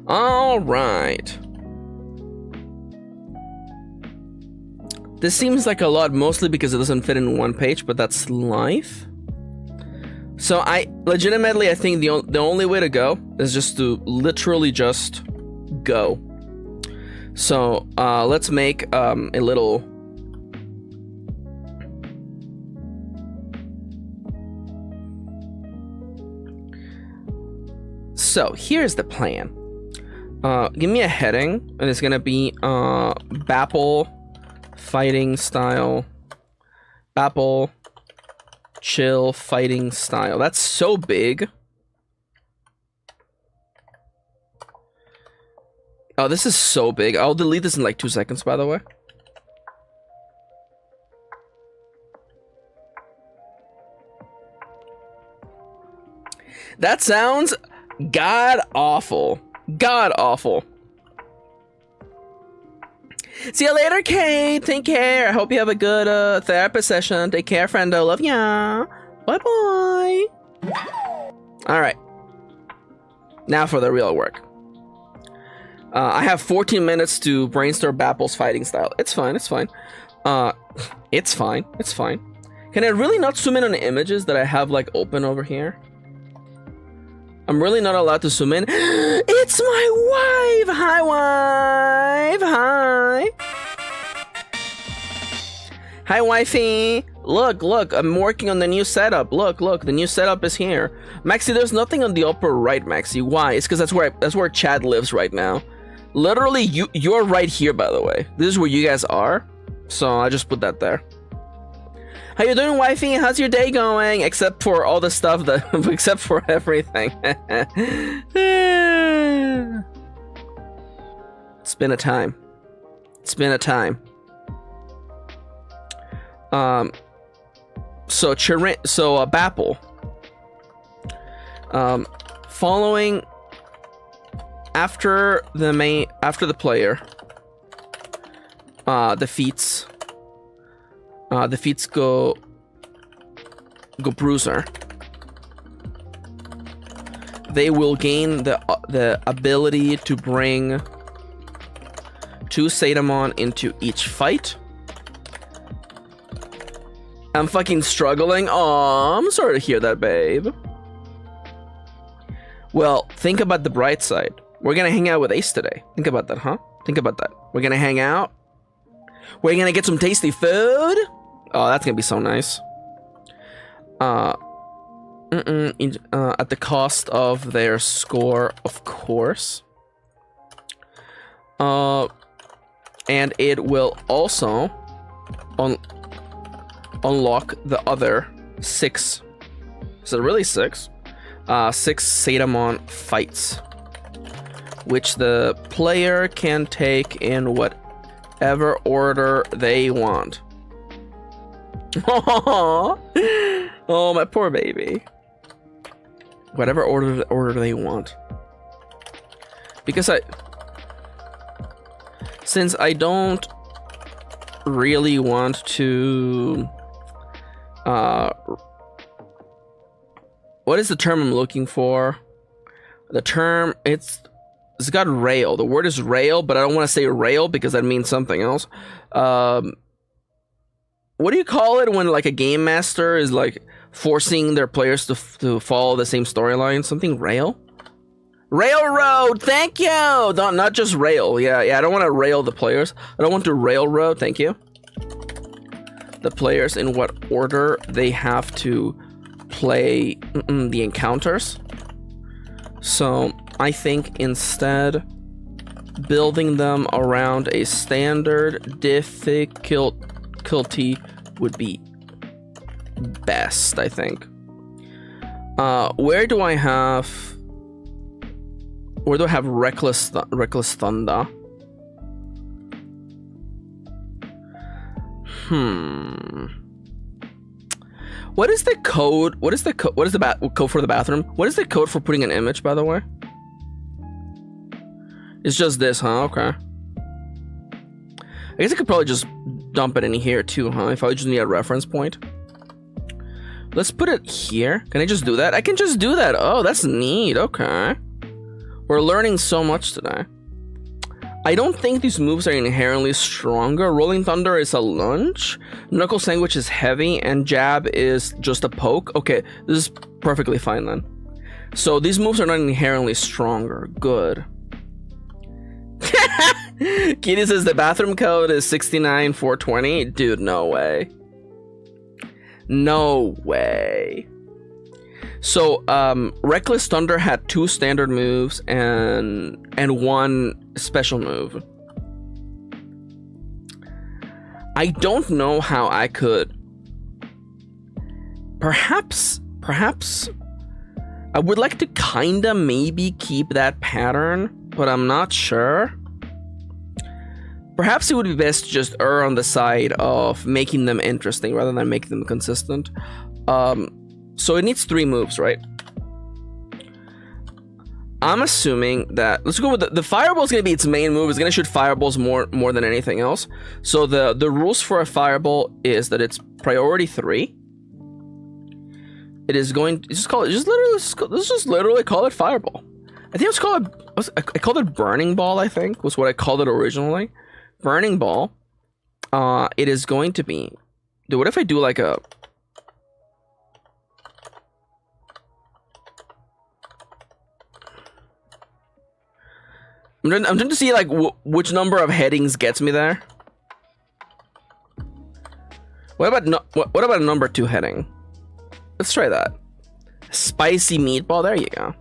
All right. This seems like a lot, mostly because it doesn't fit in one page, but that's life. So I think the only way to go is just to literally just go. So let's make a little. So here's the plan. Give me a heading, and it's gonna be Bapple fighting style. Bapple chill fighting style. That's so big. Oh, this is so big. I'll delete this in like 2 seconds, by the way. That sounds god awful. God awful. See you later, Kate. Take care. I hope you have a good therapist session. Take care, friendo. Love ya. Bye-bye. All right. Now for the real work. I have 14 minutes to brainstorm Bapple's fighting style. It's fine. It's fine. It's fine. It's fine. Can I really not zoom in on the images that I have like open over here? I'm really not allowed to zoom in. It's my wife! Hi, wife! Hi! Hi, wifey! Look, I'm working on the new setup. Look, the new setup is here. Maxi, there's nothing on the upper right, Maxi. Why? It's because that's where Chad lives right now. Literally, you're right here, by the way. This is where you guys are. So I just put that there. How you doing, wifey? How's your day going? Except for all the stuff that, except for everything. It's been a time. It's been a time. So Bapple. Following after the player defeats go Bruiser, they will gain the ability to bring 2 Zetamon into each fight. I'm fucking struggling. Aw, I'm sorry to hear that, babe. Well, think about the bright side. We're gonna hang out with Ace today. Think about that, huh? Think about that. We're gonna hang out. We're gonna get some tasty food. Oh, that's gonna be so nice. At the cost of their score, of course. And it will also unlock the other 6. Is it really 6? 6 Zetamon fights, which the player can take in whatever order they want. Oh, my poor baby. Whatever order they want. Because since I don't really want to what is the term I'm looking for? The term, it's got rail. The word is rail, but I don't want to say rail because that means something else. What do you call it when like a game master is like forcing their players to follow the same storyline? Something rail? Railroad, thank you! Not just rail. Yeah, I don't want to rail the players. I don't want to railroad, thank you. The players in what order they have to play the encounters. So I think instead building them around a standard difficulty would be best, I think. Where do I have Reckless Thunder? What is the code? What is the code for the bathroom? What is the code for putting an image, by the way? It's just this, huh? Okay. I guess I could probably just dump it in here too, huh? If I just need a reference point. Let's put it here. Can I just do that? I can just do that. Oh, that's neat. Okay. We're learning so much today. I don't think these moves are inherently stronger. Rolling Thunder is a lunge. Knuckle Sandwich is heavy. And Jab is just a poke. Okay, this is perfectly fine then. So these moves are not inherently stronger. Good. Kitty says the bathroom code is 69420. Dude, no way. No way. So, Reckless Thunder had 2 standard moves and 1 special move. I don't know how I could. Perhaps I would like to kinda maybe keep that pattern, but I'm not sure. Perhaps it would be best to just err on the side of making them interesting rather than making them consistent. So it needs 3 moves, right? I'm assuming that, let's go with the fireball is going to be its main move. It's going to shoot fireballs more than anything else. So the rules for a fireball is that it's priority 3. It is going to let's just literally call it fireball. I think I called it burning ball, I think was what I called it originally. Burning ball. It is going to be, dude, what if I do like a, I'm trying to see like which number of headings gets me there. What about a number 2 heading? Let's try that. Spicy meatball. There you go.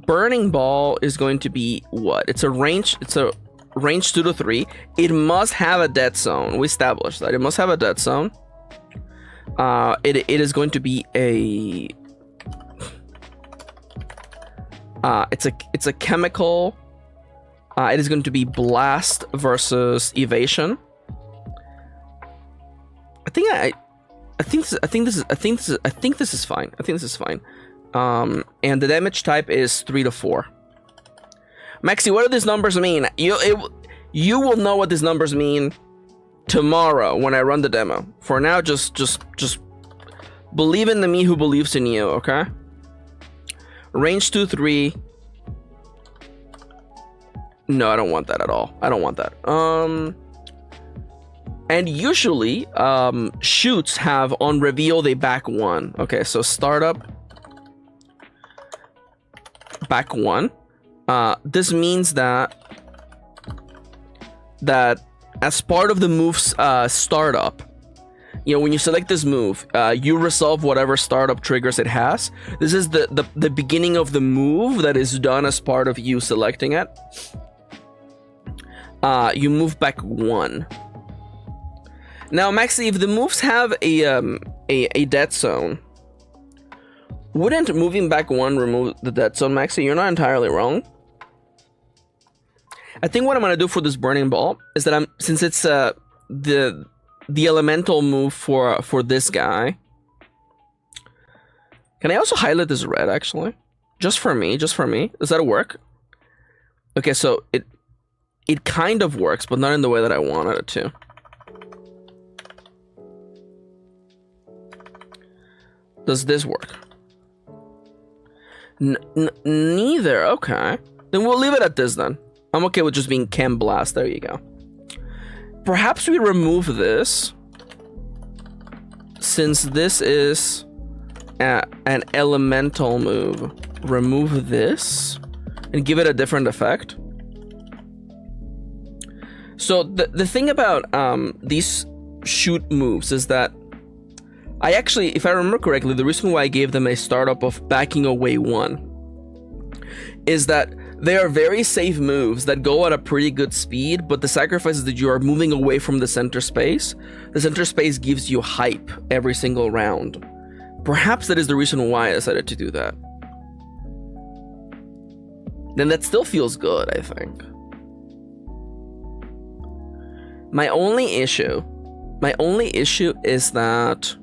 Burning ball is going to be what? It's a range 2 to 3. It must have a dead zone. We established that it must have a dead zone. It is going to be a. It's a chemical. It is going to be blast versus evasion. I think this is fine. And the damage type is 3 to 4. Maxi, what do these numbers mean? You will know what these numbers mean tomorrow when I run the demo. For now, just believe in the me who believes in you, okay? Range 2, 3. No, I don't want that at all. I don't want that. And usually, shoots have on reveal they back 1. Okay, so startup back 1. This means that as part of the move's startup, you know, when you select this move, you resolve whatever startup triggers it has. This is the beginning of the move that is done as part of you selecting it. You move back 1. Now, Maxi, if the moves have a dead zone, wouldn't moving back 1 remove the dead zone, Maxi? You're not entirely wrong. I think what I'm gonna do for this burning ball is that since it's the elemental move for this guy. Can I also highlight this red actually? Just for me. Does that work? Okay, so it kind of works, but not in the way that I wanted it to. Does this work? Neither. Okay. Then we'll leave it at this then. I'm okay with just being Chem Blast. There you go. Perhaps we remove this, since this is an elemental move. Remove this and give it a different effect. So the thing about these shoot moves is that I actually, if I remember correctly, the reason why I gave them a startup of backing away 1 is that they are very safe moves that go at a pretty good speed, but the sacrifice is that you are moving away from the center space. The center space gives you hype every single round. Perhaps that is the reason why I decided to do that. Then that still feels good, I think. My only issue is that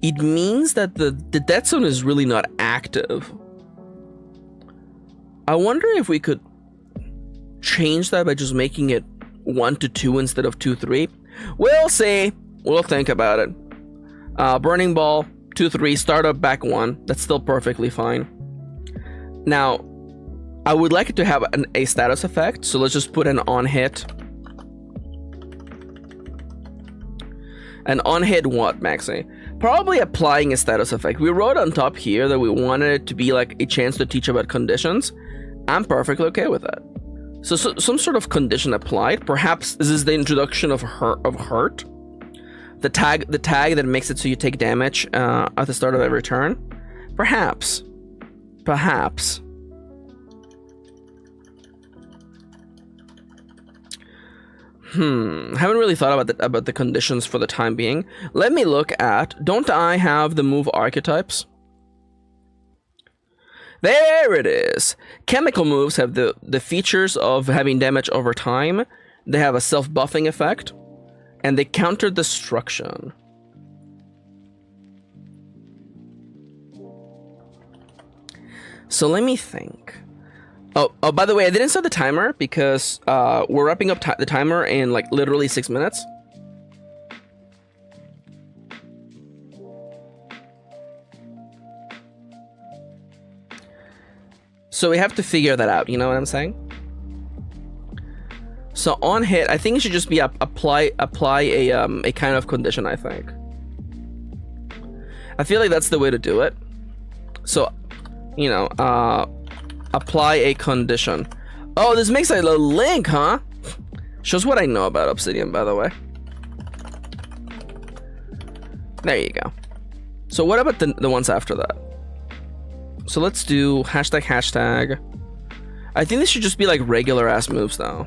it means that the dead zone is really not active. I wonder if we could change that by just making it 1 to 2 instead of 2 3. We'll see. We'll think about it. Burning Ball, 2 3, startup back 1. That's still perfectly fine. Now, I would like it to have a status effect, so let's just put an on hit. An on hit what, Maxi? Probably applying a status effect. We wrote on top here that we wanted it to be like a chance to teach about conditions. I'm perfectly okay with that. So some sort of condition applied. Perhaps this is the introduction of hurt. The tag that makes it so you take damage at the start of every turn. Perhaps. Haven't really thought about the conditions for the time being. Let me look at. Don't I have the move archetypes? There it is. Chemical moves have the features of having damage over time. They have a self-buffing effect, and they counter destruction. So let me think. Oh, by the way, I didn't set the timer because we're wrapping up the timer in like literally 6 minutes. So we have to figure that out, you know what I'm saying? So on hit, I think it should just be apply a kind of condition, I think. I feel like that's the way to do it. So, you know, apply a condition. Oh, this makes a little link, huh? Shows what I know about Obsidian, by the way. There you go. So what about the ones after that? So let's do hashtag. I think this should just be like regular ass moves though.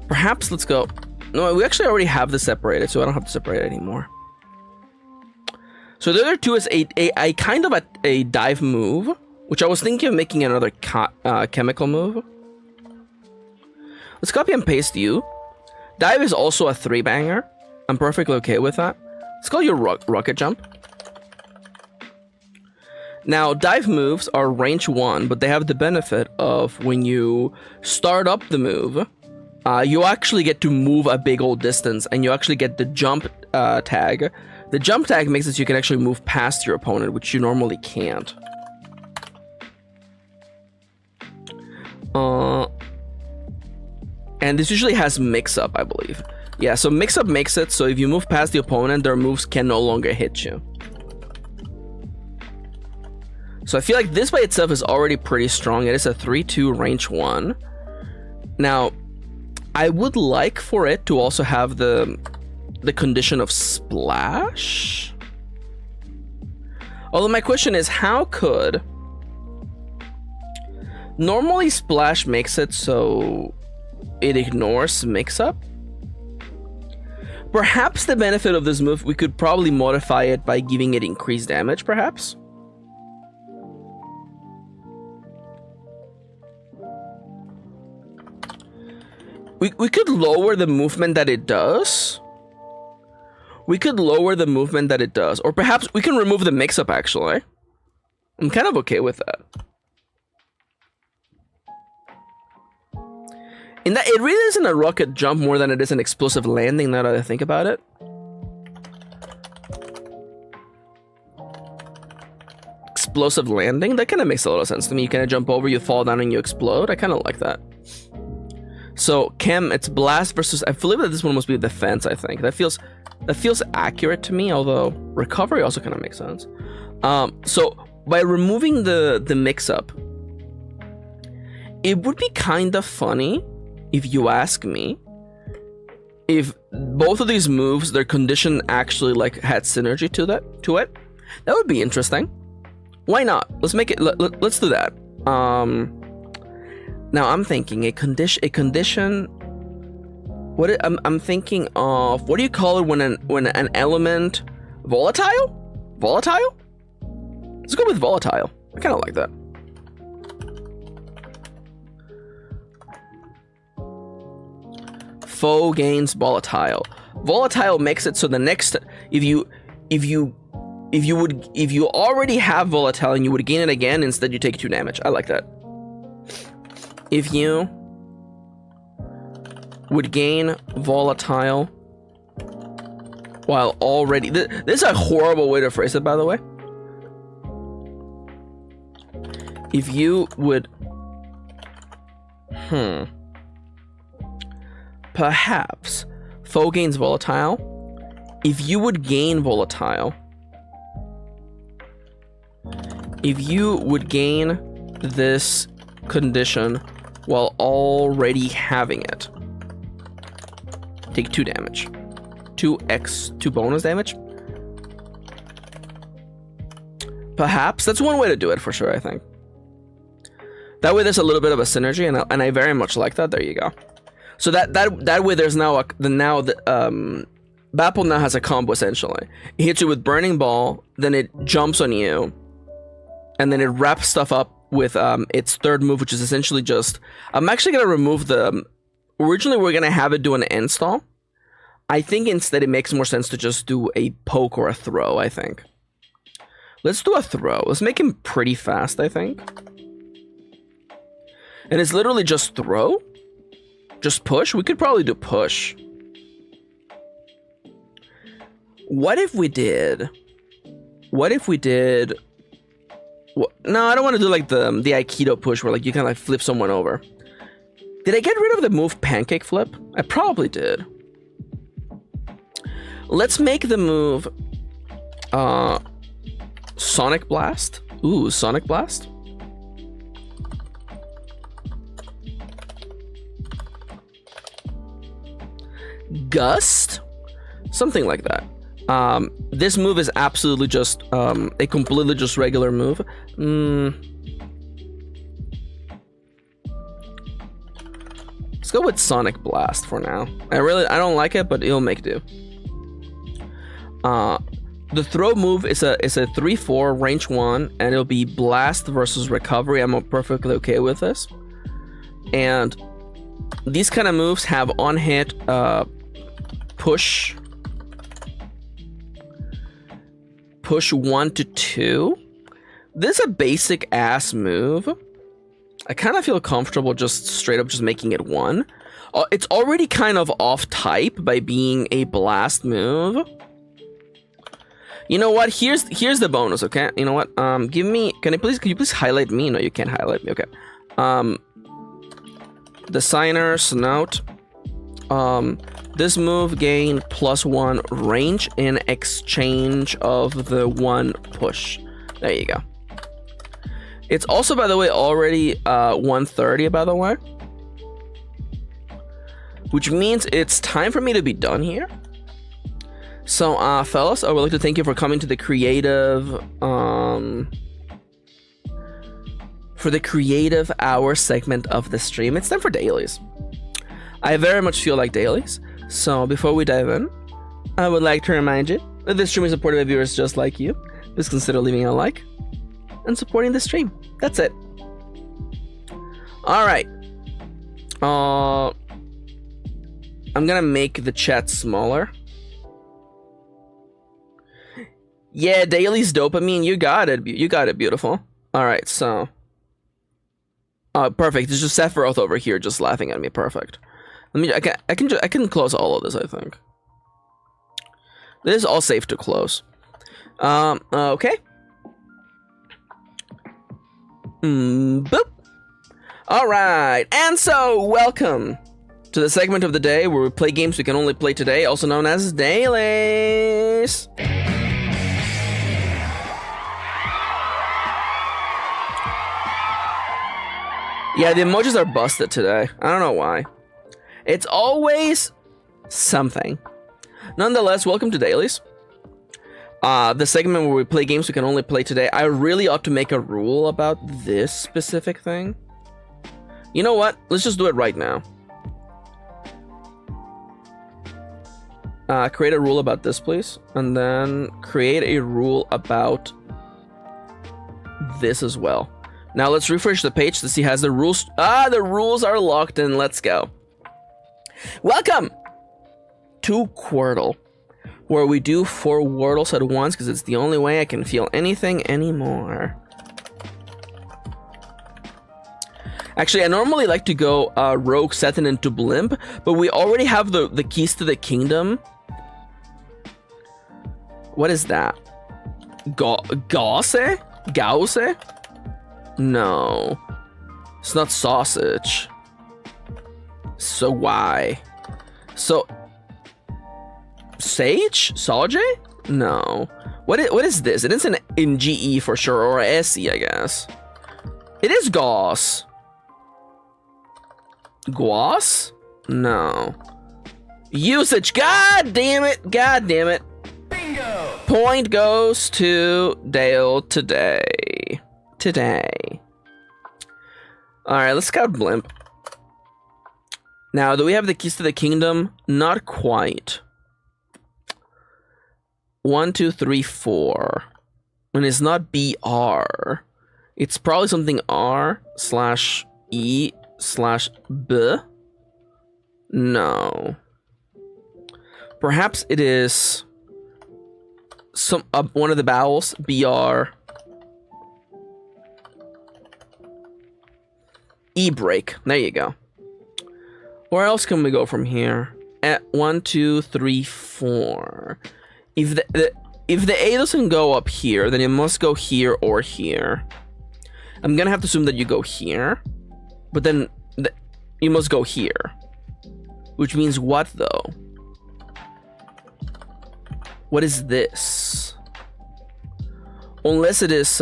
Perhaps let's go. No, we actually already have this separated, so I don't have to separate it anymore. So the other two is a kind of a dive move, which I was thinking of making another chemical move. Let's copy and paste you. Dive is also a 3-banger. I'm perfectly okay with that. Let's call you rocket jump. Now, dive moves are range 1, but they have the benefit of when you start up the move, you actually get to move a big old distance, and you actually get the jump tag. The jump tag makes it so you can actually move past your opponent, which you normally can't. And this usually has mix-up, I believe. Yeah, so mix-up makes it so if you move past the opponent, their moves can no longer hit you. So I feel like this by itself is already pretty strong. It is a 3-2 range 1. Now, I would like for it to also have the condition of splash. Although my question is, how could... Normally splash makes it so it ignores mix-up. Perhaps the benefit of this move, we could probably modify it by giving it increased damage, perhaps. We could lower the movement that it does. Or perhaps we can remove the mix-up, actually. I'm kind of okay with that. In that, it really isn't a rocket jump more than it is an explosive landing, now that I think about it. Explosive landing? That kind of makes a lot of sense to me. You kind of jump over, you fall down, and you explode. I kind of like that. So, Chem, it's blast versus... I believe that this one must be defense, I think. That feels accurate to me, although recovery also kind of makes sense. So, by removing the mix-up, it would be kind of funny, if you ask me, if both of these moves, their condition actually like had synergy to it. That would be interesting. Why not? Let's make it. Let's do that. Now I'm thinking a condition. What I'm thinking of? What do you call it when an element volatile? Volatile? Let's go with volatile. I kind of like that. Foe gains volatile. Volatile makes it so the next if you already have volatile and you would gain it again, instead you take 2 damage. I like that. If you would gain volatile while already this is a horrible way to phrase it, by the way. If you would perhaps foe gains volatile. If you would gain volatile. If you would gain this condition while already having it, take 2 damage. 2 bonus damage. Perhaps that's one way to do it for sure, I think. That way there's a little bit of a synergy, and I very much like that. There you go. So that way there's now Bapple now has a combo essentially. It hits you with Burning Ball, then it jumps on you, and then it wraps stuff up with its third move, which is essentially just. I'm actually gonna remove the. Originally we're gonna have it do an install. I think instead it makes more sense to just do a poke or a throw. I think. Let's do a throw. Let's make him pretty fast. I think. And it's literally just throw. Just push? We could probably do push. What if we did... No, I don't want to do like the Aikido push where like you kind of like flip someone over. Did I get rid of the move Pancake Flip? I probably did. Let's make the move... Sonic Blast. Ooh, Sonic Blast. Gust? Something like that. This move is absolutely just a completely just regular move. Let's go with Sonic Blast for now. I don't like it, but it'll make do. The throw move is a 3/4 range 1, and it'll be Blast versus Recovery. I'm perfectly okay with this. And these kind of moves have on hit push 1 to 2. This is a basic ass move. I kind of feel comfortable just straight up just making it 1. It's already kind of off type by being a blast move. You know what? Here's the bonus, okay? You know what? Can you please highlight me? No, you can't highlight me. Okay. The Signer Snout. This move gain +1 range in exchange of the 1 push. There you go. It's also, by the way, already 1:30, by the way. Which means it's time for me to be done here. So, fellas, I would like to thank you for coming to the creative hour segment of the stream. It's time for dailies. I very much feel like dailies. So before we dive in, I would like to remind you that this stream is supported by viewers just like you. Please consider leaving a like and supporting the stream. That's it. Alright. I'm gonna make the chat smaller. Yeah, Dailies Dopamine, you got it. You got it, beautiful. Alright, so. Perfect. There's just Sephiroth over here just laughing at me. Perfect. I can close all of this, I think. This is all safe to close. Okay. Boop. Alright, and so welcome to the segment of the day where we play games we can only play today, also known as Dailies. Yeah, the emojis are busted today. I don't know why. It's always something. Nonetheless, welcome to Dailies. The segment where we play games we can only play today. I really ought to make a rule about this specific thing. You know what? Let's just do it right now. Create a rule about this, please. And then create a rule about this as well. Now let's refresh the page to see has the rules. The rules are locked in. Let's go. Welcome to Quirtle, where we do 4 Wordles at once because it's the only way I can feel anything anymore. Actually, I normally like to go Rogue, Zetamon into Blimp, but we already have the keys to the kingdom. What is that? Gauze? Gauze? No. It's not sausage. So why? So... Sage? Sage? No. What is this? It is in GE for sure, or SE, I guess. It is Gauze. Guas? No. Usage. God damn it. God damn it. Bingo! Point goes to Dale today. Alright, let's scout Blimp. Now, do we have the keys to the kingdom? Not quite. 1, 2, 3, 4. And it's not BR. It's probably something R/E/B? No. Perhaps it is some one of the vowels. BR. E-break. There you go. Where else can we go from here? At 1, 2, 3, 4. If the A doesn't go up here, then it must go here or here. I'm gonna have to assume that you go here. But then you must go here. Which means what, though? What is this? Unless it is,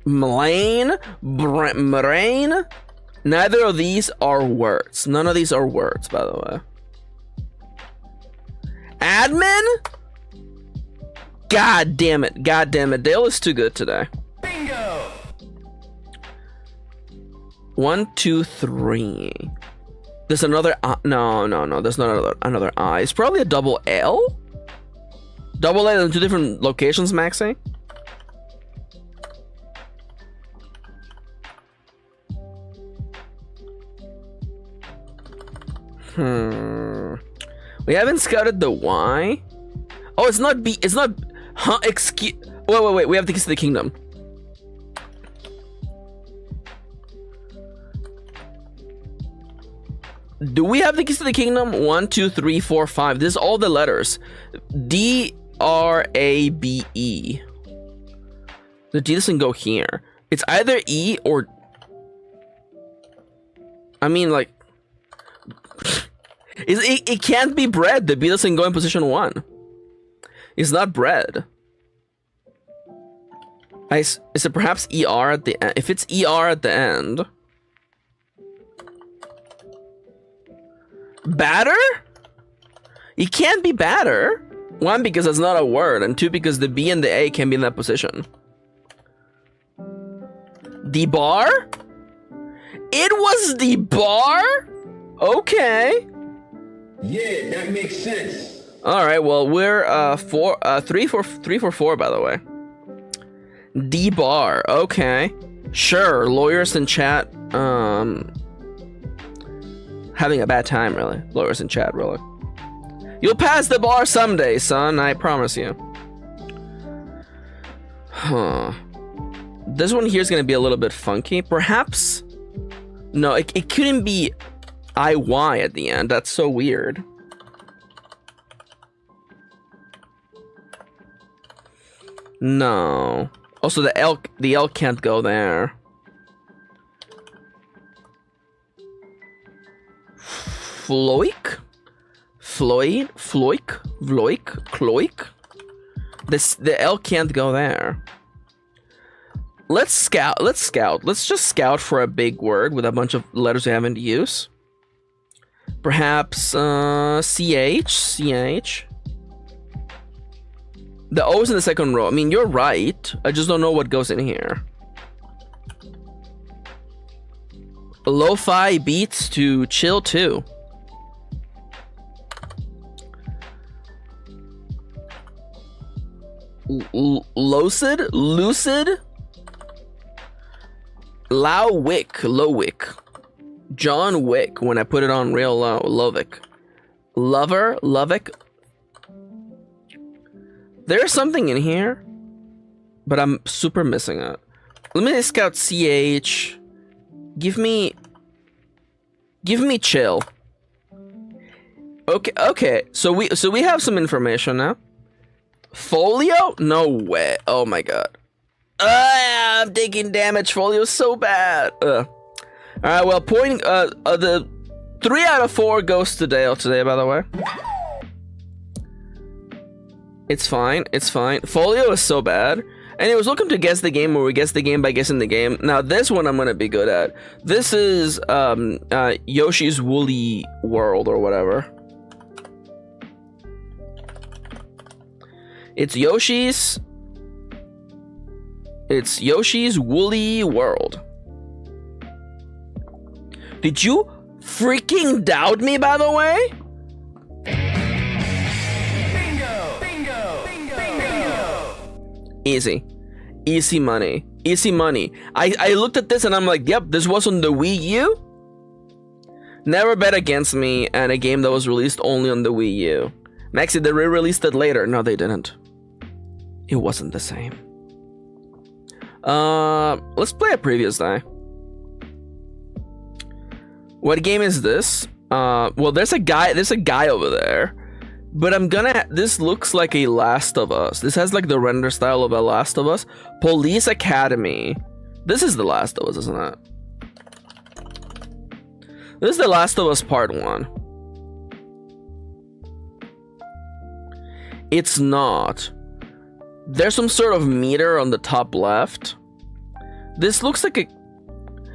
Moraine? Neither of these are words. None of these are words, by the way. Admin? God damn it. God damn it. Dale is too good today. Bingo! 1, 2, 3. There's another no. There's not another I. It's probably a double L? Double L in 2 different locations, Maxi? We haven't scouted the Y. Oh, it's not B. It's not. Huh? Excuse. Wait. We have the keys to the kingdom. Do we have the keys to the kingdom? 1, 2, 3, 4, 5. This is all the letters. D, R, A, B, E. The D doesn't go here. It's either E or. I mean, like. It can't be bread. The B doesn't go in position 1. It's not bread. Is it perhaps ER at the end? If it's ER at the end. Batter? It can't be batter. 1, because it's not a word. And 2, because the B and the A can be in that position. The bar? It was the bar? Okay. Yeah, that makes sense. All right. Well, we're 3 for 4, by the way. D bar. Okay. Sure. Lawyers in chat. Having a bad time, really. Lawyers in chat, really. You'll pass the bar someday, son. I promise you. Huh. This one here is gonna be a little bit funky. Perhaps. No, it couldn't be IY at the end. That's so weird. No. Also, the L can't go there. Floik? Floyd? Floik? Vloik? Cloik? The L can't go there. Let's scout. Let's just scout for a big word with a bunch of letters we haven't used. Perhaps CH. The O's in the second row. I mean, you're right. I just don't know what goes in here. Lo-fi beats to chill too. Lucid? Lowick. John Wick, when I put it on real low. Lovick. Lovick. There's something in here, but I'm super missing it. Let me scout CH. Give me chill. Okay. So we have some information now. Folio? No way. Oh my god. I'm taking damage. Folio's so bad. Alright, well, the 3 out of 4 goes to Dale today, by the way. It's fine. Folio is so bad. Anyways, welcome to Guess the Game, where we guess the game by guessing the game. Now, this one I'm gonna be good at. This is Yoshi's Woolly World, or whatever. It's Yoshi's Woolly World. Did you freaking doubt me, by the way? Easy money. I looked at this and I'm like, yep, this was on the Wii U. Never bet against me and a game that was released only on the Wii U. Maxi, they re-released it later. No, they didn't. It wasn't the same. Let's play a previous die. What game is this? Well, there's a guy over there. But this looks like a Last of Us. This has like the render style of a Last of Us. Police Academy. This is the Last of Us, isn't it? This is the Last of Us Part 1. It's not. There's some sort of meter on the top left. This looks like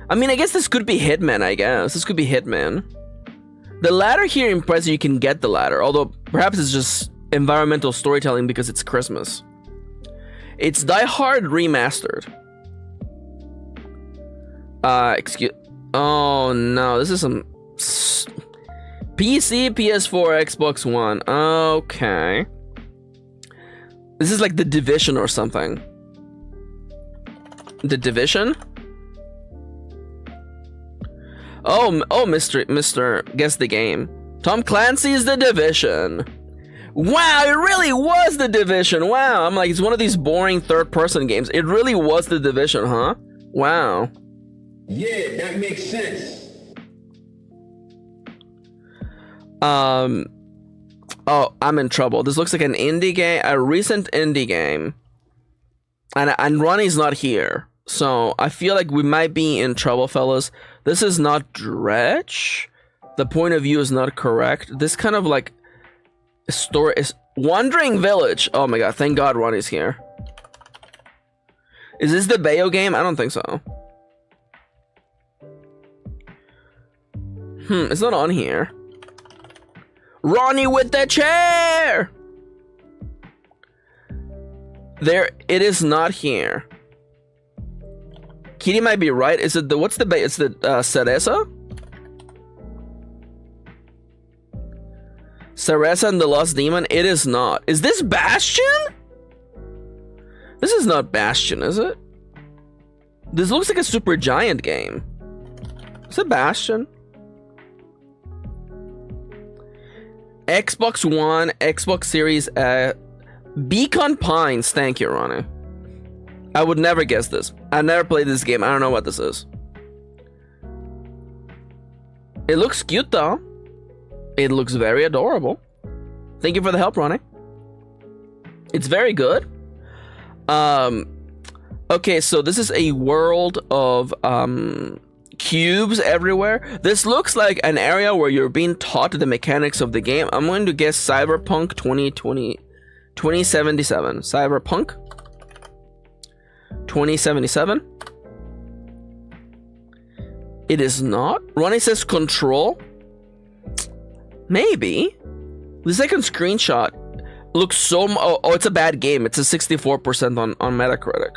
I mean, I guess this could be Hitman, I guess. This could be Hitman. The ladder here implies you can get the ladder, although perhaps it's just environmental storytelling because it's Christmas. It's Die Hard Remastered. Oh no, this is some PC, PS4, Xbox One. Okay. This is like The Division or something. The Division? Oh, Mr. Guess the Game. Tom Clancy's The Division. Wow, it really was The Division. Wow, I'm like, it's one of these boring third-person games. It really was The Division, huh? Wow. Yeah, that makes sense. Oh, I'm in trouble. This looks like an indie game, a recent indie game. And Ronnie's not here. So I feel like we might be in trouble, fellas. This is not Dredge. The point of view is not correct. This kind of like story is Wandering Village. Oh my god, thank god Ronnie's here. Is this the Bayo game? I don't think so. It's not on here. Ronnie with the chair! There, it is not here. Kitty might be right. Is it the, what's the, it's the, Cereza? Cereza and the Lost Demon? It is not. Is this Bastion? This is not Bastion, is it? This looks like a Super Giant game. Is it Bastion? Xbox One, Xbox Series, Beacon Pines. Thank you, Ronnie. I would never guess this. I never played this game. I don't know what this is. It looks cute though. It looks very adorable. Thank you for the help, Ronnie. It's very good. Okay, so this is a world of cubes everywhere. This looks like an area where you're being taught the mechanics of the game. I'm going to guess Cyberpunk 2077. Cyberpunk 2077. It is not. Ronnie says Control. Maybe. The second screenshot. looks so... Oh, it's a bad game. It's a 64% on Metacritic.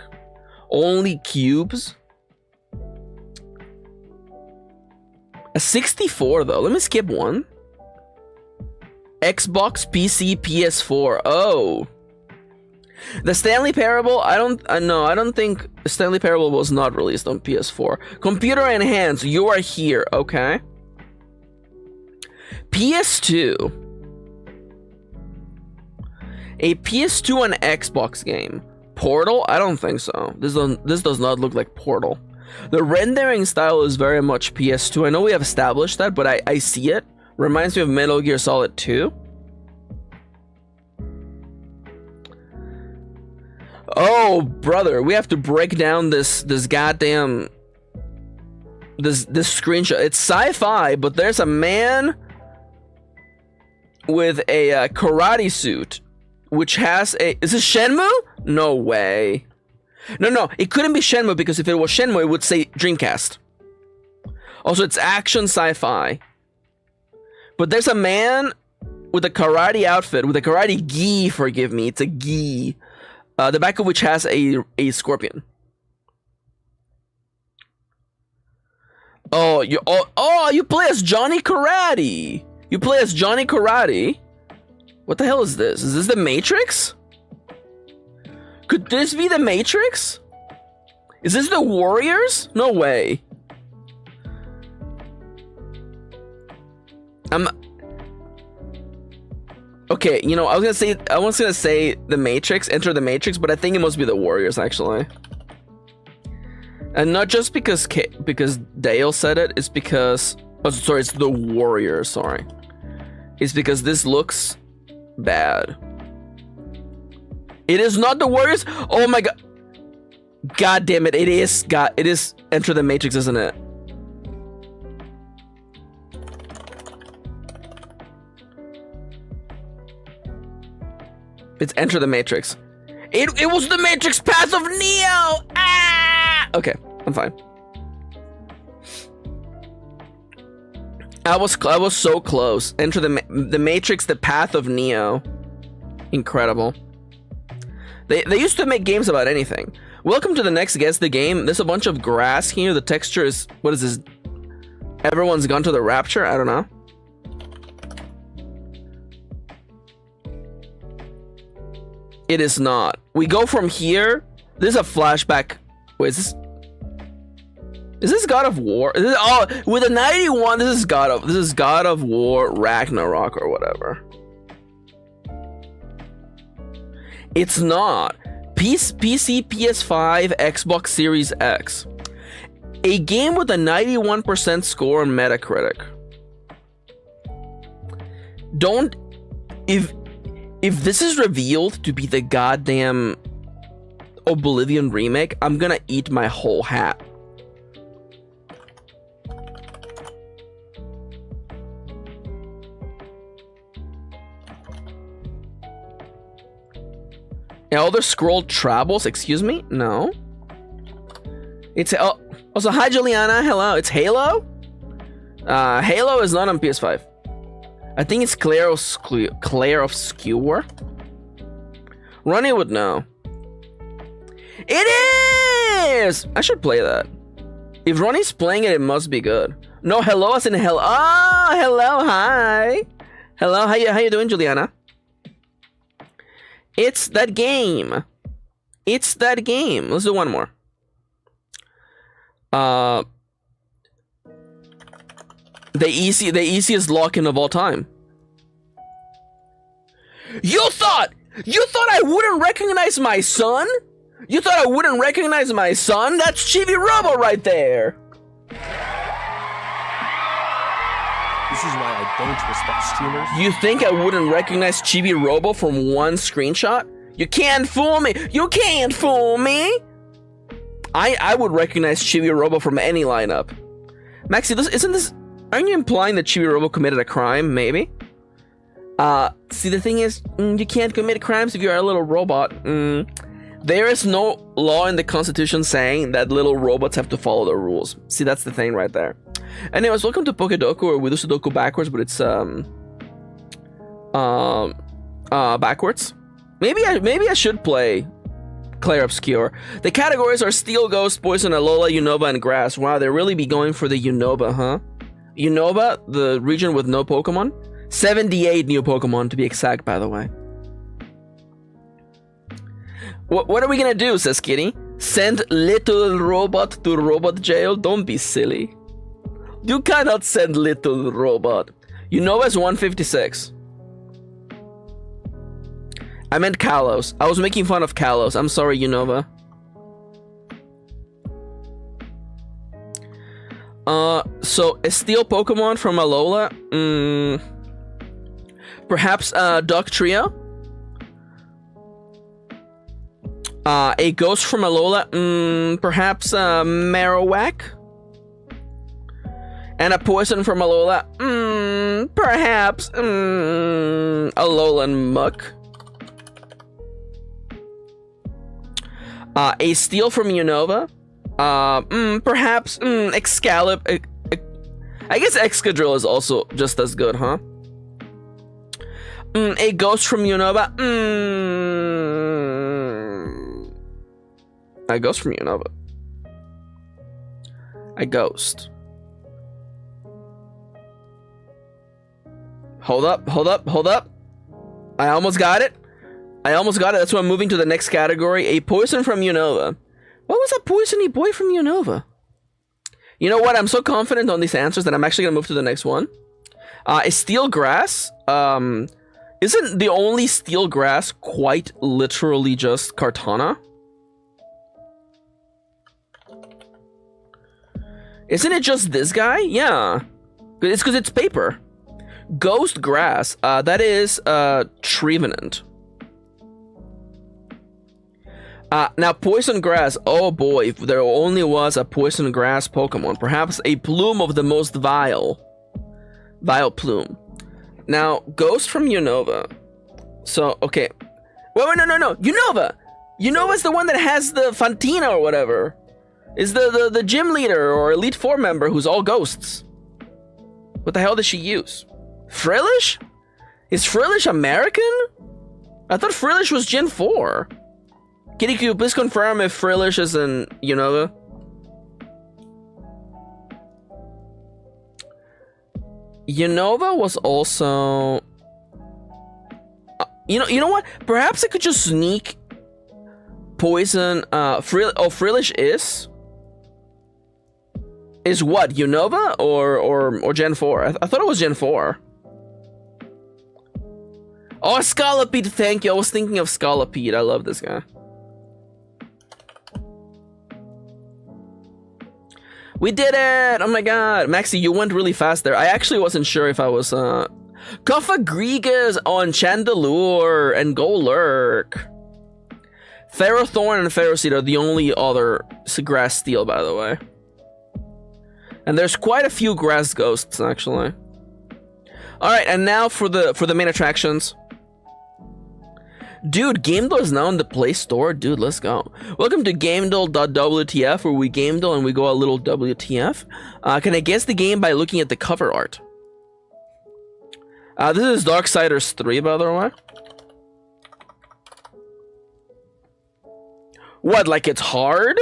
Only cubes? A 64, though. Let me skip one. Xbox, PC, PS4. Oh. The Stanley Parable, I don't think Stanley Parable was not released on PS4. Computer Enhanced, You Are Here, okay. PS2. A PS2 and Xbox game. Portal? I don't think so. This does not look like Portal. The rendering style is very much PS2. I know we have established that, but I see it. Reminds me of Metal Gear Solid 2. Oh, brother, we have to break down this goddamn this screenshot. It's sci-fi, but there's a man with a karate suit, which has a... Is this Shenmue? No way. No, it couldn't be Shenmue, because if it was Shenmue, it would say Dreamcast. Also, it's action sci-fi. But there's a man with a karate outfit, with a karate gi, forgive me, it's a gi. The back of which has a scorpion. Oh, you play as Johnny Karate. You play as Johnny Karate. What the hell is this? Is this the Matrix? Could this be the Matrix? Is this the Warriors? No way. Okay, you know, I was gonna say the Matrix, Enter the Matrix, but I think it must be the Warriors, actually. And not just because Dale said it, it's because... Oh, sorry, it's the Warriors, sorry. It's because this looks bad. It is not the Warriors? Oh my god. God damn it, it is Enter the Matrix, isn't it? It's Enter the Matrix. It was the Matrix Path of Neo! Ah! Okay, I'm fine. I was so close. Enter the Matrix, the Path of Neo. Incredible. They used to make games about anything. Welcome to the next Guess the Game. There's a bunch of grass here. The texture is... What is this? Everyone's gone to the rapture? I don't know. It is not. We go from here. This is a flashback. Wait, is this God of War? With a 91, this is God of War Ragnarok or whatever. It's not. PC, PS5, Xbox Series X. A game with a 91% score on Metacritic. If this is revealed to be the goddamn Oblivion remake, I'm gonna eat my whole hat. Elder Scroll Travels, excuse me? No. It's also, hi Juliana, hello. It's Halo? Halo is not on PS5. I think it's Claire of Skewer. Ronnie would know. It is! I should play that. If Ronnie's playing it, it must be good. No, hello as in hello. Oh, hello, hi. Hello, how you doing, Juliana? It's that game. It's that game. Let's do one more. The easiest lock-in of all time. You thought I wouldn't recognize my son? You thought I wouldn't recognize my son? That's Chibi Robo right there. This is why I don't respect streamers. You think I wouldn't recognize Chibi Robo from one screenshot? You can't fool me. You can't fool me. I would recognize Chibi Robo from any lineup. Maxi, aren't you implying that Chibi Robo committed a crime? Maybe. See, the thing is, you can't commit crimes if you're a little robot. There is no law in the Constitution saying that little robots have to follow the rules. See, that's the thing right there. Anyways, welcome to Pokedoku, or we do Sudoku backwards, but it's backwards. Maybe I should play Clair Obscure. The categories are Steel, Ghost, Poison, Alola, Unova, and Grass. Wow, they really be going for the Unova, huh? Unova, the region with no Pokemon. 78 new Pokemon, to be exact, by the way. What are we gonna do, says Kitty? Send little robot to robot jail? Don't be silly. You cannot send little robot. Unova's 156. I meant Kalos. I was making fun of Kalos. I'm sorry, Unova. So a steel Pokemon from Alola? Perhaps Dugtrio? A ghost from Alola? Perhaps Marowak? And a poison from Alola? Perhaps Alolan Muck? A steel from Unova? Perhaps Excalibur. I guess Excadrill is also just as good, huh? A ghost from Unova? A ghost from Unova. A ghost. Hold up. I almost got it. That's why I'm moving to the next category. A poison from Unova. What was a poisony boy from Unova? You know what? I'm so confident on these answers that I'm actually gonna move to the next one. A steel grass. Isn't the only steel grass quite literally just Kartana? Isn't it just this guy? Yeah. It's because it's paper. Ghost grass. That is Trevenant. Now poison grass. Oh boy, if there only was a poison grass Pokemon. Perhaps a plume of the most vile plume. Now ghost from Unova. So okay. Wait, no. Unova's the one that has the Fantina or whatever. Is the gym leader or Elite Four member who's all ghosts. What the hell does she use? Frillish? Is Frillish American? I thought Frillish was Gen 4. Kitty, can you please confirm if Frillish is in Unova? Unova was also... You know what? Perhaps I could just sneak poison... Frillish is what? Unova or Gen 4? I thought it was Gen 4. Oh, Scolipede, thank you. I was thinking of Scolipede. I love this guy. We did it! Oh my god. Maxi, you went really fast there. I actually wasn't sure if I was, Cofagrigas on Chandelure and Golurk. Ferrothorn and Ferroseed are the only other grass steel, by the way. And there's quite a few grass ghosts, actually. Alright, and now for the main attractions. Dude, GameDuel is now in the Play Store. Dude, let's go. Welcome to GameDuel.wtf, where we GameDuel and we go a little WTF. Can I guess the game by looking at the cover art? This is Darksiders 3, by the way. What, like it's hard?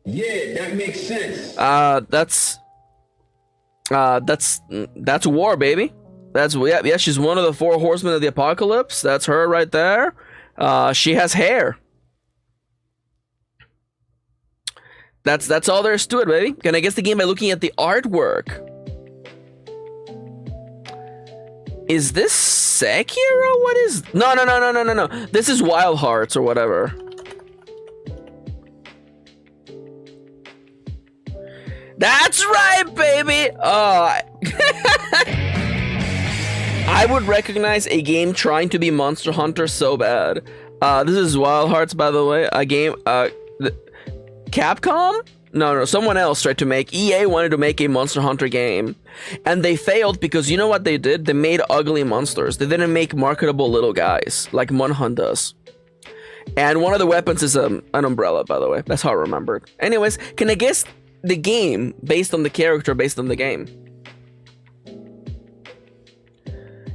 Yeah, that makes sense. That's war, baby. Yeah, she's one of the 4 horsemen of the apocalypse. That's her right there. She has hair. That's all there is to it, baby. Can I guess the game by looking at the artwork? Is this Sekiro? What is... No. This is Wild Hearts or whatever. That's right, baby! I would recognize a game trying to be Monster Hunter so bad. This is Wild Hearts, by the way. A game, Capcom? No, someone else tried to make... EA wanted to make a Monster Hunter game. And they failed because you know what they did? They made ugly monsters. They didn't make marketable little guys, like Monhun does. And one of the weapons is an umbrella, by the way. That's how I remembered. Anyways, can I guess the game based on the character based on the game?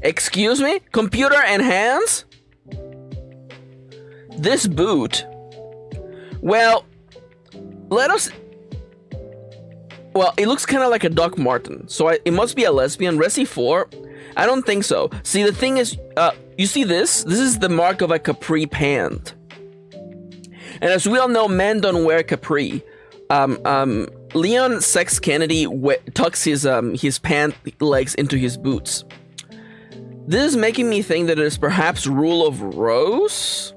Excuse me? Computer and hands? This boot. Well, let us... Well, it looks kind of like a Doc Martin, so it must be a lesbian. Resi 4? I don't think so. See, the thing is, you see this? This is the mark of a capri pant. And as we all know, men don't wear capri. Leon Sex Kennedy tucks his pant legs into his boots. This is making me think that it is perhaps Rule of Rose?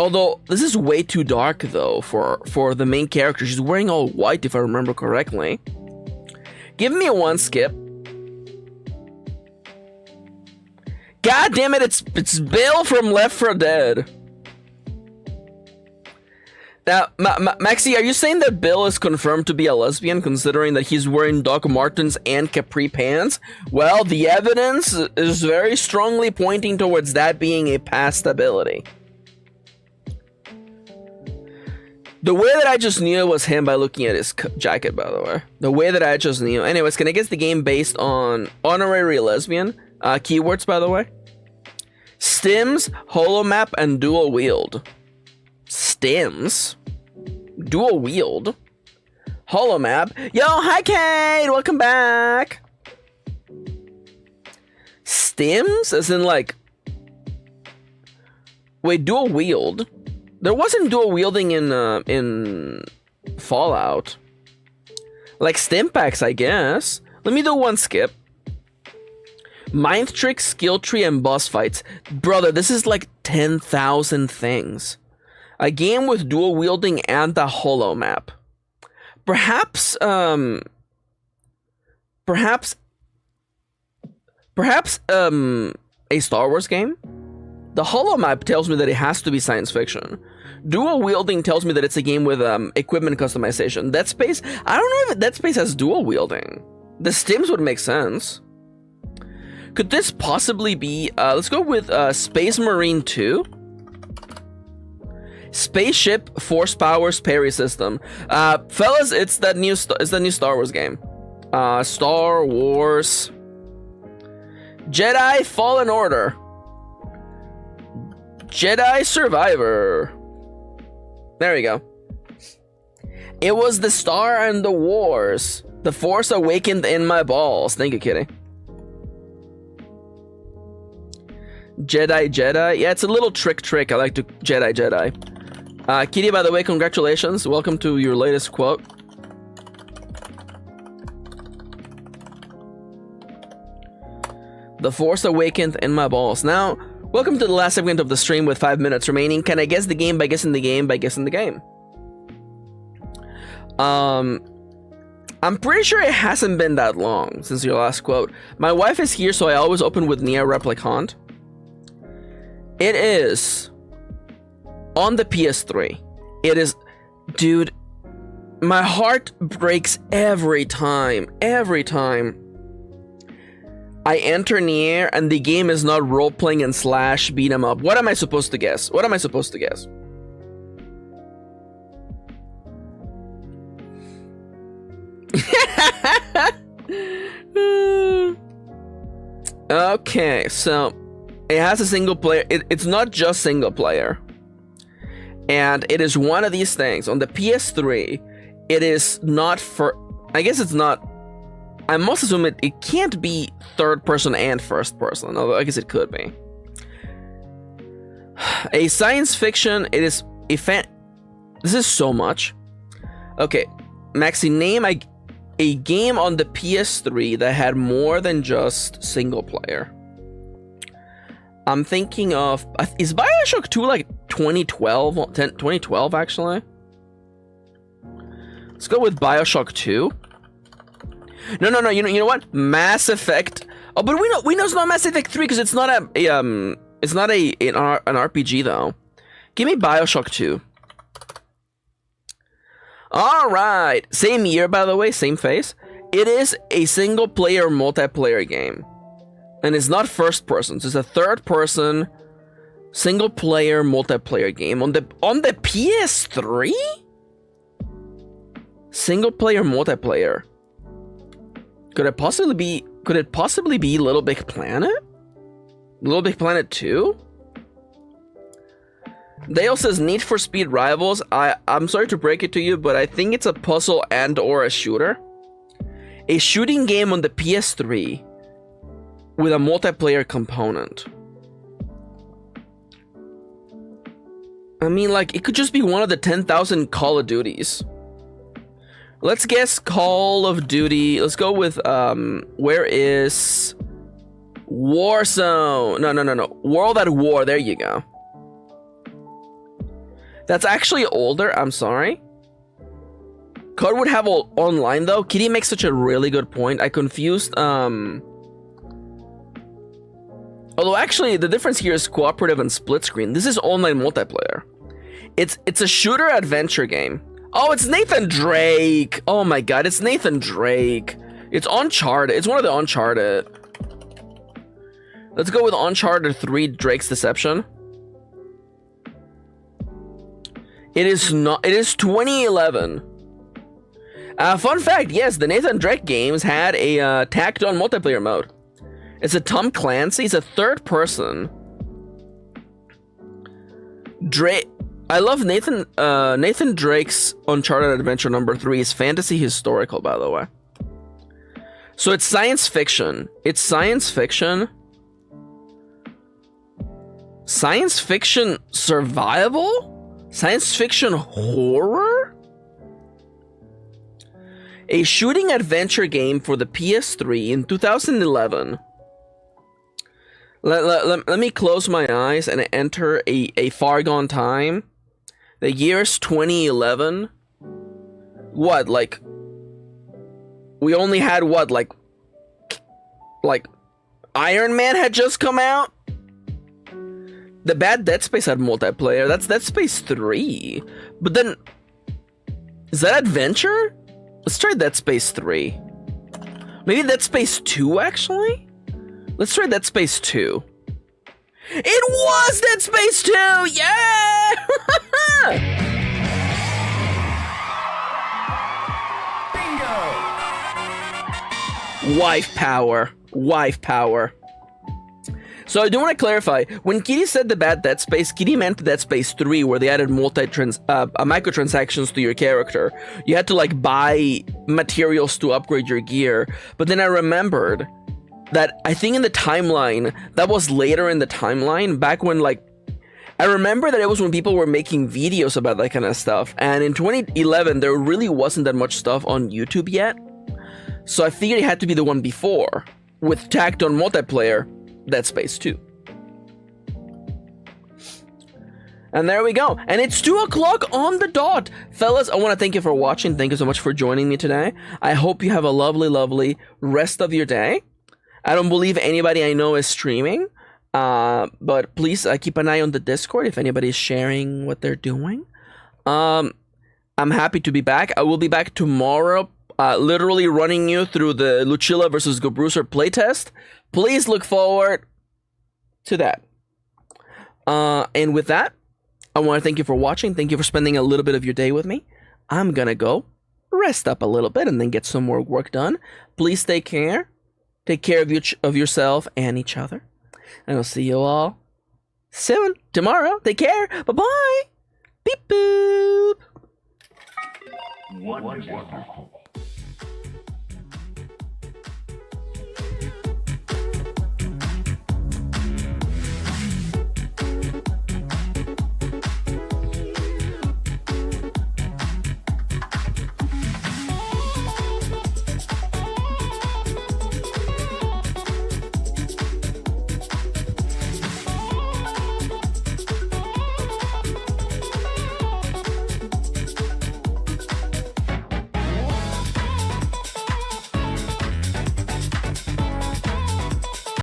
Although, this is way too dark, though, for the main character. She's wearing all white, if I remember correctly. Give me one skip. God damn it, it's Bill from Left 4 Dead. Now, Maxi, are you saying that Bill is confirmed to be a lesbian, considering that he's wearing Doc Martens and capri pants? Well, the evidence is very strongly pointing towards that being a past ability. The way that I just knew it was him by looking at his jacket, by the way. The way that I just knew. Anyways, can I guess the game based on honorary lesbian? Keywords, by the way. Stims, holomap, and dual wield. Stims? Dual wield? Holomap? Yo, hi Kate! Welcome back! Stims? As in like... Wait, dual wield? There wasn't dual wielding in Fallout. Like stim packs, I guess. Let me do one skip. Mind trick, skill tree, and boss fights. Brother, this is like 10,000 things. A game with dual wielding and a holo map. Perhaps a Star Wars game? The holo map tells me that it has to be science fiction. Dual wielding tells me that it's a game with equipment customization. Dead Space? I don't know if Dead Space has dual wielding. The stims would make sense. Could this possibly be... let's go with Space Marine 2. Spaceship Force Powers Parry System. Fellas, it's that new Star Wars game. Star Wars... Jedi Fallen Order. Jedi Survivor. There we go. It was the Star and the Wars. The Force awakened in my balls. Thank you, Kitty. Jedi. Yeah, it's a little trick. I like to Jedi. Kitty, by the way, congratulations. Welcome to your latest quote. The Force awakened in my balls. Now, welcome to the last segment of the stream with 5 minutes remaining. Can I guess the game by guessing the game by guessing the game? I'm pretty sure it hasn't been that long since your last quote. My wife is here, so I always open with Nier Replicant. It is on the PS3. It is... Dude, my heart breaks every time I enter Nier and the game is not role-playing and slash beat 'em up. What am I supposed to guess? Okay, so it has a single player. It's not just single player. And it is one of these things. On the PS3, it is not for... I guess it's not... I must assume it can't be third person and first person, although I guess it could be. A science fiction, it is a fan... This is so much. Okay, Maxi, name a game on the PS3 that had more than just single player. I'm thinking of... Is Bioshock 2 like 2012 actually? Let's go with Bioshock 2. No. You know what? Mass Effect. Oh, but we know it's not Mass Effect 3 because it's not an RPG though. Give me Bioshock 2. All right, same year by the way, same face. It is a single player multiplayer game, and it's not first person. So it's a third person single player multiplayer game on the PS3. Single player multiplayer. Could it possibly be Could it possibly be Little Big Planet? Little Big Planet 2? Dale says Need for Speed Rivals. I'm sorry to break it to you, but I think it's a puzzle and or a shooter. A shooting game on the PS3 with a multiplayer component. I mean, like, it could just be one of the 10,000 Call of Duties. Let's guess Call of Duty. Let's go with, where is Warzone? No. World at War. There you go. That's actually older. I'm sorry. COD would have online, though. Kitty makes such a really good point. I confused, although, actually, the difference here is cooperative and split screen. This is online multiplayer. It's a shooter adventure game. Oh, it's Nathan Drake. Oh my god, it's Nathan Drake. It's Uncharted. It's one of the Uncharted. Let's go with Uncharted 3 Drake's Deception. It is not. It is 2011. Fun fact, yes, the Nathan Drake games had a tacked on multiplayer mode. It's a Tom Clancy. It's a third person. Drake. I love Nathan Drake's Uncharted Adventure number 3 is fantasy historical, by the way. So it's science fiction. It's science fiction. Science fiction survival? Science fiction horror? A shooting adventure game for the PS3 in 2011. Let me close my eyes and enter a far gone time. The year's 2011. What, like... We only had what, like Iron Man had just come out? The bad Dead Space had multiplayer. That's Dead Space 3. But then... Is that adventure? Let's try Dead Space 3. Maybe Dead Space 2, actually? Let's try Dead Space 2. It was Dead Space 2! Yeah! Bingo! Wife power. Wife power. So I do want to clarify, when Kitty said the bad Dead Space, Kitty meant Dead Space 3, where they added microtransactions to your character. You had to like buy materials to upgrade your gear. But then I remembered that I think in the timeline, that was later in the timeline, back when like, I remember that it was when people were making videos about that kind of stuff. And in 2011, there really wasn't that much stuff on YouTube yet. So I figured it had to be the one before, with tacked on multiplayer, Dead Space 2. And there we go. And it's 2 o'clock on the dot. Fellas, I want to thank you for watching. Thank you so much for joining me today. I hope you have a lovely, lovely rest of your day. I don't believe anybody I know is streaming. But please keep an eye on the Discord if anybody's sharing what they're doing. I'm happy to be back. I will be back tomorrow, literally running you through the Lucilla versus Gobrucer playtest. Please look forward to that. And with that, I want to thank you for watching. Thank you for spending a little bit of your day with me. I'm gonna go rest up a little bit and then get some more work done. Please take care. Take care of yourself and each other. And I'll see you all soon. Tomorrow. Take care. Bye-bye. Beep boop. Wonderful.